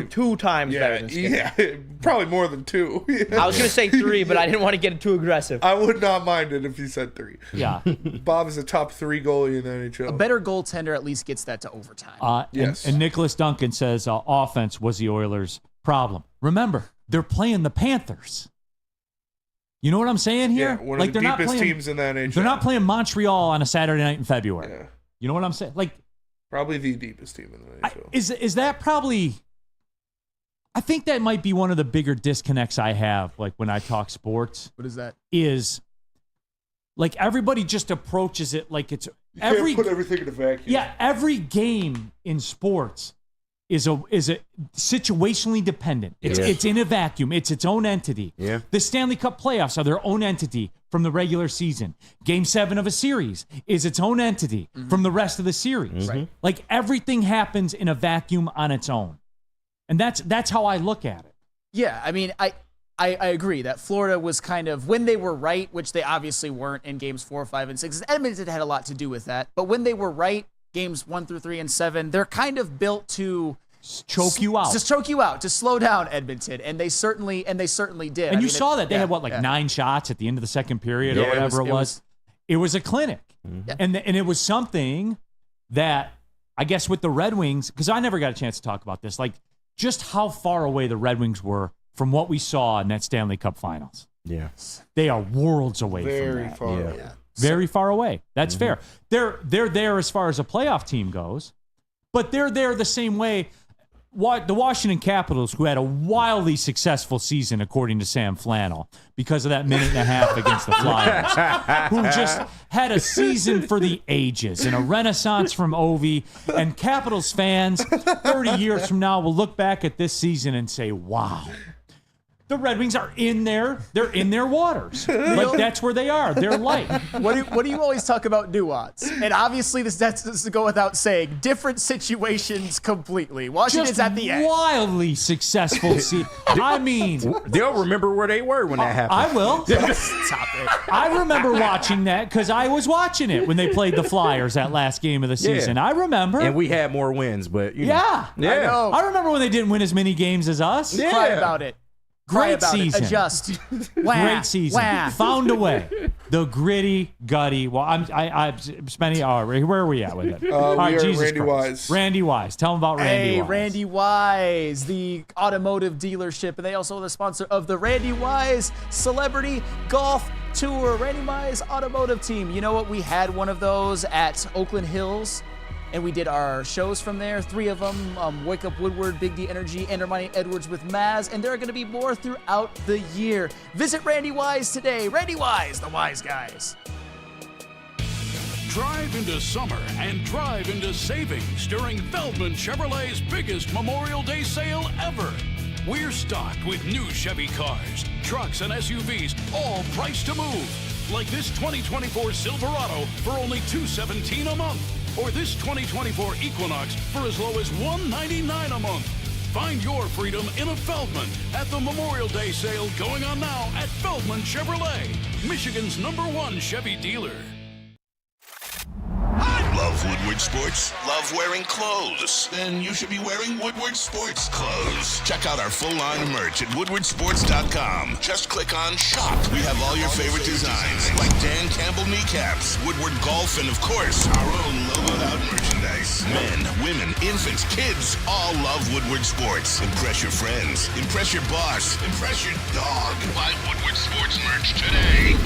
2 times better than Skinner. Yeah, probably more than 2. I was going to say 3, but I didn't want to get too aggressive. I would not mind it if you said 3. Yeah. Bob is a top 3 goalie in the NHL. A better goaltender at least gets that to overtime. Yes. And Nicholas Duncan says offense was the Oilers' problem. Remember, they're playing the Panthers. You know what I'm saying here? Yeah, one of the deepest teams in the NHL. They're not playing Montreal on a Saturday night in February. Yeah. You know what I'm saying? Like, probably the deepest team in the NHL. Is that probably? I think that might be one of the bigger disconnects I have. Like when I talk sports. What is that? Is like everybody just approaches it like it's You can't put everything in a vacuum. Yeah, every game in sports is a situationally dependent. It's in a vacuum. It's its own entity. Yeah. The Stanley Cup playoffs are their own entity from the regular season. Game 7 of a series is its own entity from the rest of the series. Right. Like everything happens in a vacuum on its own. And that's how I look at it. Yeah, I mean, I agree that Florida was kind of, when they were right, which they obviously weren't in games 4, 5, and 6. Edmonton had a lot to do with that. But when they were right, games 1 through 3 and 7, they're kind of built to choke you out. Just choke you out, to slow down Edmonton. And they certainly did. And you saw that. They had, 9 shots at the end of the second period or whatever it was. It was a clinic. Mm-hmm. And it was something that, I guess with the Red Wings, because I never got a chance to talk about this, like just how far away the Red Wings were from what we saw in that Stanley Cup Finals. Yeah. They are worlds away from Very that. far away. Very far away. That's fair. They're there as far as a playoff team goes, but they're there the same way. The Washington Capitals, who had a wildly successful season, according to Sam Flannel, because of that minute and a half against the Flyers, who just had a season for the ages and a renaissance from Ovi. And Capitals fans, 30 years from now, will look back at this season and say, wow. The Red Wings are in there. They're in their waters. Like that's where they are. They're light. What do you always talk about nuance? And obviously that's to go without saying. Different situations completely. Washington's Just at the end. wildly successful. I mean, they'll remember where they were when that happened. I will. Stop it. I remember watching that because I was watching it when they played the Flyers that last game of the season. I remember. And we had more wins, but you know. Yeah. I know. I remember when they didn't win as many games as us. Yeah. Cry about it. Great season. Adjust. Great season. Wah. Found a way. The gritty, gutty. Well, I'm spending. Where are we at with it? We are Jesus Randy Christ. Wise. Randy Wise. Tell them about Randy Wise. Randy Wise, the automotive dealership, and they also are the sponsor of the Randy Wise Celebrity Golf Tour. Randy Wise Automotive Team. You know what? We had one of those at Oakland Hills. And we did our shows from there, 3 of them, Wake Up Woodward, Big D Energy, and Ermanni Edwards with Maz, and there are going to be more throughout the year. Visit Randy Wise today. Randy Wise, the Wise Guys. Drive into summer and drive into savings during Feldman Chevrolet's biggest Memorial Day sale ever. We're stocked with new Chevy cars, trucks, and SUVs, all priced to move. Like this 2024 Silverado for only $217 a month. Or this 2024 Equinox for as low as $199 a month. Find your freedom in a Feldman at the Memorial Day sale going on now at Feldman Chevrolet, Michigan's #1 Chevy dealer. Love Woodward Sports? Love wearing clothes? Then you should be wearing Woodward Sports clothes. Check out our full line of merch at woodwardsports.com. Just click on shop. We have all your favorite designs, like Dan Campbell kneecaps, Woodward golf, and of course, our own logoed out merchandise. Men, women, infants, kids all love Woodward Sports. Impress your friends. Impress your boss. Impress your dog. Buy Woodward Sports merch today.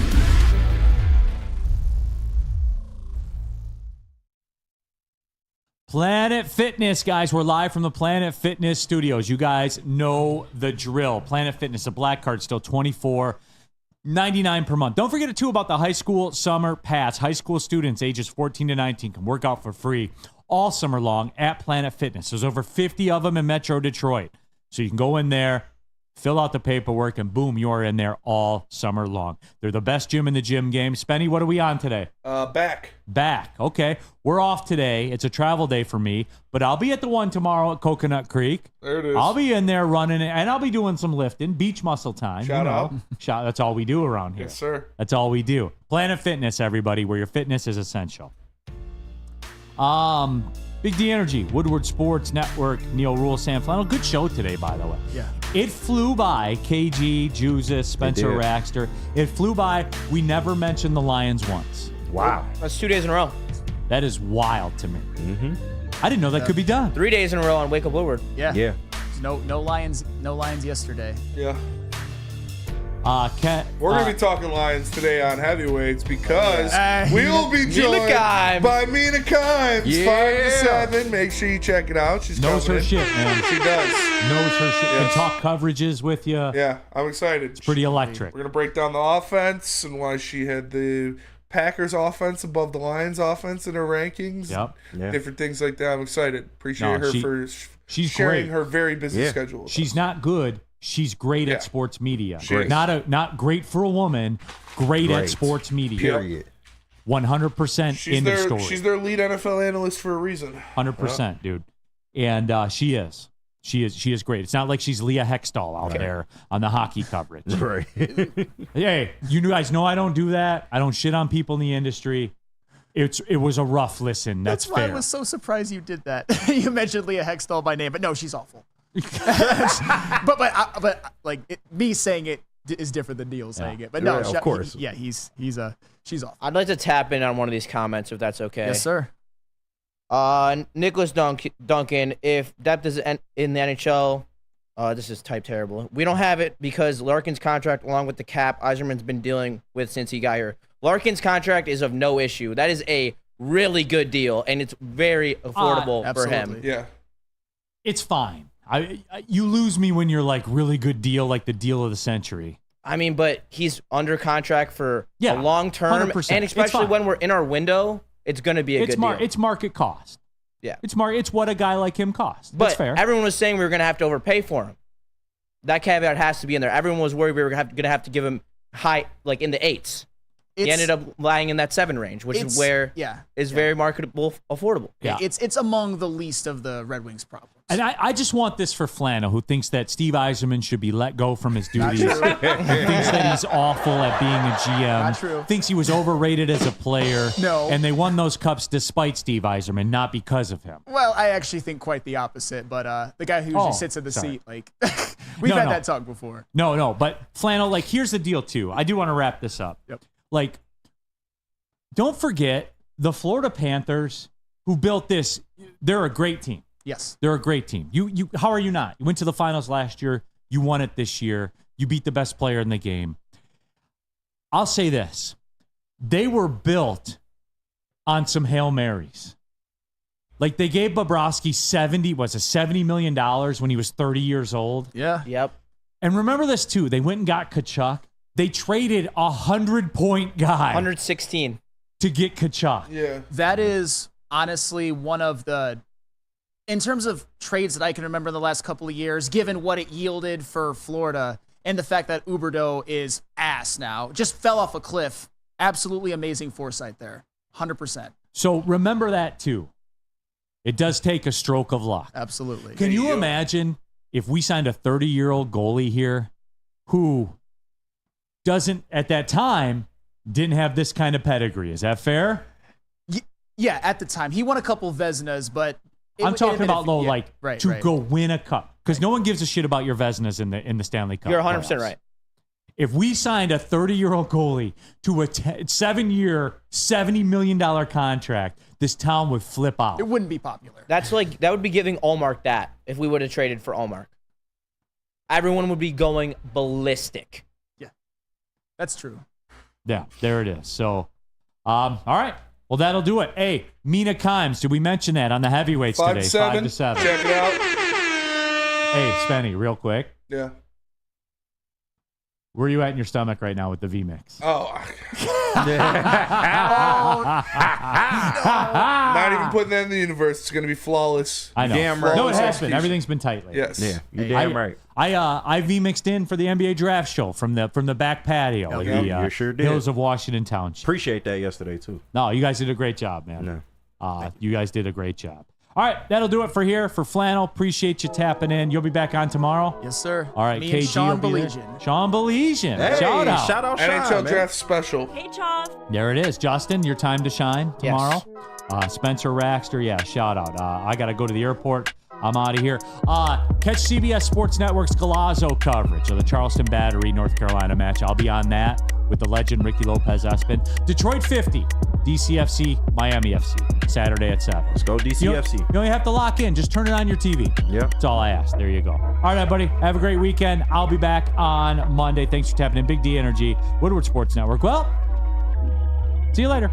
Planet Fitness, guys. We're live from the Planet Fitness studios. You guys know the drill. Planet Fitness, a black card, still $24.99 per month. Don't forget, too, about the high school summer pass. High school students ages 14 to 19 can work out for free all summer long at Planet Fitness. There's over 50 of them in Metro Detroit. So you can go in there, fill out the paperwork, and boom, you're in there all summer long. They're the best gym in the gym game. Spenny, what are we on today? Back. Okay. We're off today. It's a travel day for me, but I'll be at the one tomorrow at Coconut Creek. There it is. I'll be in there running it, and I'll be doing some lifting, beach muscle time. Shout out. That's all we do around here. Yes, sir. That's all we do. Planet Fitness, everybody, where your fitness is essential. Big D Energy, Woodward Sports Network, Neil Rule, Sam Flannel. Good show today, by the way. Yeah. It flew by. KG, Juzus, Spencer Raxter. It flew by. We never mentioned the Lions once. Wow. That's 2 days in a row. That is wild to me. Mm-hmm. I didn't know that could be done. 3 days in a row on Wake Up Woodward. Yeah. No Lions yesterday. Yeah. Uh, We're going to be talking Lions today on heavyweights because we will be joined by Mina Kimes, 5 to 7. Make sure you check it out. She's knows her in. shit, man. She does. Knows her shit. Yes. Can talk coverages with you. Yeah, I'm excited. It's pretty electric. We're going to break down the offense and why she had the Packers offense above the Lions offense in her rankings. Yep. Yeah. Different things like that. I'm excited. Appreciate her for she's sharing great. her very busy schedule. She's not good. She's great at sports media. She is. Not great for a woman. Great at sports media. Period. 100% in the story. She's their lead NFL analyst for a reason. 100%, dude. And she is. She is great. It's not like she's Leah Hextall out there on the hockey coverage. Right. Hey, you guys know I don't do that. I don't shit on people in the industry. It was a rough listen. That's why fair. I was so surprised you did that. You mentioned Leah Hextall by name, but no, she's awful. but me saying it is different than Neil saying it. But no, of course. she's awful. I'd like to tap in on one of these comments if that's okay. Yes, sir. Nicholas Duncan, if depth is in the NHL, this is type terrible. We don't have it because Larkin's contract, along with the cap, Yzerman's been dealing with since he got here. Larkin's contract is of no issue. That is a really good deal, and it's very affordable for him. Yeah, it's fine. You lose me when you're like really good deal, like the deal of the century. I mean, but he's under contract for a long term, 100%. and especially when we're in our window. It's going to be a good deal. It's market cost. Yeah. It's what a guy like him costs. But That's fair. Everyone was saying we were going to have to overpay for him. That caveat has to be in there. Everyone was worried we were going to have to give him high, like in the 8s. He ended up lying in that 7 range, which is where is very marketable, affordable. Yeah. It's among the least of the Red Wings' problems. And I just want this for Flannel, who thinks that Steve Yzerman should be let go from his duties. Thinks that he's awful at being a GM. Not true. Thinks he was overrated as a player. No. And they won those cups despite Steve Yzerman, not because of him. Well, I actually think quite the opposite. But the guy who usually sits in the seat, like we've had that talk before. No. But Flannel, like, here's the deal too. I do want to wrap this up. Yep. Like, don't forget the Florida Panthers, who built this. They're a great team. Yes. They're a great team. You how are you not? You went to the finals last year. You won it this year. You beat the best player in the game. I'll say this. They were built on some Hail Marys. Like, they gave Bobrovsky $70 million when he was 30 years old. Yeah. Yep. And remember this too. They went and got Kachuk. They traded 100-point guy. 116. To get Kachuk. Yeah. That is honestly one of the, in terms of trades that I can remember in the last couple of years, given what it yielded for Florida and the fact that Huberdeau is ass now, just fell off a cliff. Absolutely amazing foresight there. 100%. So remember that too. It does take a stroke of luck. Absolutely. Can you imagine if we signed a 30-year-old goalie here who doesn't, at that time, didn't have this kind of pedigree? Is that fair? Yeah, at the time. He won a couple of Vezinas, but I'm talking about to go win a cup, because no one gives a shit about your Vezinas in the Stanley Cup. You're 100% playoffs. right. If we signed a 30-year-old goalie to a 7-year, $70 million contract, this town would flip out. It wouldn't be popular. That would be giving Allmark that if we would have traded for Allmark. Everyone would be going ballistic. Yeah, that's true. Yeah, there it is. So, all right. Well, that'll do it. Hey, Mina Kimes, did we mention that on the heavyweights today? 5'7". 5'7". Check it out. Hey, Spenny, real quick. Yeah. Where are you at in your stomach right now with the V-Mix? Oh. Not even putting that in the universe. It's going to be flawless. I know. Damn right. No, it has been. Everything's been tight lately. Yes. Yeah, you're damn right. I V-mixed in for the NBA draft show from the back patio in the you sure did. hills of Washington Township. Appreciate that yesterday, too. No, you guys did a great job, man. You guys did a great job. All right, that'll do it for here. For Flannel, appreciate you tapping in. You'll be back on tomorrow? Yes, sir. All right, Me KG and Sean will be there. Beligian. Sean Beligian. Hey, shout out. Shout out, NHL Sean, draft special. Hey, Chav. There it is. Justin, your time to shine tomorrow. Spencer Raxter, shout out. I got to go to the airport. I'm out of here. Catch CBS Sports Network's Galazzo coverage of the Charleston Battery, North Carolina match. I'll be on that with the legend Ricky Lopez-Espin. Detroit 50, DCFC, Miami FC, Saturday at 7. Let's go DCFC. You only have to lock in. Just turn it on your TV. Yeah. That's all I ask. There you go. All right, everybody. Have a great weekend. I'll be back on Monday. Thanks for tapping in. Big D Energy, Woodward Sports Network. Well, see you later.